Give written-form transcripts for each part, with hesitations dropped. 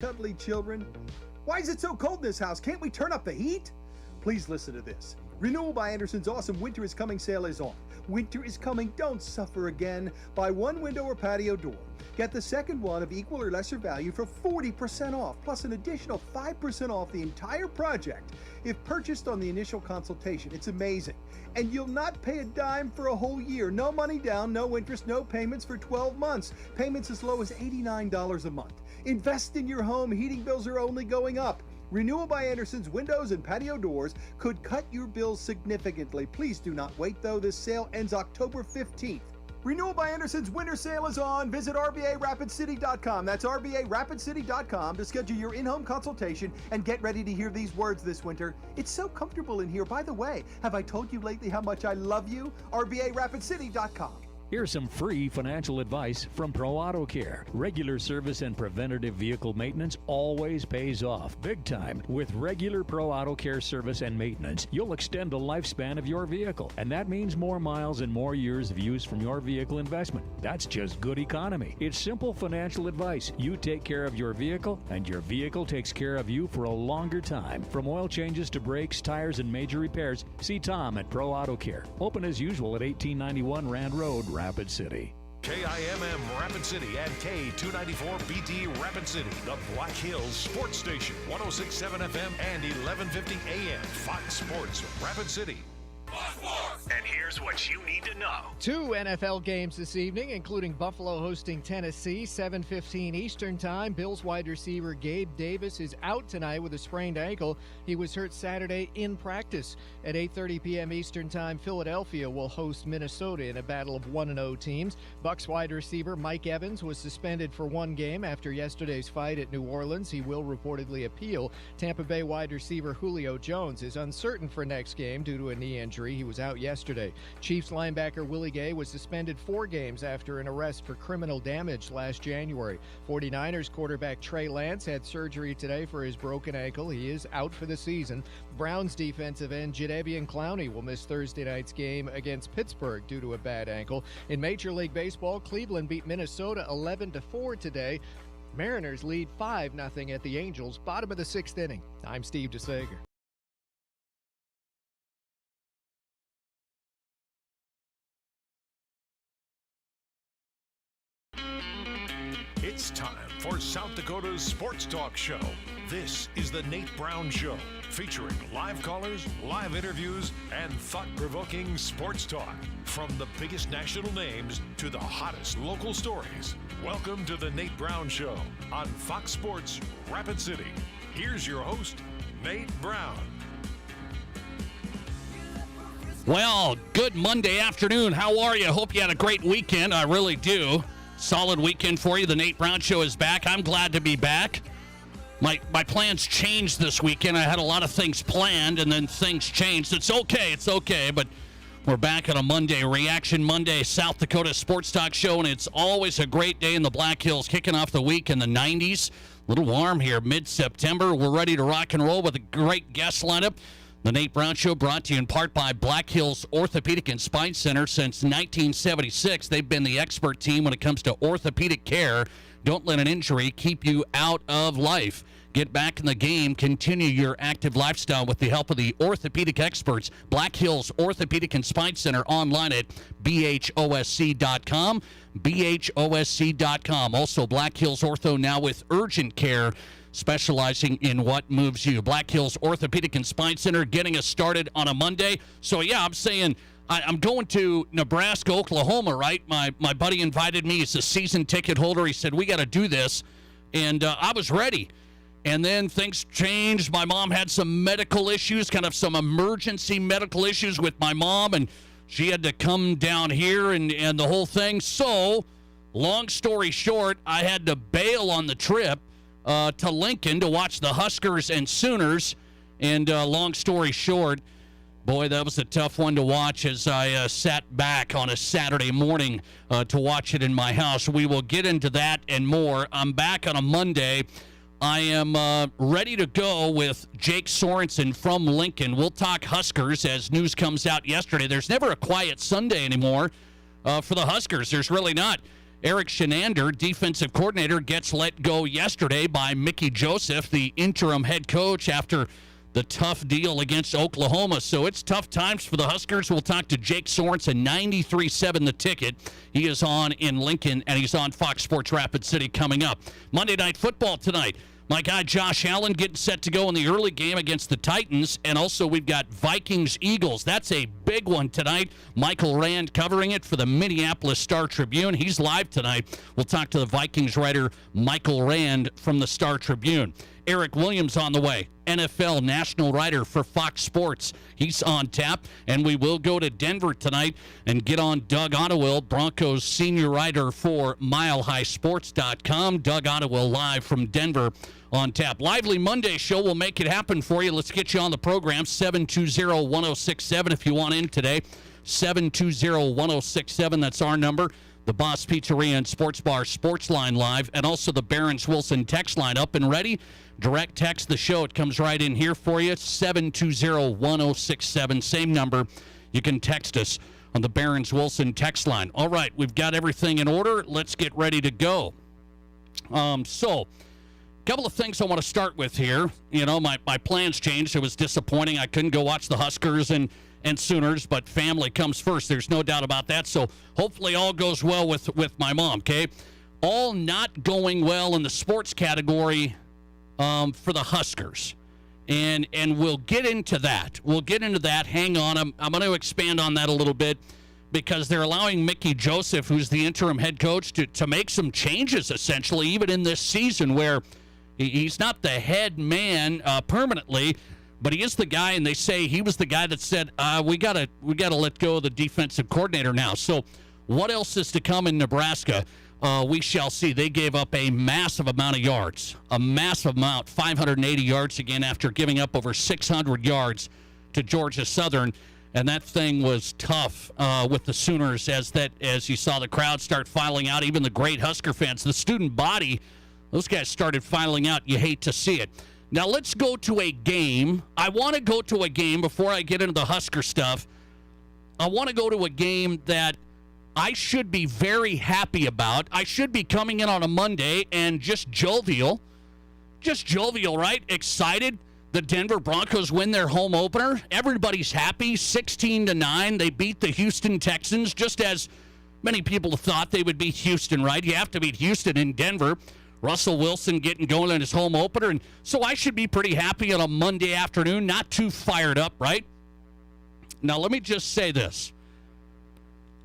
Cuddly children. Why is it so cold in this house? Can't we turn up the heat? Please listen to this. Renewal by Anderson's awesome Winter is Coming sale is on. Winter is coming. Don't suffer again. Buy one window or patio door. Get the second one of equal or lesser value for 40% off, plus an additional 5% off the entire project if purchased on the initial consultation. It's amazing. And you'll not pay a dime for a whole year. No money down, no interest, no payments for 12 months. Payments as low as $89 a month. Invest in your home. Heating bills are only going up. Renewal by Anderson's windows and patio doors could cut your bills significantly. Please do not wait, though. This sale ends October 15th. Renewal by Anderson's winter sale is on. Visit RBARapidCity.com. That's RBARapidCity.com to schedule your in-home consultation and get ready to hear these words this winter. It's so comfortable in here. By the way, have I told you lately how much I love you? RBARapidCity.com. Here's some free financial advice from Pro Auto Care. Regular service and preventative vehicle maintenance always pays off big time. With regular Pro Auto Care service and maintenance, you'll extend the lifespan of your vehicle, and that means more miles and more years of use from your vehicle investment. That's just good economy. It's simple financial advice. You take care of your vehicle, and your vehicle takes care of you for a longer time. From oil changes to brakes, tires, and major repairs, see Tom at Pro Auto Care. Open as usual at 1891 Rand Road, Rapid City. KIMM Rapid City and K294BT Rapid City, the Black Hills Sports Station, 106.7 FM and 1150 AM. Fox Sports Rapid City. And here's what you need to know. 2 NFL games this evening, including Buffalo hosting Tennessee, 7:15 Eastern Time. Bills wide receiver Gabe Davis is out tonight with a sprained ankle. He was hurt Saturday in practice. At 8:30 p.m. Eastern Time, Philadelphia will host Minnesota in a battle of 1-0 teams. Bucs wide receiver Mike Evans was suspended for 1 game after yesterday's fight at New Orleans. He will reportedly appeal. Tampa Bay wide receiver Julio Jones is uncertain for next game due to a knee injury. He was out yesterday. Chiefs linebacker Willie Gay was suspended 4 games after an arrest for criminal damage last January. 49ers quarterback Trey Lance had surgery today for his broken ankle. He is out for the season. Browns defensive end Jadeveon Clowney will miss Thursday night's game against Pittsburgh due to a bad ankle. In Major League Baseball, Cleveland beat Minnesota 11-4 today. Mariners lead 5-0 at the Angels, bottom of the 6th inning. I'm Steve DeSager. It's time for South Dakota's Sports Talk Show. This is the Nate Brown Show, featuring live callers, live interviews, and thought-provoking sports talk. From the biggest national names to the hottest local stories. Welcome to the Nate Brown Show on Fox Sports Rapid City. Here's your host, Nate Brown. Well, good Monday afternoon. How are you? Hope you had a great weekend. I really do. Solid weekend for you. The Nate Brown Show is back. I'm glad to be back. My plans changed this weekend. I had a lot of things planned, and then things changed. It's okay, but we're back on a Monday, Reaction Monday, South Dakota Sports Talk Show, and it's always a great day in the Black Hills, kicking off the week in the 90s. A little warm here, mid-September. We're ready to rock and roll with a great guest lineup. The Nate Brown Show brought to you in part by Black Hills Orthopedic and Spine Center. Since 1976, they've been the expert team when it comes to orthopedic care. Don't let an injury keep you out of life. Get back in the game. Continue your active lifestyle with the help of the orthopedic experts. Black Hills Orthopedic and Spine Center, online at bhosc.com. bhosc.com. Also, Black Hills Ortho now with urgent care, specializing in what moves you. Black Hills Orthopedic and Spine Center getting us started on a Monday. So, yeah, I'm saying I'm going to Nebraska, Oklahoma, right? My buddy invited me. He's a season ticket holder. He said, we got to do this. And I was ready. And then things changed. My mom had some medical issues, kind of some emergency medical issues with my mom, and she had to come down here and the whole thing. So, long story short, I had to bail on the trip to Lincoln to watch the Huskers and Sooners. And long story short, boy, that was a tough one to watch as I sat back on a Saturday morning to watch it in my house. We will get into that and more. I'm back on a Monday. I am ready to go with Jake Sorensen from Lincoln. We'll talk Huskers as news comes out yesterday. There's never a quiet Sunday anymore for the Huskers. There's really not. Eric Shenander, defensive coordinator, gets let go yesterday by Mickey Joseph, the interim head coach, after the tough deal against Oklahoma. So it's tough times for the Huskers. We'll talk to Jake Sorensen, 93.7 The Ticket. He is on in Lincoln, and he's on Fox Sports Rapid City coming up. Monday Night Football tonight. My guy Josh Allen getting set to go in the early game against the Titans. And also we've got Vikings-Eagles. That's a big one tonight. Michael Rand covering it for the Minneapolis Star-Tribune. He's live tonight. We'll talk to the Vikings writer Michael Rand from the Star-Tribune. Eric Williams on the way, NFL national writer for Fox Sports. He's on tap, and we will go to Denver tonight and get on Doug Ottewill, Broncos senior writer for MileHighSports.com. Doug Ottewill live from Denver on tap. Lively Monday show. We'll make it happen for you. Let's get you on the program. 720-1067 if you want in today. 720-1067. That's our number. The Boss Pizzeria and Sports Bar Sports Line live, and also the Barron's Wilson text line up and ready. Direct text the show. It comes right in here for you. 720-1067. Same number. You can text us on the Barron's Wilson text line. All right, we've got everything in order. Let's get ready to go. So, a couple of things I want to start with here. You know, my plans changed. It was disappointing. I couldn't go watch the Huskers and Sooners, but family comes first. There's no doubt about that. So hopefully all goes well with my mom, okay? All not going well in the sports category for the Huskers. And we'll get into that. Hang on. I'm going to expand on that a little bit because they're allowing Mickey Joseph, who's the interim head coach, to make some changes, essentially, even in this season where he's not the head man permanently, but he is the guy, and they say he was the guy that said, we gotta let go of the defensive coordinator now. So what else is to come in Nebraska? We shall see. They gave up a massive amount of yards, 580 yards again after giving up over 600 yards to Georgia Southern, and that thing was tough with the Sooners as you saw the crowd start filing out, even the great Husker fans. The student body, those guys started filing out. You hate to see it. Now, let's go to a game. I want to go to a game before I get into the Husker stuff. I want to go to a game that I should be very happy about. I should be coming in on a Monday and just jovial. Just jovial, right? Excited. The Denver Broncos win their home opener. Everybody's happy. 16-9. They beat the Houston Texans, just as many people thought they would beat Houston, right? You have to beat Houston in Denver. Russell Wilson getting going in his home opener. And so I should be pretty happy on a Monday afternoon, not too fired up, right? Now, let me just say this.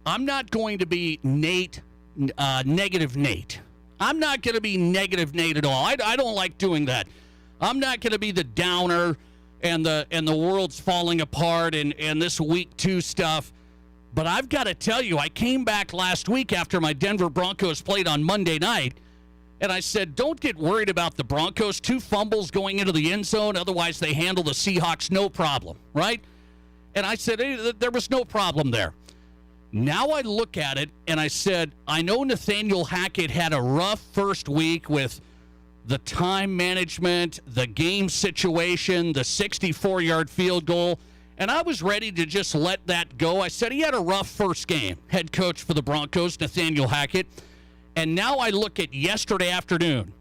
I'm not going to be negative Nate. I'm not going to be negative Nate at all. I don't like doing that. I'm not going to be the downer and the world's falling apart and this week 2 stuff. But I've got to tell you, I came back last week after my Denver Broncos played on Monday night, and I said, don't get worried about the Broncos. 2 fumbles going into the end zone. Otherwise, they handle the Seahawks no problem, right? And I said, hey, there was no problem there. Now I look at it, and I said, I know Nathaniel Hackett had a rough first week with the time management, the game situation, the 64-yard field goal, and I was ready to just let that go. I said he had a rough first game, head coach for the Broncos, Nathaniel Hackett. And now I look at yesterday afternoon,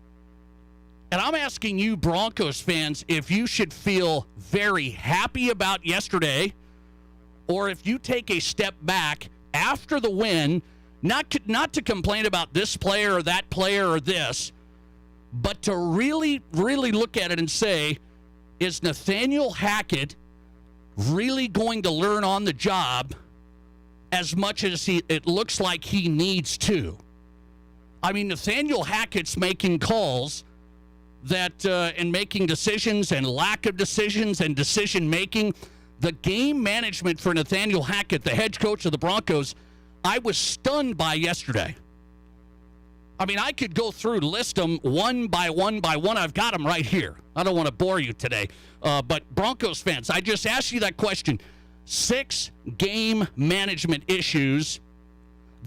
and I'm asking you Broncos fans if you should feel very happy about yesterday or if you take a step back after the win, not to complain about this player or that player or this, but to really, really look at it and say, is Nathaniel Hackett really going to learn on the job as much as it looks like he needs to? I mean, Nathaniel Hackett's making calls that and making decisions and lack of decisions and decision-making. The game management for Nathaniel Hackett, the head coach of the Broncos, I was stunned by yesterday. I mean, I could go through, list them one by one by one. I've got them right here. I don't want to bore you today. But Broncos fans, I just asked you that question. 6 game management issues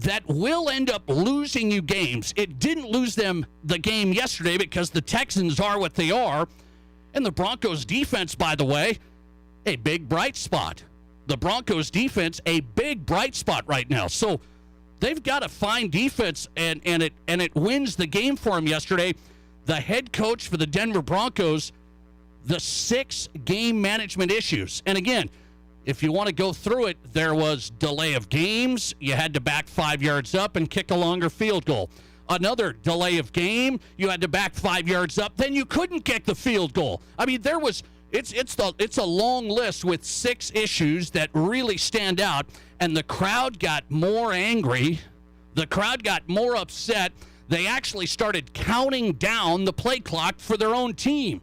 that will end up losing you games. It didn't lose them the game yesterday because the Texans are what they are. And the Broncos defense, by the way, a big bright spot. The Broncos defense, a big bright spot right now. So They've got a fine defense, and it wins the game for them yesterday. The head coach for the Denver Broncos, the 6 game management issues. And again, if you want to go through it, there was delay of games. You had to back 5 yards up and kick a longer field goal. Another delay of game. You had to back 5 yards up. Then you couldn't kick the field goal. I mean, it's a long list with 6 issues that really stand out. And the crowd got more angry. The crowd got more upset. They actually started counting down the play clock for their own team.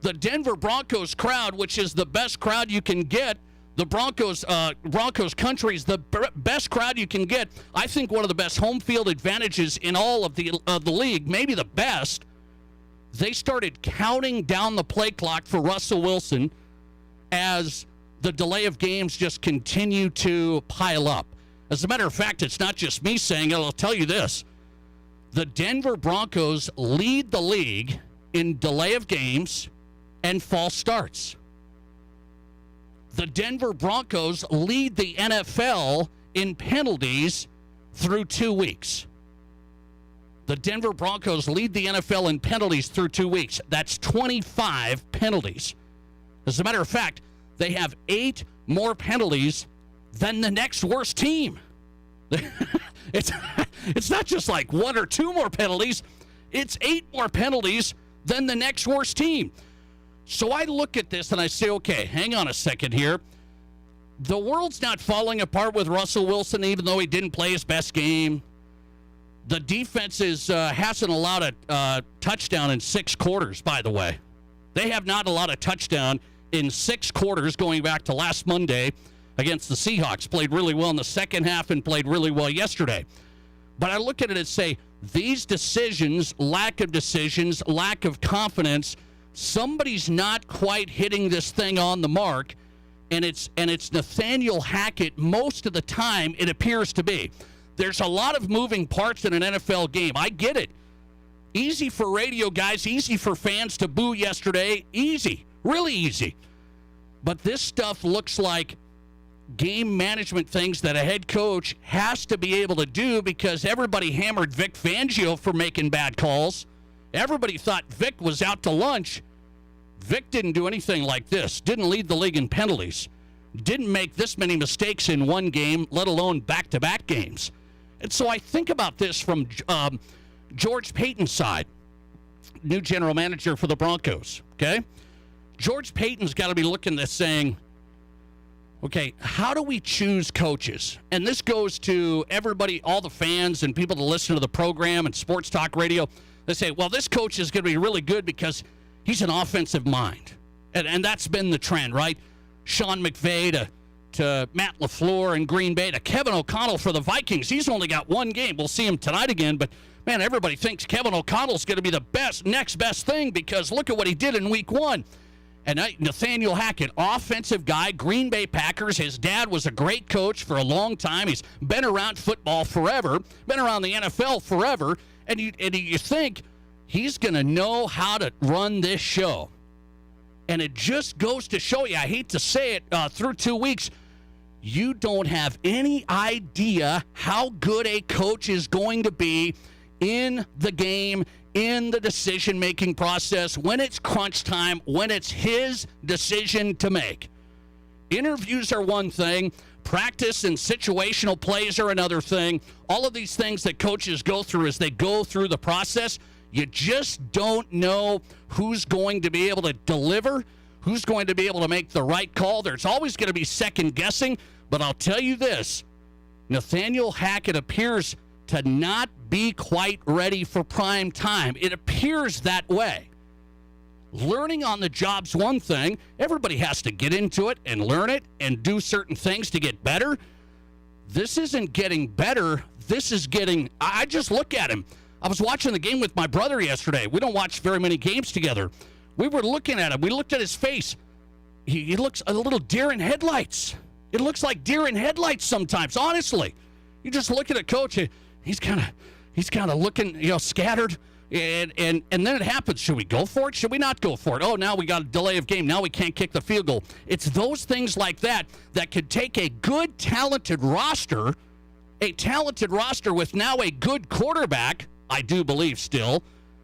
The Denver Broncos crowd, which is the best crowd you can get, the Broncos country is the best crowd you can get. I think one of the best home field advantages in all of the league, maybe the best. They started counting down the play clock for Russell Wilson as the delay of games just continue to pile up. As a matter of fact, it's not just me saying it. I'll tell you this. The Denver Broncos lead the league in delay of games and false starts. The Denver Broncos lead the NFL in penalties through 2 weeks. The Denver Broncos lead the NFL in penalties through 2 weeks. That's 25 penalties. As a matter of fact, they have 8 more penalties than the next worst team. It's not just like 1 or 2 more penalties. It's 8 more penalties than the next worst team. So I look at this and I say, okay, hang on a second here. The world's not falling apart with Russell Wilson, even though he didn't play his best game. The defense hasn't allowed a touchdown in 6 quarters, by the way. They have not allowed a touchdown in 6 quarters going back to last Monday against the Seahawks. Played really well in the second half and played really well yesterday. But I look at it and say, these decisions, lack of confidence, somebody's not quite hitting this thing on the mark, and it's Nathaniel Hackett most of the time, it appears to be. There's a lot of moving parts in an NFL game. I get it. Easy for radio guys, easy for fans to boo yesterday. Easy, really easy. But this stuff looks like game management things that a head coach has to be able to do, because everybody hammered Vic Fangio for making bad calls. Everybody thought Vic was out to lunch. Vic didn't do anything like this. Didn't lead the league in penalties. Didn't make this many mistakes in one game, let alone back-to-back games. And so I think about this from George Paton's side, new general manager for the Broncos, okay? George Paton's got to be looking at this saying, okay, how do we choose coaches? And this goes to everybody, all the fans and people that listen to the program and sports talk radio. They say, well, this coach is going to be really good because he's an offensive mind. And that's been the trend, right? Sean McVay to Matt LaFleur in Green Bay to Kevin O'Connell for the Vikings. He's only got 1 game. We'll see him tonight again. But, man, everybody thinks Kevin O'Connell's going to be the next best thing, because look at what he did in week 1. And Nathaniel Hackett, offensive guy, Green Bay Packers. His dad was a great coach for a long time. He's been around football forever, been around the NFL forever. And you think he's going to know how to run this show. And it just goes to show you, I hate to say it, through 2 weeks, you don't have any idea how good a coach is going to be in the game, in the decision-making process, when it's crunch time, when it's his decision to make. Interviews are one thing. Practice and situational plays are another thing. All of these things that coaches go through as they go through the process, you just don't know who's going to be able to deliver, who's going to be able to make the right call. There's always going to be second guessing, but I'll tell you this, Nathaniel Hackett appears to not be quite ready for prime time. It appears that way. Learning on the job's one thing. Everybody has to get into it and learn it and do certain things to get better. This isn't getting better. This is getting, I just look at him. I was watching the game with my brother yesterday. We don't watch very many games together. We were looking at him. We looked at his face. He looks a little deer in headlights. It looks like deer in headlights sometimes, honestly. You just look at a coach, he's kind of looking, scattered. And then it happens. Should we go for it? Should we not go for it? Oh, now we got a delay of game. Now we can't kick the field goal. It's those things like that that could take a good, talented roster a talented roster with now a good quarterback, I do believe still,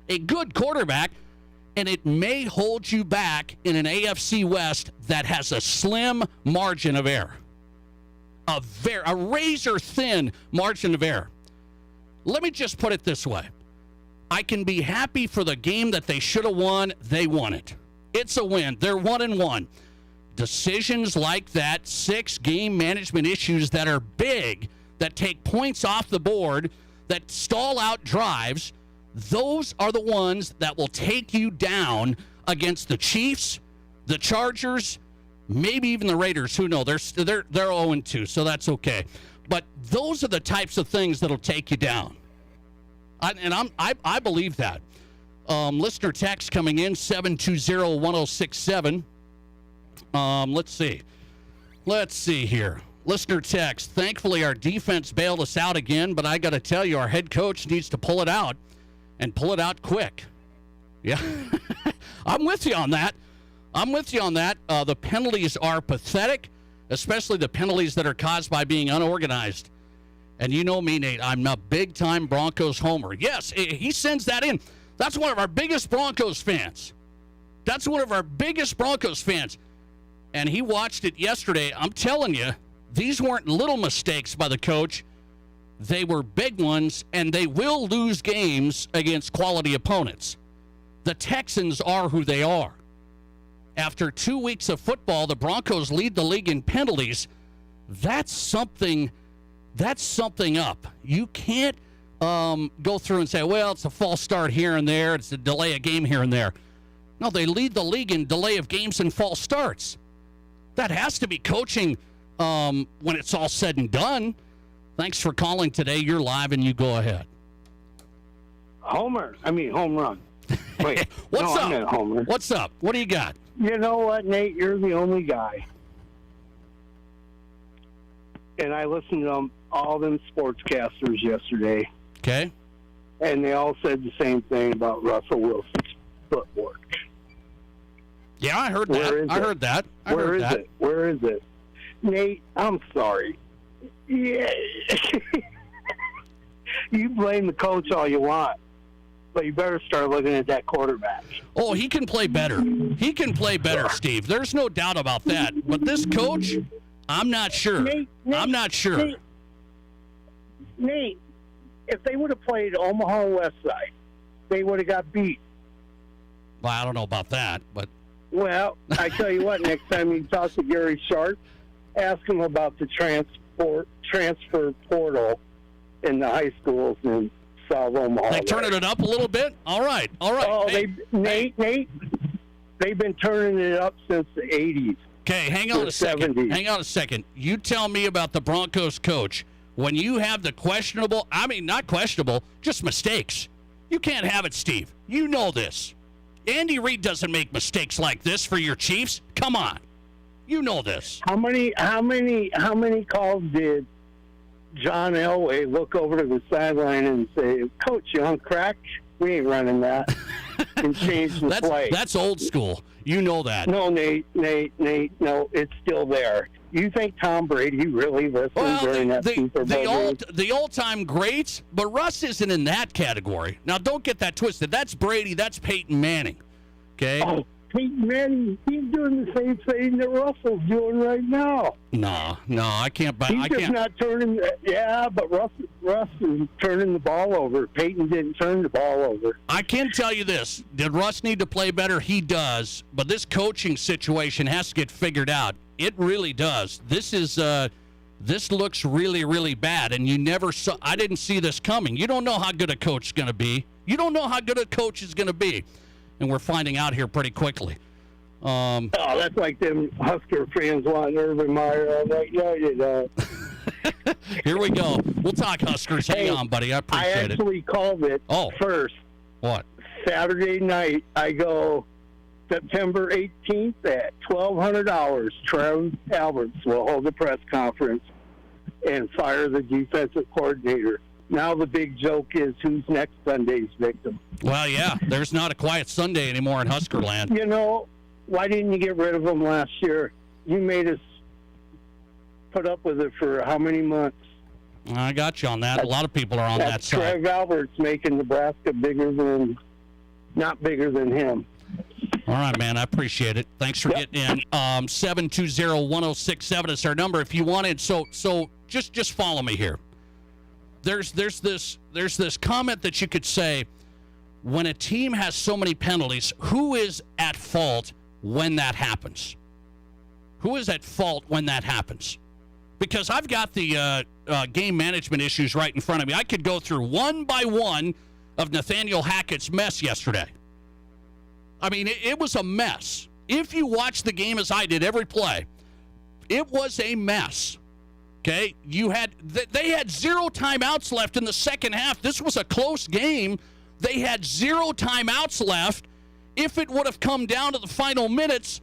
a good quarterback, and it may hold you back in an AFC West that has a slim margin of error. A razor-thin margin of error. Let me just put it this way. I can be happy for the game that they should have won. They won it. It's a win. They're 1-1. Decisions like that, 6 game management issues that are big, that take points off the board, that stall out drives, those are the ones that will take you down against the Chiefs, the Chargers, maybe even the Raiders. Who knows? They're 0-2, so that's okay. But those are the types of things that'll take you down. I believe that. Listener text coming in, 720-1067. Let's see here. Listener text, thankfully our defense bailed us out again, but I got to tell you, our head coach needs to pull it out and pull it out quick. Yeah, I'm with you on that. The penalties are pathetic, especially the penalties that are caused by being unorganized. And you know me, Nate, I'm a big-time Broncos homer. Yes, he sends that in. That's one of our biggest Broncos fans. And he watched it yesterday. I'm telling you, these weren't little mistakes by the coach. They were big ones, and they will lose games against quality opponents. The Texans are who they are. After 2 weeks of football, the Broncos lead the league in penalties. That's something up. You can't go through and say, well, it's a false start here and there. It's a delay of game here and there. No, they lead the league in delay of games and false starts. That has to be coaching when it's all said and done. Thanks for calling today. You're live and you go ahead. Home run. Wait, What's up? I meant homer. What's up? What do you got? You know what, Nate? You're the only guy. And I listened to all them sportscasters yesterday, Okay. and they all said the same thing about Russell Wilson's footwork. Yeah, I heard that. Where is I it? heard that. Where is it? Nate, I'm sorry. Yeah. You blame the coach all you want, but you better start looking at that quarterback. Oh, he can play better. Steve. There's no doubt about that. But this coach, I'm not sure. I'm not sure. Nate, if they would have played Omaha West Side, they would have got beat. Well, I don't know about that, but Well, I tell you what, next time you talk to Gary Sharp, ask him about the transfer portal in the high schools in South Omaha. they turning it up a little bit. All right. Oh, Hey, Nate, they've been turning it up since the 80s. Okay, hang on Or a second. 70s. Hang on a second. You tell me about the Broncos coach when you have the not questionable, just mistakes. You can't have it, Steve. You know this. Andy Reid doesn't make mistakes like this for your Chiefs. Come on. You know this. How many calls did John Elway look over to the sideline and say, "Coach, you on crack? We ain't running that," and change the play? That's old school. You know that. No, Nate, no, it's still there. You think Tom Brady really listened during that Super Bowl game? The all-time greats, but Russ isn't in that category. Now, don't get that twisted. That's Brady. That's Peyton Manning. Okay? Oh, Peyton Manning, he's doing the same thing that Russell's doing right now. No, I can't. He's just not turning. Yeah, but Russ is turning the ball over. Peyton didn't turn the ball over. I can tell you this. Did Russ need to play better? He does. But this coaching situation has to get figured out. It really does. This looks really, really bad, and I didn't see this coming. You don't know how good a coach is going to be. And we're finding out here pretty quickly. Oh, that's like them Husker fans wanting Urban Meyer. I'm like, no, you don't. Here we go. We'll talk Huskers. Hang on, buddy. I appreciate it. I actually called it first. What? Saturday night, I go September 18th at 1200 hours. Trev Alberts will hold a press conference and fire the defensive coordinator. Now the big joke is who's next Sunday's victim. Well, yeah, there's not a quiet Sunday anymore in Husker land. You know, why didn't you get rid of them last year? You made us put up with it for how many months? I got you on that. A lot of people are on that That's side. Trev Alberts making Nebraska not bigger than him. All right, man. I appreciate it. Thanks for getting in. 720-1067 is our number if you wanted. So just follow me here. There's this comment that you could say, when a team has so many penalties, who is at fault when that happens? Who is at fault when that happens? Because I've got the game management issues right in front of me. I could go through one by one of Nathaniel Hackett's mess yesterday. I mean, it was a mess. If you watch the game as I did, every play, it was a mess. Okay? They had 0 timeouts left in the second half. This was a close game. They had 0 timeouts left. If it would have come down to the final minutes,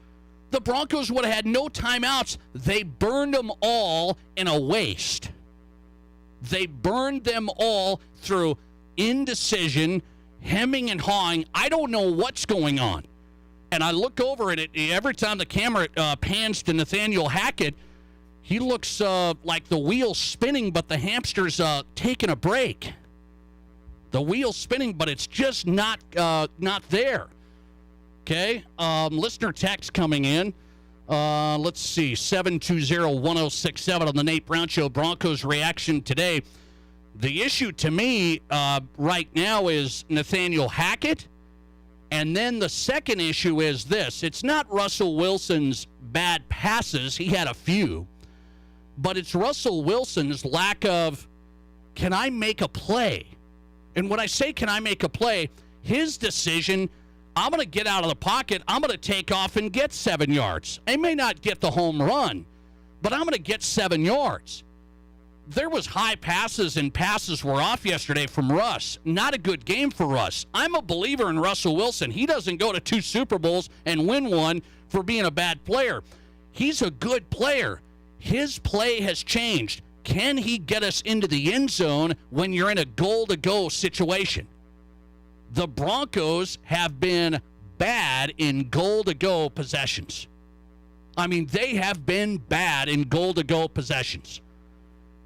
the Broncos would have had no timeouts. They burned them all in a waste. They burned them all through indecision, hemming and hawing. I don't know what's going on. And I look over at it every time the camera pans to Nathaniel Hackett. He looks like the wheel's spinning, but the hamster's taking a break. The wheel's spinning, but it's just not there. Okay? Listener text coming in. Let's see. 720-1067 on the Nate Brown Show. Broncos reaction today. The issue to me right now is Nathaniel Hackett. And then the second issue is this. It's not Russell Wilson's bad passes. He had a few. But it's Russell Wilson's lack of, can I make a play? And when I say, can I make a play, his decision, I'm going to get out of the pocket. I'm going to take off and get 7 yards. I may not get the home run, but I'm going to get 7 yards. There was high passes and passes were off yesterday from Russ. Not a good game for Russ. I'm a believer in Russell Wilson. He doesn't go to 2 Super Bowls and win one for being a bad player. He's a good player. His play has changed. Can he get us into the end zone when you're in a goal-to-go situation? The Broncos have been bad in goal-to-go possessions. I mean, they have been bad in goal-to-go possessions.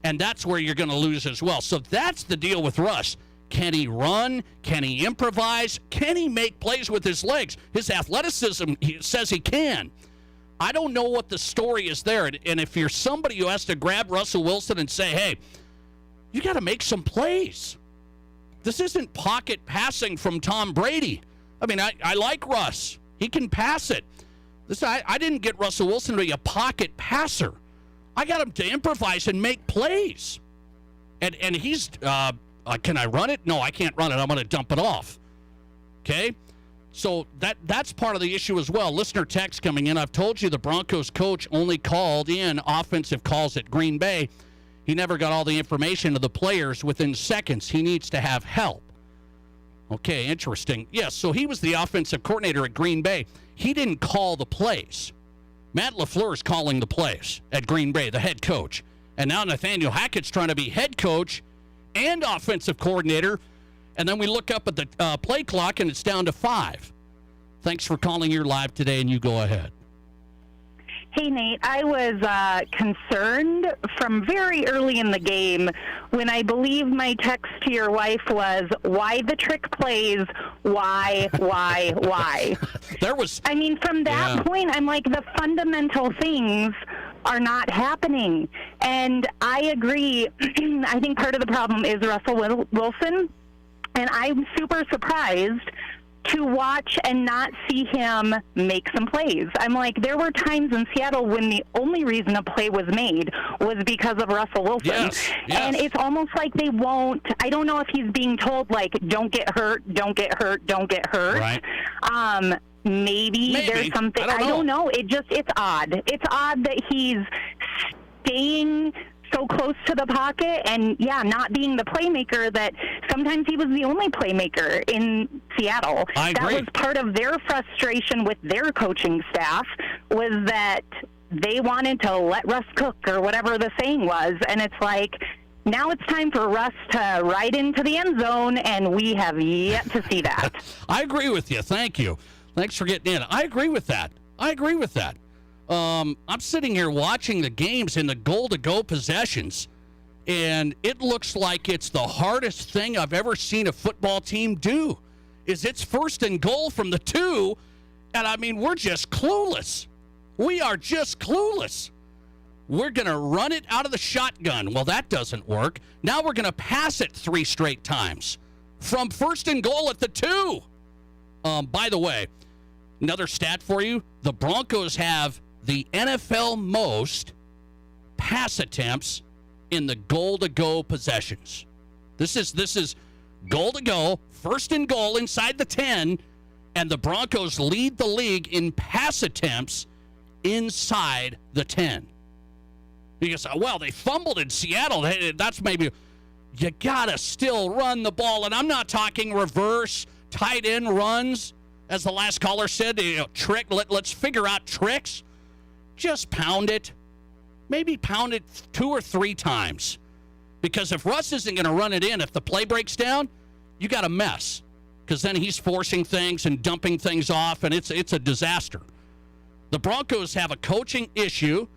And that's where you're going to lose as well. So that's the deal with Russ. Can he run? Can he improvise? Can he make plays with his legs? His athleticism says he can. I don't know what the story is there. And if you're somebody who has to grab Russell Wilson and say, hey, you got to make some plays. This isn't pocket passing from Tom Brady. I mean, I like Russ. He can pass it. I didn't get Russell Wilson to be a pocket passer. I got him to improvise and make plays. And he's, can I run it? No, I can't run it. I'm going to dump it off. Okay? So that's part of the issue as well. Listener text coming in. I've told you the Broncos coach only called in offensive calls at Green Bay. He never got all the information to the players within seconds. He needs to have help. Okay, interesting. Yes, so he was the offensive coordinator at Green Bay. He didn't call the plays. Matt LaFleur is calling the plays at Green Bay, the head coach. And now Nathaniel Hackett's trying to be head coach and offensive coordinator. And then we look up at the play clock, and it's down to 5. Thanks for calling. You're live today, and you go ahead. Hey, Nate. I was concerned from very early in the game when I believe my text to your wife was, why the trick plays? Why? There was. I mean, from that point, I'm like, the fundamental things are not happening. And I agree. I think part of the problem is Russell Wilson. And I'm super surprised to watch and not see him make some plays. I'm like, there were times in Seattle when the only reason a play was made was because of Russell Wilson. Yes. And it's almost like they won't, I don't know if he's being told, like, don't get hurt, don't get hurt, don't get hurt. Right. Maybe there's something, I don't know. It's odd. It's odd that he's staying so close to the pocket and, not being the playmaker that sometimes he was the only playmaker in Seattle. I agree. That was part of their frustration with their coaching staff, was that they wanted to let Russ cook, or whatever the saying was. And it's like, now it's time for Russ to ride into the end zone, and we have yet to see that. I agree with you. Thank you. Thanks for getting in. I agree with that. I'm sitting here watching the games in the goal-to-go possessions. And it looks like it's the hardest thing I've ever seen a football team do. Is it's 1st and goal from the 2, and I mean, we're just clueless. We are just clueless. We're going to run it out of the shotgun. Well, that doesn't work. Now we're going to pass it 3 straight times from 1st and goal at the 2. By the way, another stat for you. The Broncos have the NFL most pass attempts in the goal-to-go possessions. This is goal-to-go, 1st and goal inside the 10, and the Broncos lead the league in pass attempts inside the 10. Because, well, they fumbled in Seattle. That's maybe, you got to still run the ball. And I'm not talking reverse, tight end runs, as the last caller said, trick. Let's figure out tricks. Just pound it. Maybe pound it 2 or 3 times. Because if Russ isn't going to run it in, if the play breaks down, you got a mess. Because then he's forcing things and dumping things off, and it's a disaster. The Broncos have a coaching issue,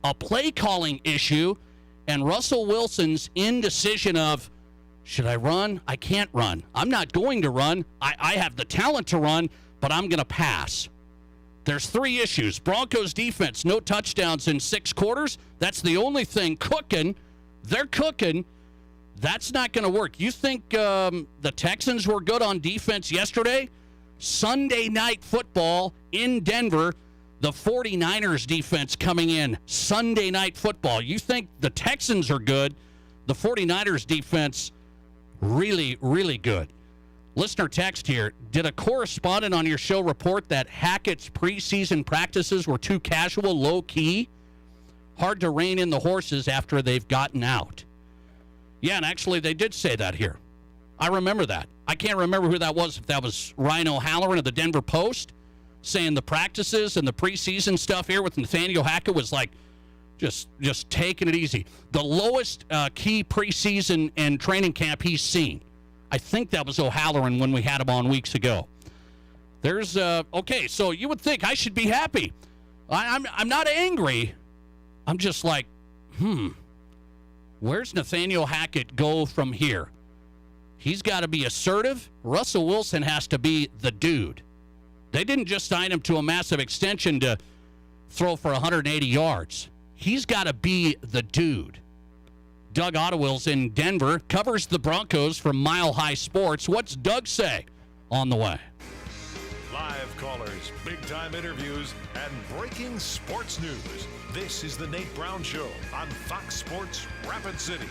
a play calling issue, and Russell Wilson's indecision of, should I run? I can't run. I'm not going to run. I have the talent to run, but I'm going to pass. There's 3 issues. Broncos defense, no touchdowns in 6 quarters. That's the only thing cooking. They're cooking. That's not going to work. You think the Texans were good on defense yesterday? Sunday night football in Denver. The 49ers defense coming in Sunday night football. You think the Texans are good? The 49ers defense really, really good. Listener text here. Did a correspondent on your show report that Hackett's preseason practices were too casual, low-key? Hard to rein in the horses after they've gotten out. Yeah, and actually they did say that here. I remember that. I can't remember who that was, if that was Ryan O'Halloran of the Denver Post, saying the practices and the preseason stuff here with Nathaniel Hackett was like just taking it easy. The lowest key preseason and training camp he's seen. I think that was O'Halloran when we had him on weeks ago. There's okay, so you would think I should be happy. I'm not angry. I'm just like, where's Nathaniel Hackett go from here? He's got to be assertive. Russell Wilson has to be the dude. They didn't just sign him to a massive extension to throw for 180 yards. He's got to be the dude. Doug Ottewell's in Denver, covers the Broncos from Mile High Sports. What's Doug say on the way? Live callers, big-time interviews, and breaking sports news. This is the Nate Brown Show on Fox Sports Rapid City.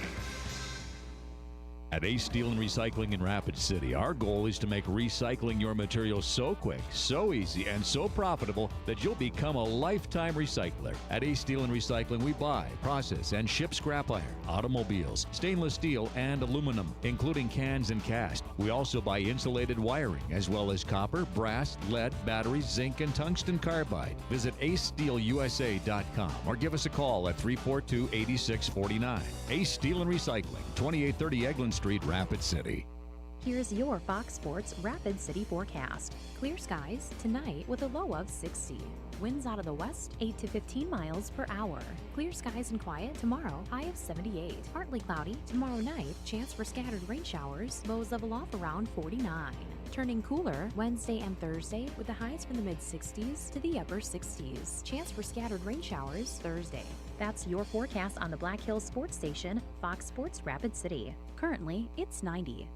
At Ace Steel and Recycling in Rapid City, our goal is to make recycling your materials so quick, so easy, and so profitable that you'll become a lifetime recycler. At Ace Steel and Recycling, we buy, process, and ship scrap iron, automobiles, stainless steel, and aluminum, including cans and cast. We also buy insulated wiring, as well as copper, brass, lead, batteries, zinc, and tungsten carbide. Visit acesteelusa.com or give us a call at 342-8649. Ace Steel and Recycling, 2830 Eglin Street, Rapid City. Here's your Fox Sports Rapid City forecast. Clear skies tonight with a low of 60. Winds out of the west 8 to 15 miles per hour. Clear skies and quiet tomorrow, high of 78. Partly cloudy tomorrow night, chance for scattered rain showers, lows level off around 49. Turning cooler Wednesday and Thursday with the highs from the mid-60s to the upper 60s. Chance for scattered rain showers Thursday. That's your forecast on the Black Hills Sports Station, Fox Sports Rapid City. Currently, it's 90.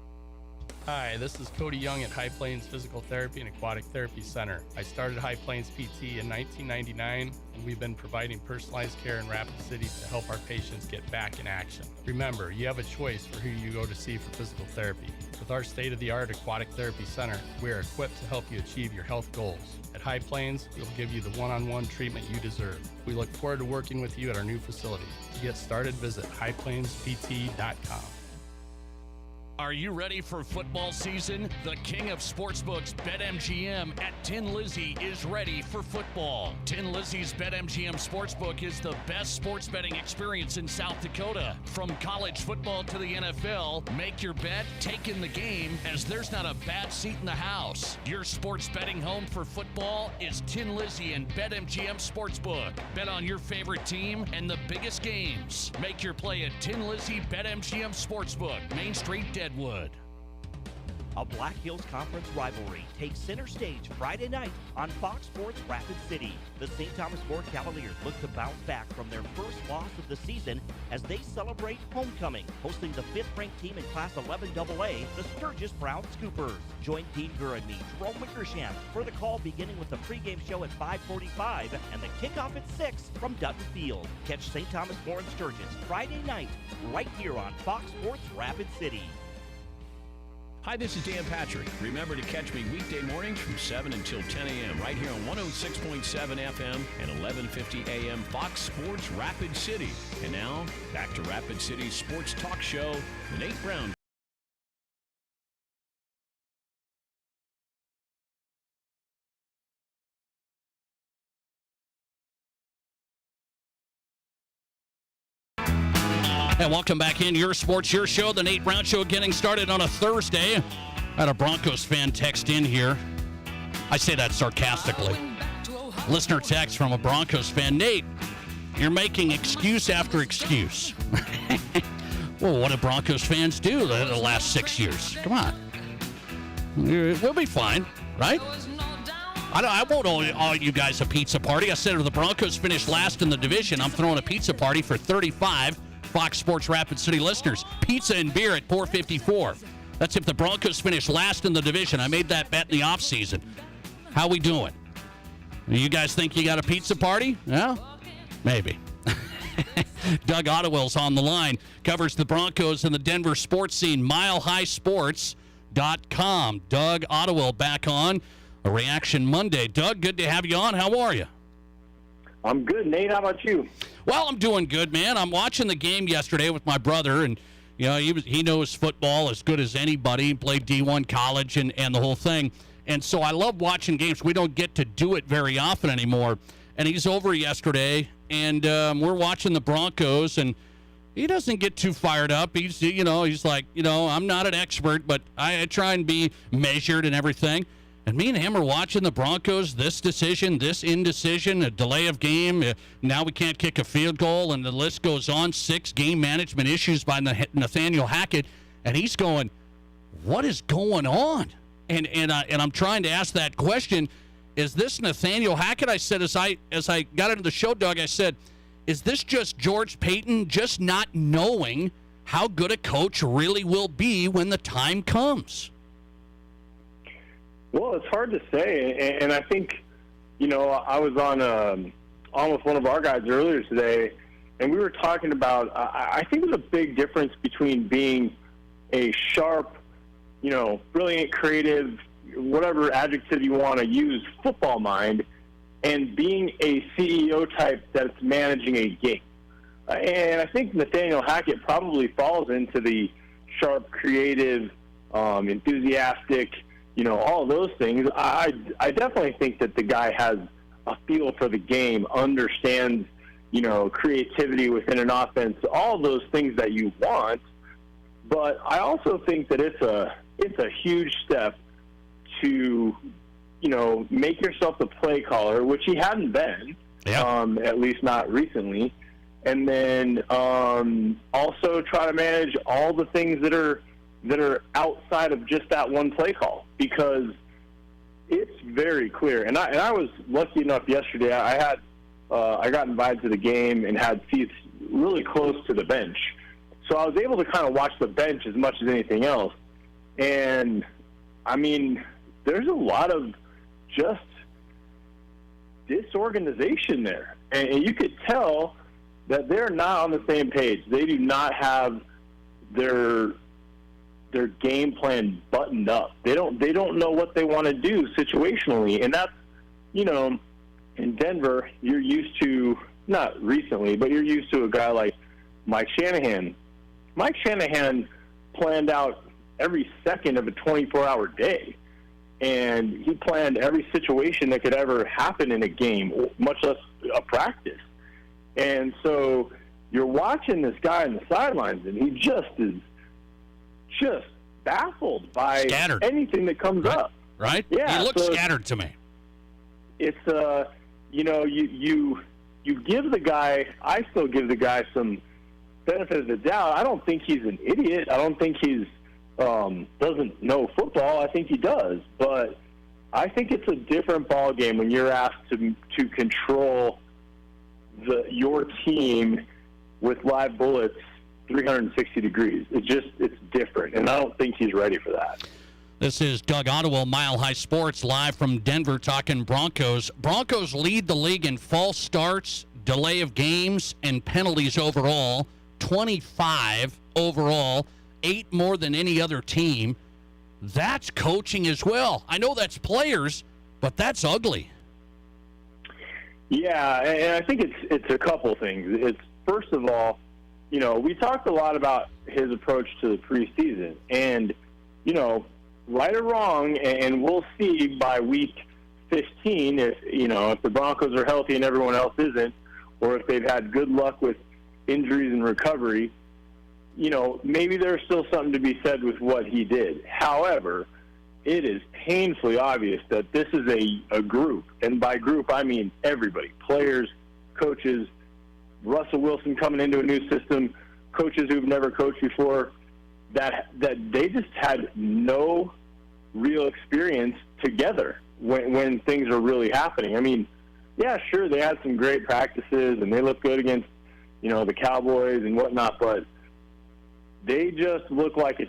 Hi, this is Cody Young at High Plains Physical Therapy and Aquatic Therapy Center. I started High Plains PT in 1999, and we've been providing personalized care in Rapid City to help our patients get back in action. Remember, you have a choice for who you go to see for physical therapy. With our state-of-the-art Aquatic Therapy Center, we are equipped to help you achieve your health goals. At High Plains, we'll give you the one-on-one treatment you deserve. We look forward to working with you at our new facility. To get started, visit highplainspt.com. Are you ready for football season? The king of sportsbooks, BetMGM at Tin Lizzy, is ready for football. Tin Lizzy's BetMGM Sportsbook is the best sports betting experience in South Dakota. From college football to the NFL, make your bet, take in the game, as there's not a bad seat in the house. Your sports betting home for football is Tin Lizzy and BetMGM Sportsbook. Bet on your favorite team and the biggest games. Make your play at Tin Lizzy BetMGM Sportsbook, Main Street, Deadwood. A Black Hills Conference rivalry takes center stage Friday night on Fox Sports Rapid City. The St. Thomas More Cavaliers look to bounce back from their first loss of the season as they celebrate homecoming, hosting the 5th-ranked team in Class 11AA, the Sturgis Brown Scoopers. Join Dean Gurr and me, Jerome Wickersham, for the call beginning with the pregame show at 5:45 and the kickoff at 6 from Dutton Field. Catch St. Thomas More and Sturgis Friday night right here on Fox Sports Rapid City. Hi, this is Dan Patrick. Remember to catch me weekday mornings from 7 until 10 a.m. right here on 106.7 FM and 1150 a.m. Fox Sports Rapid City. And now, back to Rapid City's sports talk show, The Nate Brown. And welcome back in your sports, your show, the Nate Brown Show, getting started on a Thursday. I had a Broncos fan text in here. I say that sarcastically. Listener text from a Broncos fan. Nate, you're making excuse after excuse. Well, what do Broncos fans do the last 6 years? Come on. We'll be fine, right? I won't owe you guys a pizza party. I said if the Broncos finish last in the division, I'm throwing a pizza party for 35 Fox Sports Rapid City listeners. Pizza and beer at 454. That's if the Broncos finish last in the division. I made that bet in the offseason. How we doing? You guys think you got a pizza party? Yeah? Maybe. Doug Ottewell's on the line. Covers the Broncos and the Denver sports scene. MileHighSports.com. Doug Ottewell back on a Reaction Monday. Doug, good to have you on. How are you? I'm good, Nate. How about you? Well, I'm doing good, man. I'm watching the game yesterday with my brother, and you know he knows football as good as anybody. He played D1 college and the whole thing. And so I love watching games. We don't get to do it very often anymore. And he's over yesterday, and we're watching the Broncos, and he doesn't get too fired up. He's like, I'm not an expert, but I try and be measured and everything. And me and him are watching the Broncos, this decision, this indecision, a delay of game. Now we can't kick a field goal, and the list goes on. 6 game management issues by Nathaniel Hackett. And he's going, what is going on? And I'm trying to ask that question. Is this Nathaniel Hackett? I said, as I got into the show, Doug, I said, is this just George Paton just not knowing how good a coach really will be when the time comes? Well, it's hard to say, and I think, I was on with one of our guys earlier today, and we were talking about, I think there's a big difference between being a sharp, brilliant, creative, whatever adjective you want to use, football mind, and being a CEO type that's managing a game. And I think Nathaniel Hackett probably falls into the sharp, creative, enthusiastic, all those things. I definitely think that the guy has a feel for the game, understands, creativity within an offense, all those things that you want. But I also think that it's a huge step to, make yourself the play caller, which he hadn't been, at least not recently. And then also try to manage all the things that are outside of just that one play call, because it's very clear. And I was lucky enough yesterday. I got invited to the game and had seats really close to the bench, so I was able to kind of watch the bench as much as anything else. And I mean, there's a lot of just disorganization there, and you could tell that they're not on the same page. They do not have their game plan buttoned up. They don't know what they want to do situationally. And that's, in Denver, you're used to, not recently, but you're used to a guy like Mike Shanahan. Mike Shanahan planned out every second of a 24-hour day. And he planned every situation that could ever happen in a game, much less a practice. And so you're watching this guy on the sidelines, and he just is just baffled by anything that comes up. Right? Yeah. He looks so scattered to me. It's you give the guy. I still give the guy some benefit of the doubt. I don't think he's an idiot. I don't think he's doesn't know football. I think he does, but I think it's a different ball game when you're asked to control your team with live bullets 360 degrees. It's different, and I don't think he's ready for that. This is Doug Ottewill, Mile High Sports, live from Denver, talking Broncos. Broncos lead the league in false starts, delay of games, and penalties overall. 25 overall, 8 more than any other team. That's coaching as well. I know that's players, but that's ugly. Yeah, and I think it's a couple things. It's, first of all, we talked a lot about his approach to the preseason, and right or wrong, and we'll see by week 15 if the Broncos are healthy and everyone else isn't, or if they've had good luck with injuries and recovery. Maybe there's still something to be said with what he did. However, it is painfully obvious that this is a group, and by group I mean everybody, players, coaches, Russell Wilson coming into a new system, coaches who've never coached before, that they just had no real experience together when things are really happening. I mean, yeah, sure, they had some great practices and they looked good against, the Cowboys and whatnot, but they just look like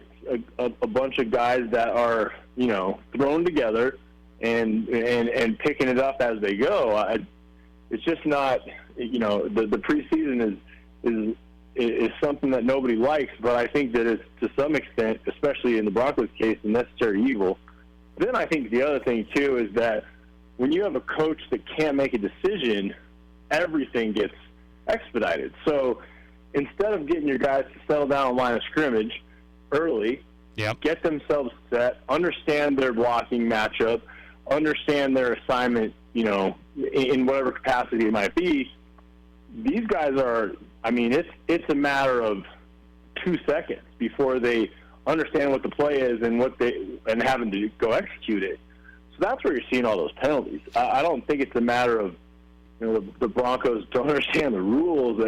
a bunch of guys that are, thrown together and picking it up as they go. It's just not, the preseason is something that nobody likes, but I think that it's to some extent, especially in the Broncos case, a necessary evil. Then I think the other thing too is that when you have a coach that can't make a decision, everything gets expedited. So instead of getting your guys to settle down on line of scrimmage early, get themselves set, understand their blocking matchup, understand their assignment, in whatever capacity it might be, these guys are, it's a matter of 2 seconds before they understand what the play is and having to go execute it. So that's where you're seeing all those penalties. I don't think it's a matter of, the Broncos don't understand the rules.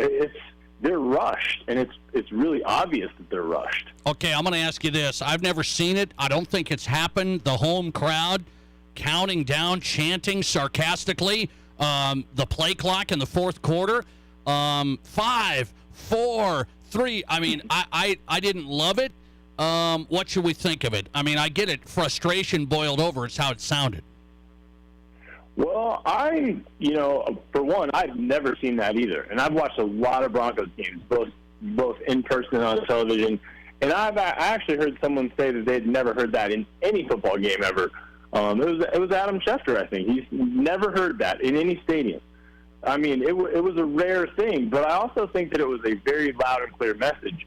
They're rushed, and it's really obvious that they're rushed. Okay, I'm going to ask you this. I've never seen it. I don't think it's happened. The home crowd counting down, chanting sarcastically the play clock in the fourth quarter. 5, 4, 3. I didn't love it. What should we think of it? I get it. Frustration boiled over. It's how it sounded. Well, for one, I've never seen that either. And I've watched a lot of Broncos games, both in person and on television. And I actually heard someone say that they'd never heard that in any football game ever. It was Adam Schefter, I think. He's never heard that in any stadium. It was a rare thing, but I also think that it was a very loud and clear message.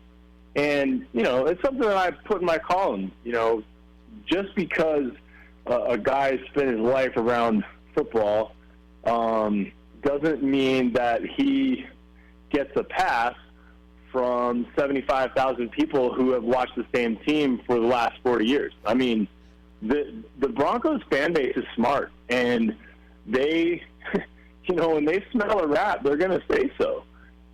And, it's something that I put in my column, just because a guy spent his life around football doesn't mean that he gets a pass from 75,000 people who have watched the same team for the last 40 years. The Broncos fan base is smart, and they, when they smell a rat, they're going to say so.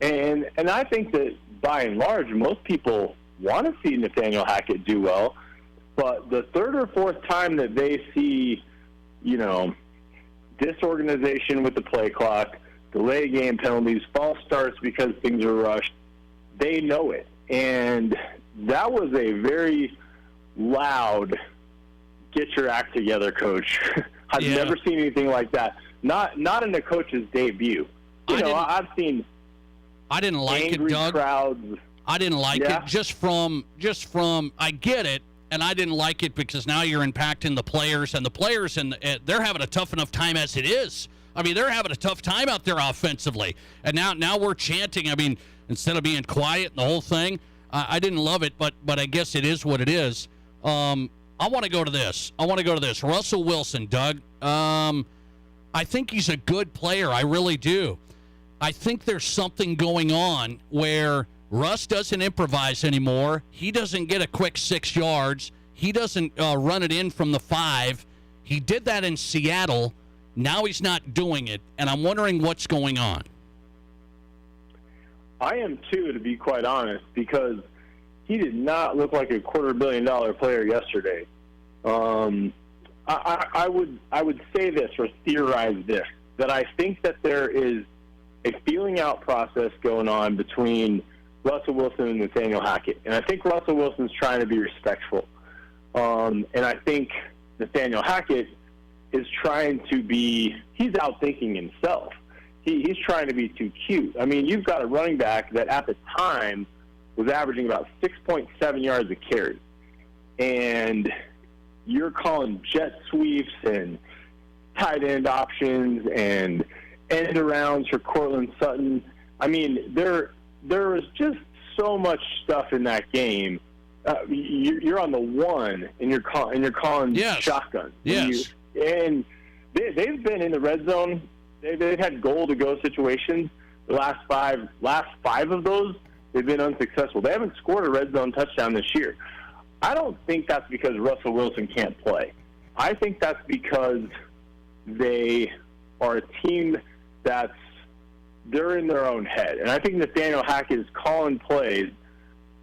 And I think that by and large, most people want to see Nathaniel Hackett do well, but the third or fourth time that they see, disorganization with the play clock, delay game penalties, false starts because things are rushed, they know it. And that was a very loud, get your act together, coach. I've never seen anything like that. Not in a coach's debut. I've seen I didn't like angry it, Doug. Crowds. I didn't like it just from I get it, and I didn't like it because now you're impacting the players, and the players and they're having a tough enough time as it is. They're having a tough time out there offensively, and now we're chanting. Instead of being quiet and the whole thing, I didn't love it, but I guess it is what it is. I want to go to this. Russell Wilson, Doug. I think he's a good player. I really do. I think there's something going on where Russ doesn't improvise anymore. He doesn't get a quick 6 yards. He doesn't run it in from the 5. He did that in Seattle. Now he's not doing it, and I'm wondering what's going on. I am too, to be quite honest, because he did not look like a $250 million player yesterday. I would say this or theorize this, that I think that there is a feeling out process going on between Russell Wilson and Nathaniel Hackett. And I think Russell Wilson's trying to be respectful. And I think Nathaniel Hackett is trying to be, he's outthinking himself. He's trying to be too cute. I mean, you've got a running back that at the time was averaging about 6.7 yards a carry. And you're calling jet sweeps and tight end options and end arounds for Cortland Sutton. I mean, there is just so much stuff in that game. You're on the 1 and you're calling shotgun. Yes. And they've been in the red zone. They've had goal-to-go situations. The last five of those, they've been unsuccessful. They haven't scored a red zone touchdown this year. I don't think that's because Russell Wilson can't play. I think that's because they are a team they're in their own head. And I think Nathaniel Hackett is calling plays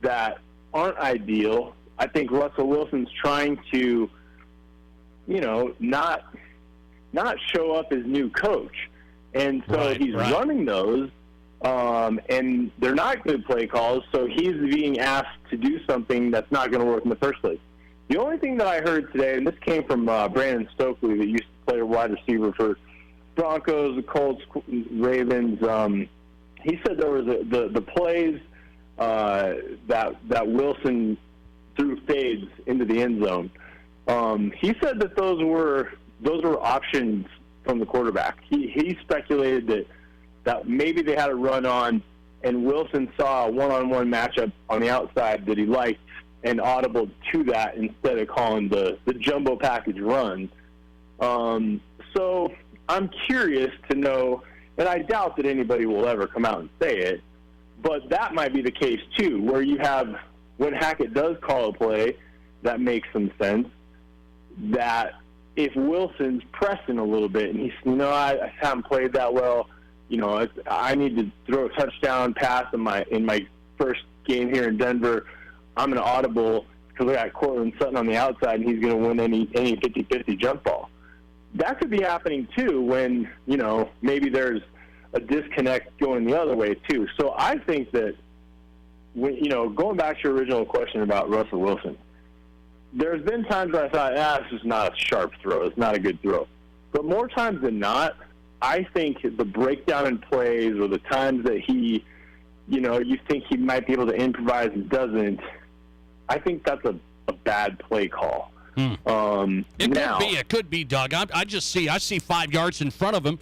that aren't ideal. I think Russell Wilson's trying to, not show up as new coach. And so he's running those, and they're not good play calls, so he's being asked to do something that's not going to work in the first place. The only thing that I heard today, and this came from Brandon Stokely, that used to play wide receiver for Broncos, the Colts, Ravens, he said there was the plays that Wilson threw fades into the end zone. He said that those were options from the quarterback. He speculated that maybe they had a run on, and Wilson saw a one-on-one matchup on the outside that he liked and audible to that instead of calling the jumbo package run. So I'm curious to know, and I doubt that anybody will ever come out and say it, but that might be the case too, where you have, when Hackett does call a play that makes some sense, that if Wilson's pressing a little bit and he's, I haven't played that well, I need to throw a touchdown pass in my first game here in Denver, I'm going to audible because I got Cortland Sutton on the outside and he's going to win any 50-50 jump ball. That could be happening too when, maybe there's a disconnect going the other way too. So I think that, when, going back to your original question about Russell Wilson, there's been times where I thought, this is not a sharp throw. It's not a good throw. But more times than not, I think the breakdown in plays or the times that he, you think he might be able to improvise and doesn't, I think that's a bad play call. It could be, Doug. I see 5 yards in front of him,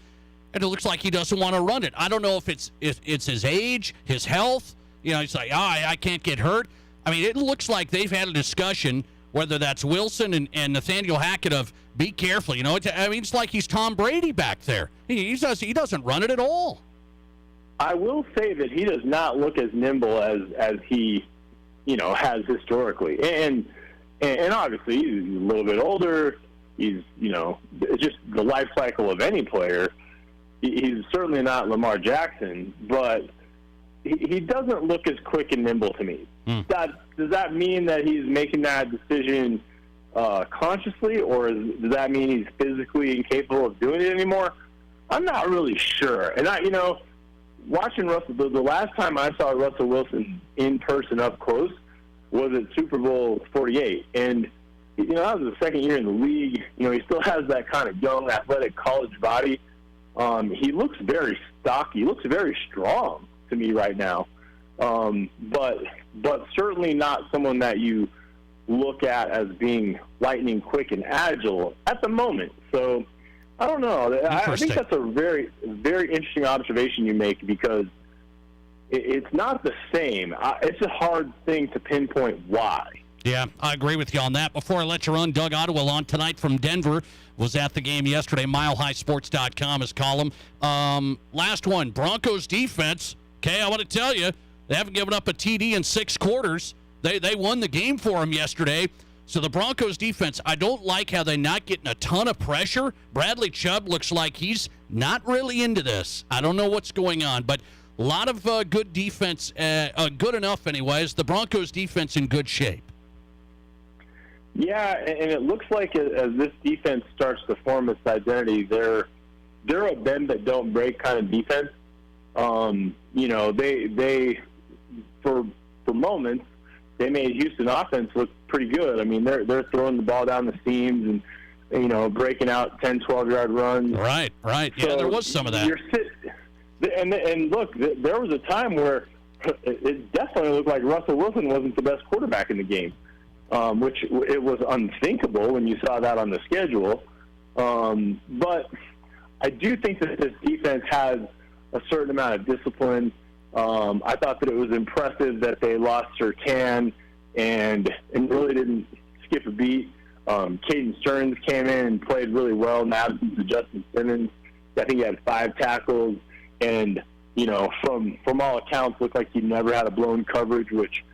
and it looks like he doesn't want to run it. I don't know if it's his age, his health. He's like, I can't get hurt. I mean, it looks like they've had a discussion, whether that's Wilson and Nathaniel Hackett, of be careful. It's like he's Tom Brady back there. He doesn't run it at all. I will say that he does not look as nimble as he, has historically. And obviously he's a little bit older. He's, it's just the life cycle of any player. He's certainly not Lamar Jackson, but he doesn't look as quick and nimble to me. Does that mean that he's making that decision consciously, or does that mean he's physically incapable of doing it anymore? I'm not really sure. And watching Russell, the last time I saw Russell Wilson in person up close was at Super Bowl 48. And, that was the second year in the league. He still has that kind of young, athletic college body. He looks very stocky. He looks very strong to me right now. But certainly not someone that you look at as being lightning quick and agile at the moment. So I don't know. I think that's a very, very interesting observation you make, because it's not the same. It's a hard thing to pinpoint why. Yeah, I agree with you on that. Before I let you run, Doug Ottewell on tonight from Denver. Was at the game yesterday. MileHighSports.com is column. Last one, Broncos defense. Okay, I want to tell you, they haven't given up a TD in 6 quarters. They won the game for them yesterday. So the Broncos defense, I don't like how they're not getting a ton of pressure. Bradley Chubb looks like he's not really into this. I don't know what's going on, but a lot of good defense, good enough anyways. The Broncos defense in good shape. Yeah, and it looks like as this defense starts to form its identity, they're a bend but don't break kind of defense. They for moments they made Houston offense look pretty good. I mean, they're throwing the ball down the seams and breaking out 10, 12-yard runs. Right. Yeah, there was some of that. And look, there was a time where it definitely looked like Russell Wilson wasn't the best quarterback in the game. Which it was unthinkable when you saw that on the schedule. But I do think that this defense has a certain amount of discipline. I thought that it was impressive that they lost Surtain and really didn't skip a beat. Caden Stearns came in and played really well in the absence of Justin Simmons. I think he had 5 tackles and, from all accounts, looked like he never had a blown coverage, which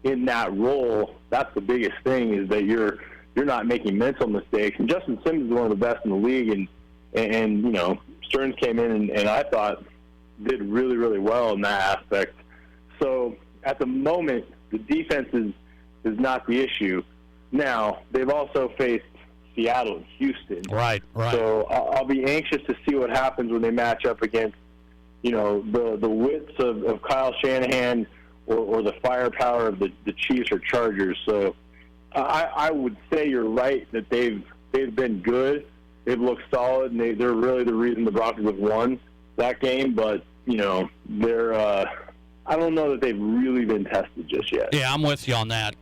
in that role, that's the biggest thing, is that you're not making mental mistakes. And Justin Simmons is one of the best in the league, and Stearns came in and I thought did really, really well in that aspect. So at the moment, the defense is not the issue. Now, they've also faced Seattle and Houston. Right. So I'll be anxious to see what happens when they match up against, the wits of Kyle Shanahan or the firepower of the Chiefs or Chargers. So I would say you're right that they've been good. They've looked solid, and they're really the reason the Broncos have won that game. But, they're I don't know that they've really been tested just yet. Yeah, I'm with you on that.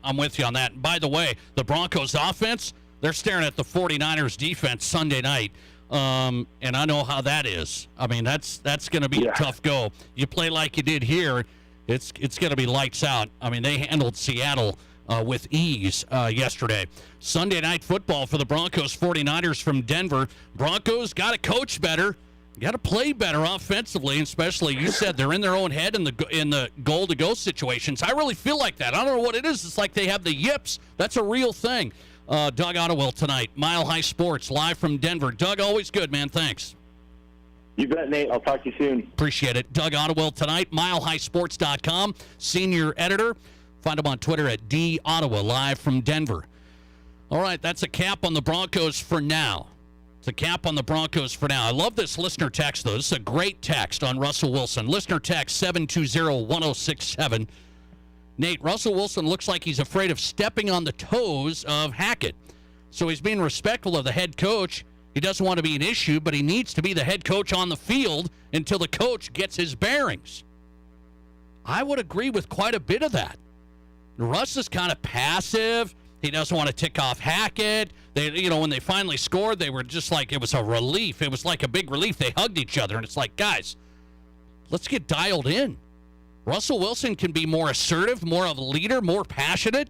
By the way, the Broncos offense, they're staring at the 49ers defense Sunday night. And I know how that is. I mean, that's going to be a tough go. You play like you did here, it's going to be lights out. I mean, they handled Seattle with ease yesterday. Sunday night football for the Broncos 49ers from Denver. Broncos got to coach better. Got to play better offensively, especially, you said, they're in their own head in the goal-to-go situations. I really feel like that. I don't know what it is. It's like they have the yips. That's a real thing. Doug Ottewell tonight, Mile High Sports, live from Denver. Doug, always good, man. Thanks. You bet, Nate. I'll talk to you soon. Appreciate it. Doug Ottewell tonight, milehighsports.com, senior editor. Find him on Twitter at @DOttawa, live from Denver. All right, that's a cap on the Broncos for now. I love this listener text, though. This is a great text on Russell Wilson. Listener text 720-1067. Nate, Russell Wilson looks like he's afraid of stepping on the toes of Hackett. So he's being respectful of the head coach. He doesn't want to be an issue, but he needs to be the head coach on the field until the coach gets his bearings. I would agree with quite a bit of that. Russ is kind of passive. He doesn't want to tick off Hackett. When they finally scored, they were just like, it was a relief. It was like a big relief. They hugged each other, and it's like, guys, let's get dialed in. Russell Wilson can be more assertive, more of a leader, more passionate.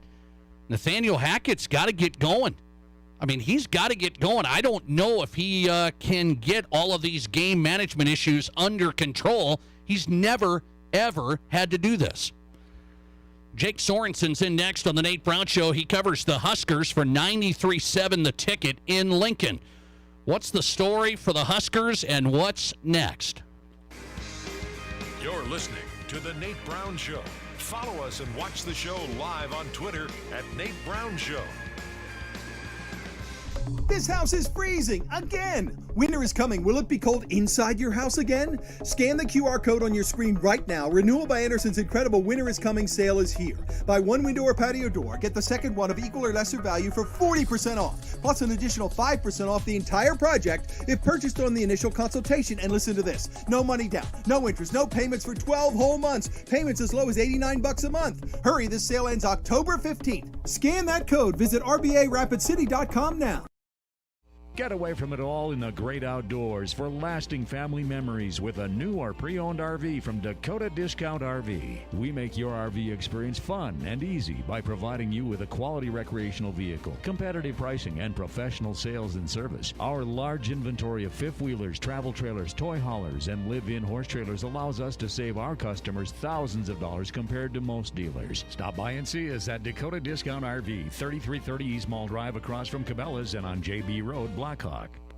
Nathaniel Hackett's got to get going. I mean, he's got to get going. I don't know if he can get all of these game management issues under control. He's never, ever had to do this. Jake Sorensen's in next on the Nate Brown Show. He covers the Huskers for 93.7 The Ticket in Lincoln. What's the story for the Huskers, and what's next? You're listening to the Nate Brown Show. Follow us and watch the show live on Twitter at Nate Brown Show. This house is freezing again. Winter is coming. Will it be cold inside your house again? Scan the QR code on your screen right now. Renewal by Anderson's incredible Winter is Coming sale is here. Buy one window or patio door, get the second one of equal or lesser value for 40% off, plus an additional 5% off the entire project if purchased on the initial consultation. And listen to this: no money down, no interest, no payments for 12 whole months. Payments as low as $89 a month. Hurry, this sale ends October 15th. Scan that code. Visit RBARapidCity.com now. Get away from it all in the great outdoors for lasting family memories with a new or pre-owned RV from Dakota Discount RV. We make your RV experience fun and easy by providing you with a quality recreational vehicle, competitive pricing, and professional sales and service. Our large inventory of fifth-wheelers, travel trailers, toy haulers, and live-in horse trailers allows us to save our customers thousands of dollars compared to most dealers. Stop by and see us at Dakota Discount RV, 3330 East Mall Drive across from Cabela's and on JB Road, Blackhawk.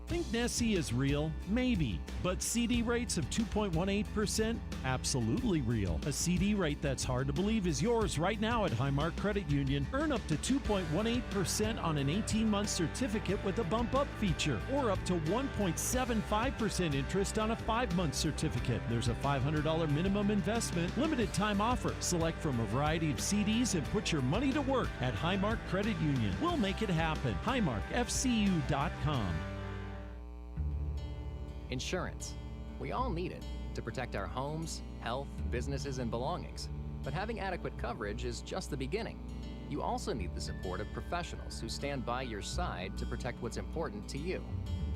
Think Nessie is real? Maybe. But CD rates of 2.18%? Absolutely real. A CD rate that's hard to believe is yours right now at Highmark Credit Union. Earn up to 2.18% on an 18-month certificate with a bump-up feature, or up to 1.75% interest on a 5-month certificate. There's a $500 minimum investment, limited time offer. Select from a variety of CDs and put your money to work at Highmark Credit Union. We'll make it happen. HighmarkFCU.com. Insurance. We all need it to protect our homes, health, businesses, and belongings. But having adequate coverage is just the beginning. You also need the support of professionals who stand by your side to protect what's important to you.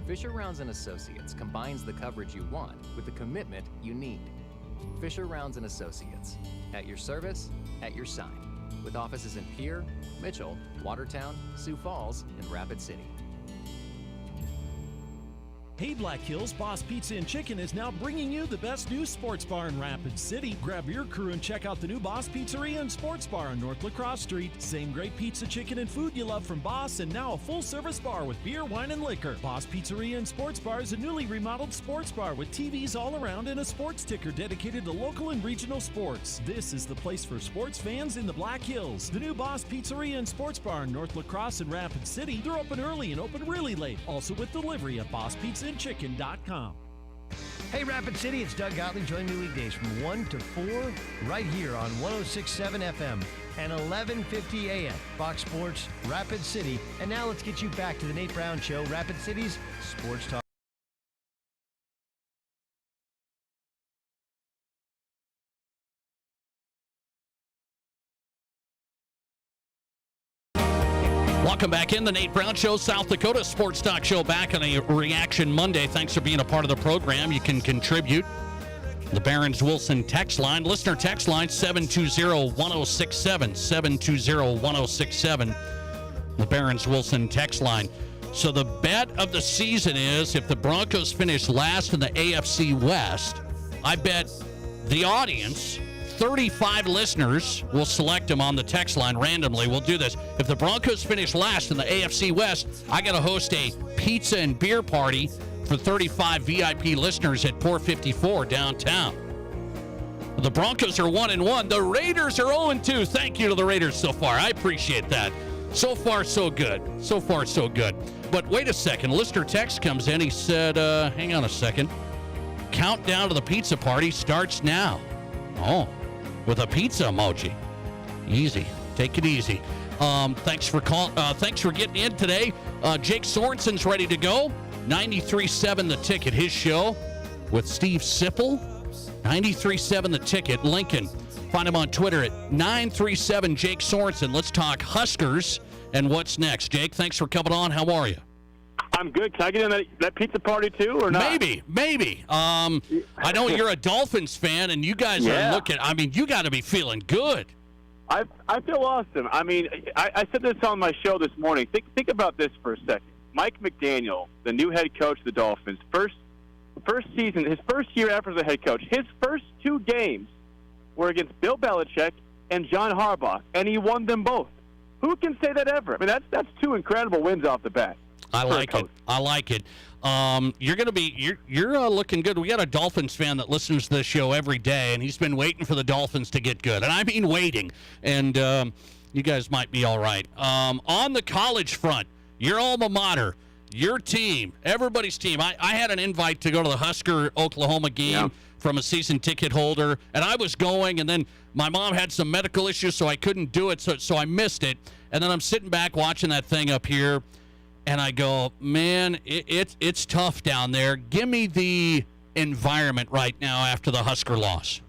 Fisher Rounds & Associates combines the coverage you want with the commitment you need. Fisher Rounds & Associates. At your service, at your side. With offices in Pierre, Mitchell, Watertown, Sioux Falls, and Rapid City. Hey Black Hills, Boss Pizza and Chicken is now bringing you the best new sports bar in Rapid City. Grab your crew and check out the new Boss Pizzeria and Sports Bar on North Lacrosse Street. Same great pizza, chicken, and food you love from Boss, and now a full-service bar with beer, wine, and liquor. Boss Pizzeria and Sports Bar is a newly remodeled sports bar with TVs all around and a sports ticker dedicated to local and regional sports. This is the place for sports fans in the Black Hills. The new Boss Pizzeria and Sports Bar in North Lacrosse and Rapid City. They're open early and open really late. Also with delivery at BossPizzaandChicken.com. Hey Rapid City, it's Doug Gottlieb. Join me weekdays from 1 to 4 right here on 106.7 FM and 11:50 AM. Fox Sports Rapid City. And now let's get you back to the Nate Brown Show, Rapid City's Sports Talk. Welcome back in the Nate Brown Show, South Dakota Sports Talk Show, back on a Reaction Monday. Thanks for being a part of the program. You can contribute. The Barron's Wilson text line, listener text line, 720-1067, 720-1067. The Barron's Wilson text line. So the bet of the season is if the Broncos finish last in the AFC West, I bet the audience, 35 listeners, will select them on the text line randomly. We'll do this. If the Broncos finish last in the AFC West, I got to host a pizza and beer party for 35 VIP listeners at Port 54 downtown. The Broncos are 1-1. The Raiders are 0-2. Thank you to the Raiders so far. I appreciate that. So far, so good. So far, so good. But wait a second. Listener text comes in. He said, hang on a second. Countdown to the pizza party starts now. Oh, with a pizza emoji. Easy. Take it easy. Thanks for getting in today. Jake Sorensen's ready to go. 93.7 The Ticket, his show with Steve Sipple. 93.7 The Ticket, Lincoln. Find him on Twitter at 937 Jake Sorensen. Let's talk Huskers and what's next. Jake, thanks for coming on. How are you? I'm good. Can I get in that pizza party too, or not? Maybe. I know you're a Dolphins fan, and you guys are looking. I mean, you got to be feeling good. I feel awesome. I mean, I said this on my show this morning. Think about this for a second. Mike McDaniel, the new head coach of the Dolphins, first season, his first year after the head coach, his first 2 games were against Bill Belichick and John Harbaugh, and he won them both. Who can say that ever? I mean, that's 2 incredible wins off the bat. I like it. You're going to be you're looking good. We got a Dolphins fan that listens to this show every day, and he's been waiting for the Dolphins to get good, and I mean waiting. And you guys might be all right. On the college front, your alma mater, your team, everybody's team. I had an invite to go to the Husker-Oklahoma game from a season ticket holder, and I was going, and then my mom had some medical issues, so I couldn't do it, so I missed it. And then I'm sitting back watching that thing up here, and I go, man, it's tough down there. Give me the environment right now after the Husker loss.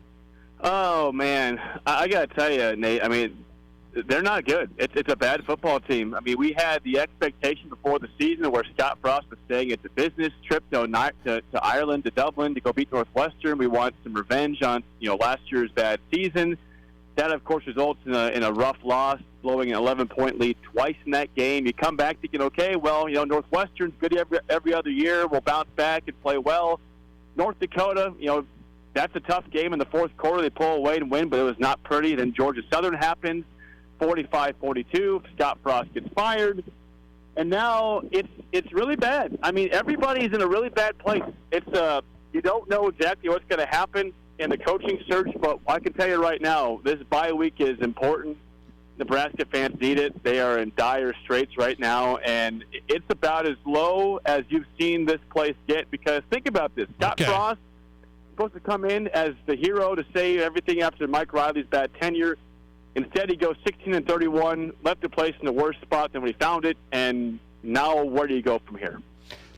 Oh, man. I got to tell you, Nate, I mean, they're not good. It's a bad football team. I mean, we had the expectation before the season where Scott Frost was saying it's a business trip to Ireland, to Dublin, to go beat Northwestern. We want some revenge on last year's bad season. That, of course, results in a rough loss, blowing an 11-point lead twice in that game. You come back thinking, okay, well, Northwestern's good every other year. We'll bounce back and play well. North Dakota, that's a tough game in the fourth quarter. They pull away and win, but it was not pretty. Then Georgia Southern happens, 45-42. Scott Frost gets fired. And now it's really bad. I mean, everybody's in a really bad place. You don't know exactly what's going to happen in the coaching search, but I can tell you right now, this bye week is important. Nebraska fans need it. They are in dire straits right now, and it's about as low as you've seen this place get. Because think about this. Scott Frost supposed to come in as the hero to save everything after Mike Riley's bad tenure. Instead, he goes 16-31, left the place in the worse spot than when he found it, and now where do you go from here?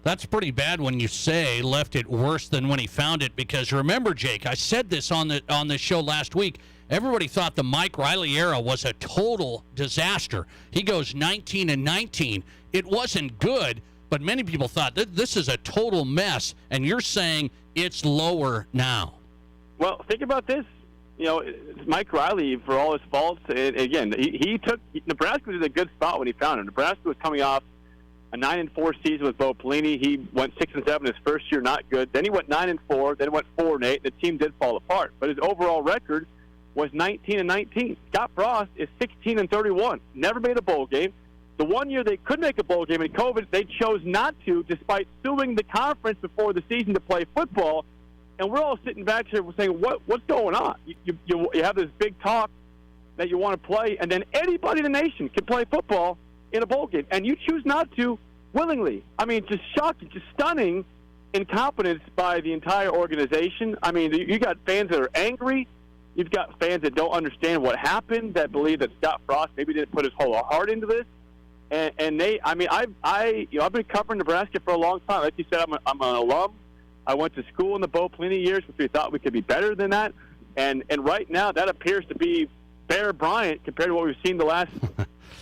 That's pretty bad when you say left it worse than when he found it, because remember, Jake, I said this on the show last week. Everybody thought the Mike Riley era was a total disaster. He goes 19-19. It wasn't good, but many people thought this is a total mess, and you're saying it's lower now. Well, think about this. Mike Riley, for all his faults, again, Nebraska was in a good spot when he found him. Nebraska was coming off a 9-4 season with Bo Pelini. He went 6-7 his first year, not good. Then he went 9-4. Then went 4-8. The team did fall apart, but his overall record was 19-19. Scott Frost is 16-31. Never made a bowl game. The one year they could make a bowl game in COVID, they chose not to, despite suing the conference before the season to play football. And we're all sitting back here saying, what's going on? You have this big talk that you want to play, and then anybody in the nation can play football in a bowl game, and you choose not to willingly. I mean, just shocking, just stunning incompetence by the entire organization. I mean, you got fans that are angry. You've got fans that don't understand what happened, that believe that Scott Frost maybe didn't put his whole heart into this. And they, I mean, I've been covering Nebraska for a long time. Like you said, I'm an alum. I went to school in the Bo Pelini years, which we thought we could be better than that. And right now, that appears to be Bear Bryant compared to what we've seen the last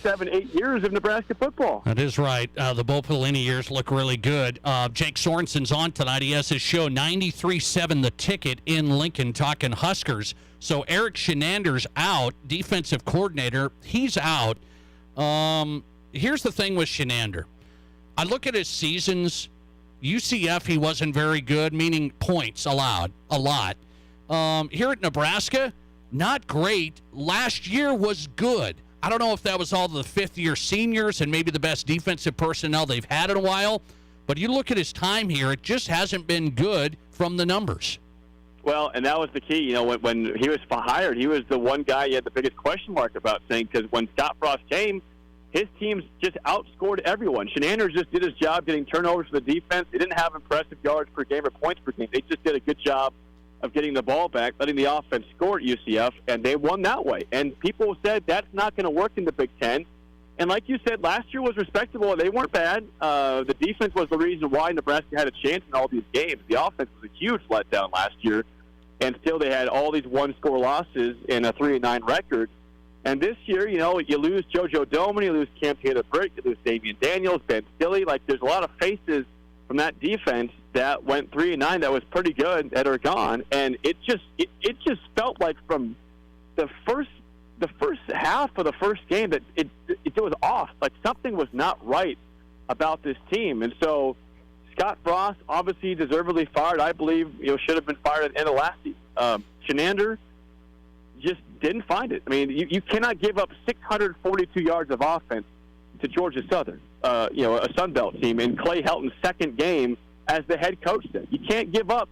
7-8 years of Nebraska football. That is right. The Bo Pelini years look really good. Jake Sorensen's on tonight. He has his show 93.7 The Ticket in Lincoln, talking Huskers. So Eric Shenander's out, defensive coordinator. He's out. Here's the thing with Shenander. I look at his seasons. UCF, he wasn't very good, meaning points allowed a lot. Here at Nebraska, not great. Last year was good. I don't know if that was all the fifth-year seniors and maybe the best defensive personnel they've had in a while, but you look at his time here, it just hasn't been good from the numbers. Well, and that was the key. When he was hired, he was the one guy you had the biggest question mark about, saying, because when Scott Frost came, his teams just outscored everyone. Shenander just did his job getting turnovers for the defense. They didn't have impressive yards per game or points per game. They just did a good job of getting the ball back, letting the offense score at UCF, and they won that way. And people said that's not going to work in the Big Ten. And like you said, last year was respectable. They weren't bad. The defense was the reason why Nebraska had a chance in all these games. The offense was a huge letdown last year, and still they had all these one-score losses in a 3-9 record. And this year, you lose JoJo Doman, you lose Cam Taylor-Britt, you lose Damian Daniels, Ben Stille. Like, there's a lot of faces from that defense that went 3-9 that was pretty good that are gone. And it just felt like from the first half of the first game that it was off. Like, something was not right about this team. And so Scott Frost, obviously deservedly fired, I believe, should have been fired at the end of last season. Shenander just didn't find it. I mean, you cannot give up 642 yards of offense to Georgia Southern, a Sun Belt team, in Clay Helton's second game as the head coach did. You can't give up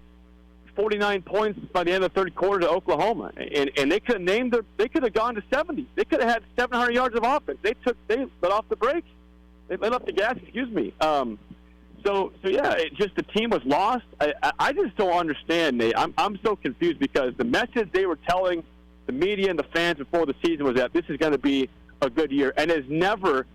49 points by the end of the third quarter to Oklahoma, and they could have they could have gone to 70. They could have had 700 yards of offense. They let off the brakes. They let off the gas. Excuse me. So yeah, the team was lost. I just don't understand, Nate. I'm so confused because the message they were telling the media and the fans before the season was that this is going to be a good year, and has never,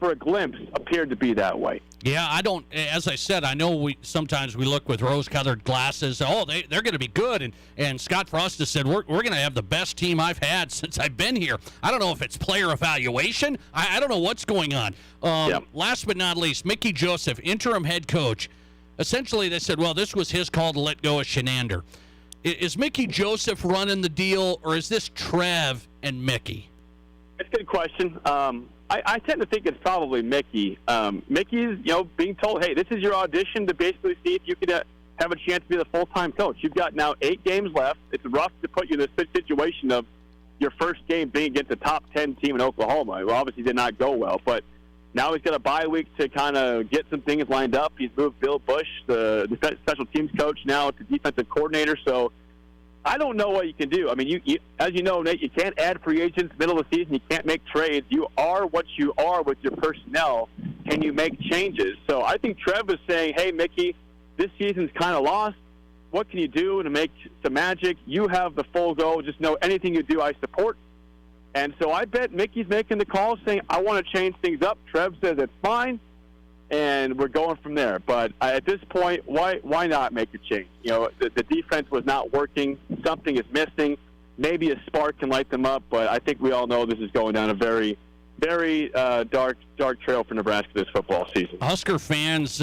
for a glimpse, appeared to be that way. Yeah, I don't. As I said, I know sometimes we look with rose-colored glasses. Oh, they're going to be good, and Scott Frost has said we're going to have the best team I've had since I've been here. I don't know if it's player evaluation. I don't know what's going on. Last but not least, Mickey Joseph, interim head coach. Essentially, they said, well, this was his call to let go of Shenander. Is Mickey Joseph running the deal, or is this Trev and Mickey? It's a good question. I tend to think it's probably Mickey. Mickey's, being told, hey, this is your audition to basically see if you could have a chance to be the full-time coach. You've got now 8 games left. It's rough to put you in this situation of your first game being against a top 10 team in Oklahoma. It obviously did not go well, but now he's got a bye week to kind of get some things lined up. He's moved Bill Bush, the special teams coach, now to defensive coordinator. So I don't know what you can do. I mean, you as you know, Nate, you can't add free agents middle of the season. You can't make trades. You are what you are with your personnel. Can you make changes? So I think Trev is saying, hey, Mickey, this season's kind of lost. What can you do to make some magic? You have the full go. Just know anything you do, I support. And so I bet Mickey's making the call saying, I want to change things up. Trev says it's fine, and we're going from there. But at this point, why not make a change? The defense was not working. Something is missing. Maybe a spark can light them up, but I think we all know this is going down a very, very dark trail for Nebraska this football season. Husker fans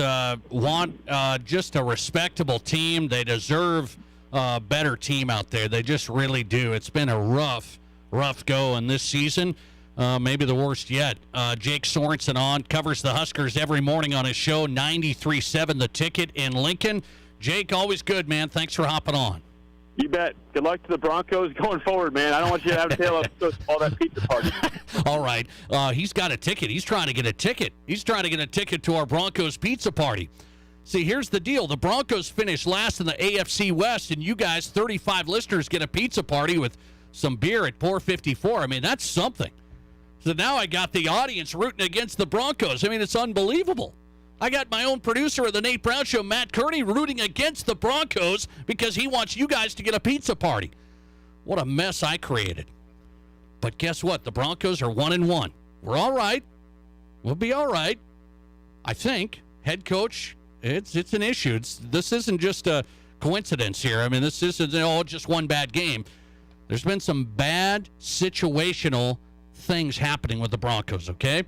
want just a respectable team. They deserve a better team out there. They just really do. It's been a rough go in this season. Maybe the worst yet. Jake Sorensen covers the Huskers every morning on his show, 93.7 The Ticket in Lincoln. Jake, always good, man. Thanks for hopping on. You bet. Good luck to the Broncos going forward, man. I don't want you to have to tail up all that pizza party. All right. He's got a ticket. He's trying to get a ticket. He's trying to get a ticket to our Broncos pizza party. See, here's the deal. The Broncos finished last in the AFC West, and you guys, 35 listeners, get a pizza party with some beer at Pour 54. I mean, that's something. So now I got the audience rooting against the Broncos. I mean, it's unbelievable. I got my own producer of the Nate Brown Show, Matt Kearney, rooting against the Broncos because he wants you guys to get a pizza party. What a mess I created. But guess what? The Broncos are 1-1. We're all right. We'll be all right. I think. Head coach, it's an issue. This isn't just a coincidence here. I mean, this isn't just one bad game. There's been some bad situational things happening with the Broncos, okay?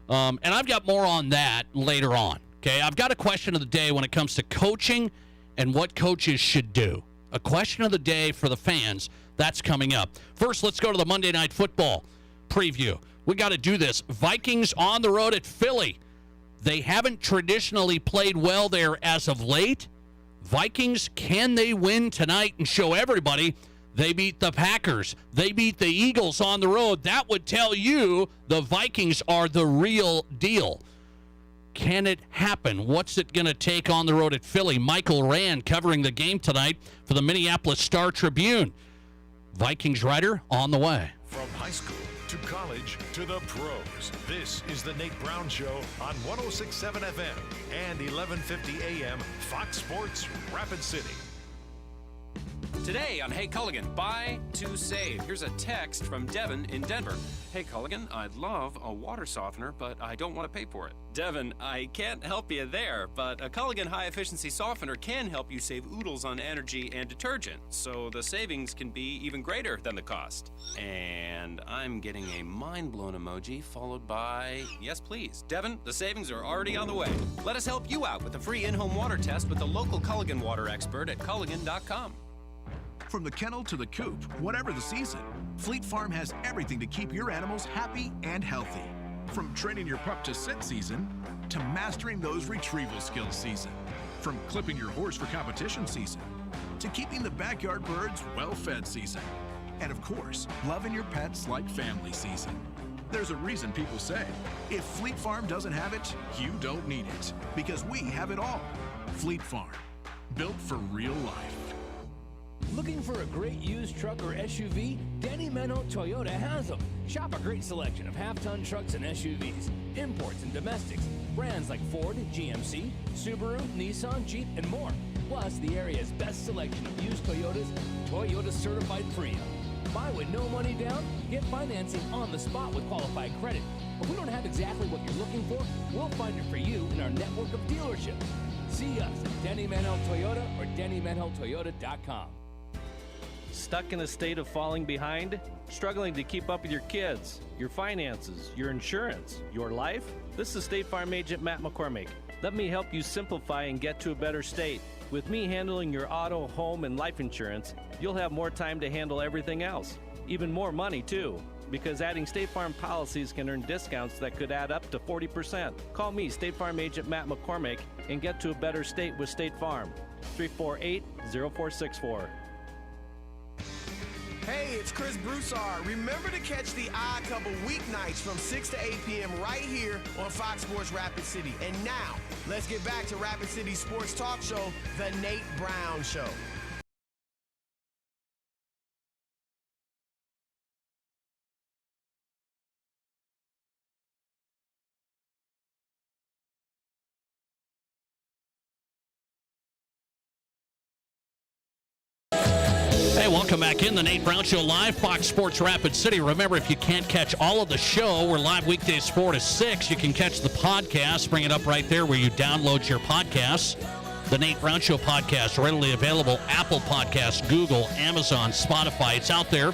And I've got more on that later on, okay? I've got a question of the day when it comes to coaching and what coaches should do. A question of the day for the fans, that's coming up. First, let's go to the Monday Night Football preview. We got to do this. Vikings on the road at Philly. They haven't traditionally played well there as of late. Vikings, can they win tonight and show everybody they beat the Packers? They beat the Eagles on the road. That would tell you the Vikings are the real deal. Can it happen? What's it going to take on the road at Philly? Michael Rand covering the game tonight for the Minneapolis Star-Tribune. Vikings writer on the way. From high school to college to the pros, this is the Nate Brown Show on 106.7 FM and 1150 AM Fox Sports Rapid City. Today on Hey Culligan, buy to save. Here's a text from Devin in Denver. Hey Culligan, I'd love a water softener, but I don't want to pay for it. Devin, I can't help you there, but a Culligan high-efficiency softener can help you save oodles on energy and detergent, so the savings can be even greater than the cost. And I'm getting a mind-blown emoji followed by, yes please. Devin, the savings are already on the way. Let us help you out with a free in-home water test with the local Culligan water expert at Culligan.com. From the kennel to the coop, whatever the season, Fleet Farm has everything to keep your animals happy and healthy. From training your pup to sit season, to mastering those retrieval skills season. From clipping your horse for competition season, to keeping the backyard birds well-fed season. And of course, loving your pets like family season. There's a reason people say, if Fleet Farm doesn't have it, you don't need it. Because we have it all. Fleet Farm, built for real life. Looking for a great used truck or SUV? Danny Menno Toyota has them. Shop a great selection of half-ton trucks and SUVs, imports and domestics, brands like Ford, GMC, Subaru, Nissan, Jeep, and more. Plus, the area's best selection of used Toyotas, Toyota certified pre-owned. Buy with no money down, get financing on the spot with qualified credit. If we don't have exactly what you're looking for, we'll find it for you in our network of dealerships. See us at Denny Manhole Toyota or DennyManholeToyota.com. Stuck in a state of falling behind? Struggling to keep up with your kids, your finances, your insurance, your life? This is State Farm Agent Matt McCormick. Let me help you simplify and get to a better state. With me handling your auto, home, and life insurance, you'll have more time to handle everything else. Even more money, too. Because adding State Farm policies can earn discounts that could add up to 40%. Call me, State Farm Agent Matt McCormick, and get to a better state with State Farm. 348-0464. Hey, it's Chris Broussard. Remember to catch the Odd Couple weeknights from 6 to 8 p.m. right here on Fox Sports Rapid City. And now, let's get back to Rapid City Sports Talk Show, The Nate Brown Show. Hey, welcome back in the Nate Brown Show live, Fox Sports Rapid City. Remember, if you can't catch all of the show, we're live weekdays 4 to 6. You can catch the podcast. Bring it up right there where you download your podcasts. The Nate Brown Show podcast, readily available. Apple Podcasts, Google, Amazon, Spotify. It's out there.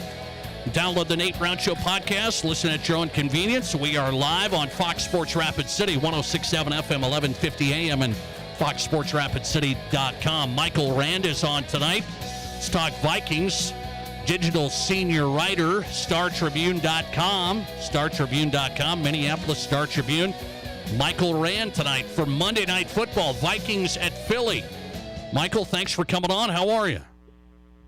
Download the Nate Brown Show podcast. Listen at your own convenience. We are live on Fox Sports Rapid City, 106.7 FM, 1150 AM, and FoxSportsRapidCity.com. Michael Rand is on tonight. Let's talk Vikings. Digital senior writer, StarTribune.com. StarTribune.com, Minneapolis Star Tribune. Michael Rand tonight for Monday Night Football. Vikings at Philly. Michael, thanks for coming on. How are you?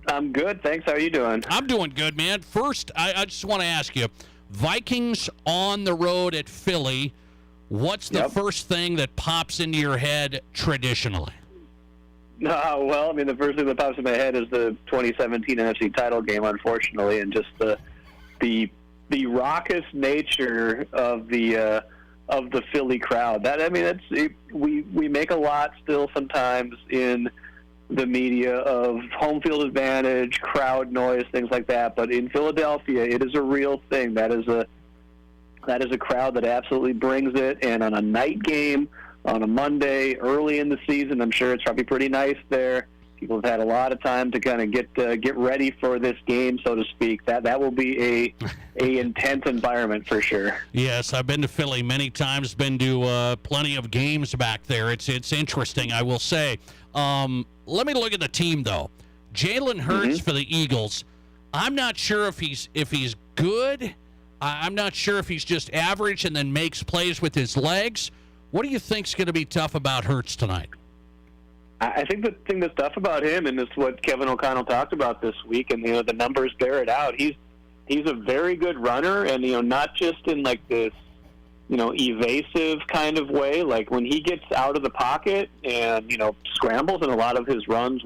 I'm good. Thanks. How are you doing? I'm doing good, man. First, I just want to ask you, Vikings on the road at Philly, what's the first thing that pops into your head traditionally? Well, I mean, the first thing that pops in my head is the 2017 NFC title game, unfortunately, and just the raucous nature of the Philly crowd. That, I mean, we make a lot still sometimes in the media of home field advantage, crowd noise, things like that. But in Philadelphia, it is a real thing. That is a crowd that absolutely brings it. And on a night game, on a Monday, early in the season, I'm sure it's probably pretty nice there. People have had a lot of time to kind of get ready for this game, so to speak. That will be a intense environment for sure. Yes, I've been to Philly many times. Been to plenty of games back there. It's interesting, I will say. Let me look at the team though. Jalen Hurts for the Eagles. I'm not sure if he's good. I'm not sure if he's just average and then makes plays with his legs. What do you think's going to be tough about Hurts tonight? I think the thing that's tough about him, and it's what Kevin O'Connell talked about this week, and the numbers bear it out. He's a very good runner, and not just in like this evasive kind of way. Like when he gets out of the pocket and scrambles, and a lot of his runs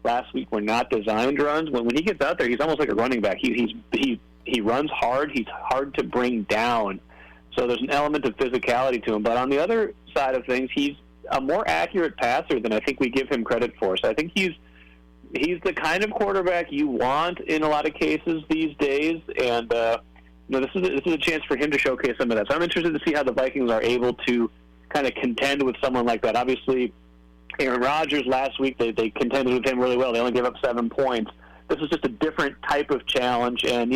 last week were not designed runs. When he gets out there, he's almost like a running back. He runs hard. He's hard to bring down. So there's an element of physicality to him. But on the other side of things, he's a more accurate passer than I think we give him credit for. So I think he's the kind of quarterback you want in a lot of cases these days. And this is a chance for him to showcase some of that. So I'm interested to see how the Vikings are able to kind of contend with someone like that. Obviously, Aaron Rodgers last week, they contended with him really well. They only gave up 7 points. This is just a different type of challenge. And,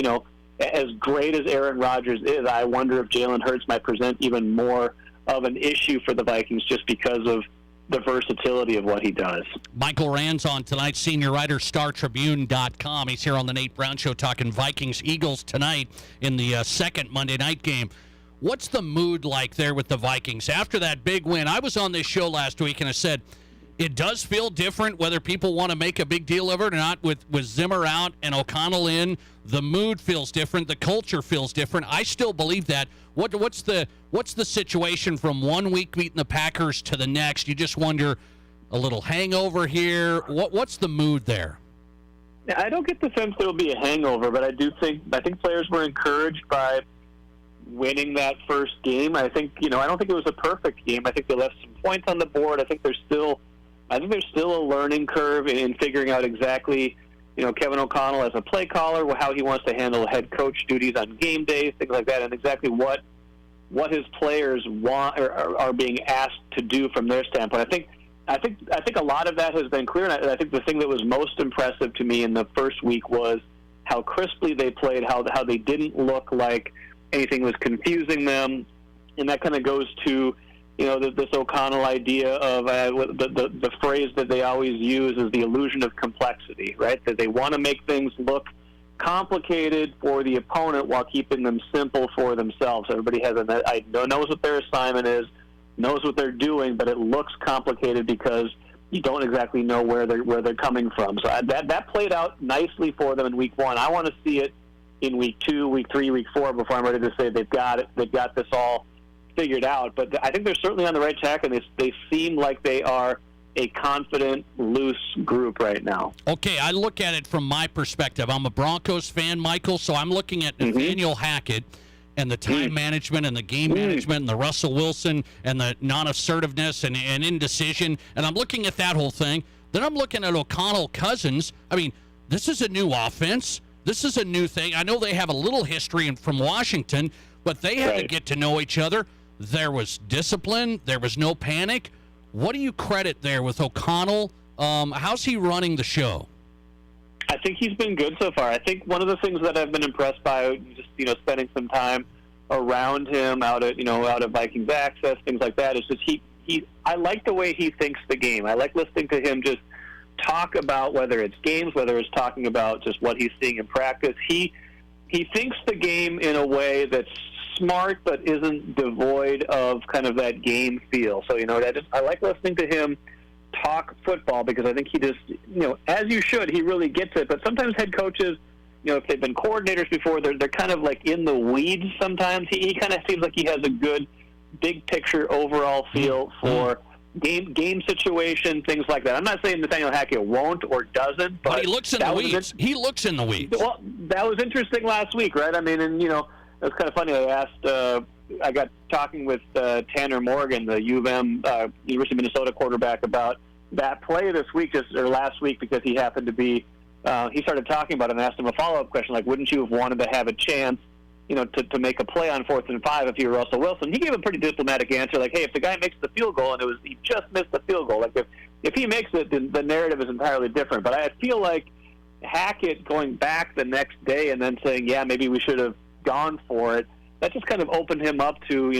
as great as Aaron Rodgers is, I wonder if Jalen Hurts might present even more of an issue for the Vikings just because of the versatility of what he does. Michael Rand's on tonight, senior writer, StarTribune.com. He's here on the Nate Brown Show talking Vikings-Eagles tonight in the second Monday night game. What's the mood like there with the Vikings after that big win? I was on this show last week, and I said it does feel different whether people want to make a big deal of it or not. With Zimmer out and O'Connell in, the mood feels different. The culture feels different. I still believe that. What's the situation from 1 week beating the Packers to the next? You just wonder, a little hangover here. What's the mood there? I don't get the sense there will be a hangover, but I think players were encouraged by winning that first game. I think I don't think it was a perfect game. I think they left some points on the board. I think there's still a learning curve in figuring out exactly Kevin O'Connell as a play caller, how he wants to handle head coach duties on game days, things like that, and exactly what his players want or are being asked to do from their standpoint. I think a lot of that has been clear, and I think the thing that was most impressive to me in the first week was how crisply they played, how they didn't look like anything was confusing them, and that kind of goes to this O'Connell idea of the phrase that they always use is the illusion of complexity, right? That they want to make things look complicated for the opponent while keeping them simple for themselves. Everybody knows what their assignment is, knows what they're doing, but it looks complicated because you don't exactly know where they're coming from. So that played out nicely for them in week 1. I want to see it in week 2, week 3, week 4 before I'm ready to say they've got it. They've got this all figured out. But I think they're certainly on the right track, and they seem like they are a confident, loose group right now. Okay, I look at it from my perspective. I'm a Broncos fan, Michael, so I'm looking at Nathaniel Hackett and the time management and the game management and the Russell Wilson and the non-assertiveness and indecision, and I'm looking at that whole thing. Then I'm looking at O'Connell Cousins. I mean, this is a new offense. This is a new thing. I know they have a little history from Washington, but they had to get to know each other. There was discipline. There was no panic. What do you credit there with O'Connell? How's he running the show? I think he's been good so far. I think one of the things that I've been impressed by, just spending some time around him out at Vikings Access, things like that, is just I like the way he thinks the game. I like listening to him just talk about whether it's games, whether it's talking about just what he's seeing in practice. He thinks the game in a way that's smart but isn't devoid of kind of that game feel. So I like listening to him talk football because I think he just, as you should, he really gets it. But sometimes head coaches, if they've been coordinators before, they're kind of like in the weeds sometimes. He kind of seems like he has a good big picture overall feel for game situation, things like that. I'm not saying Nathaniel Hackett won't or doesn't, but he looks in the weeds. He looks in the weeds. Well, that was interesting last week, right? I mean, and it was kind of funny. I got talking with Tanner Morgan, the U of M, University of Minnesota quarterback, about that play this week, or last week, because he happened to be, he started talking about it and asked him a follow-up question, like, wouldn't you have wanted to have a chance, to make a play on 4th and 5 if you were Russell Wilson? He gave a pretty diplomatic answer, like, hey, if the guy makes the field goal and he just missed the field goal, like if he makes it, then the narrative is entirely different. But I feel like Hackett going back the next day and then saying, yeah, maybe we should have gone for it, that just kind of opened him up to,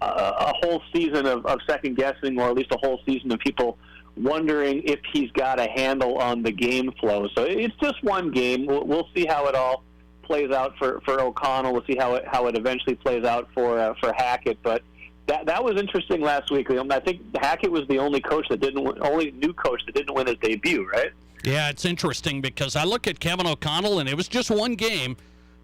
a whole season of second guessing, or at least a whole season of people wondering if he's got a handle on the game flow. So it's just one game. We'll see how it all plays out for O'Connell. We'll see how it eventually plays out for Hackett. But that was interesting last week. I think Hackett was the only new coach that didn't win his debut, right? Yeah, it's interesting because I look at Kevin O'Connell, and it was just one game,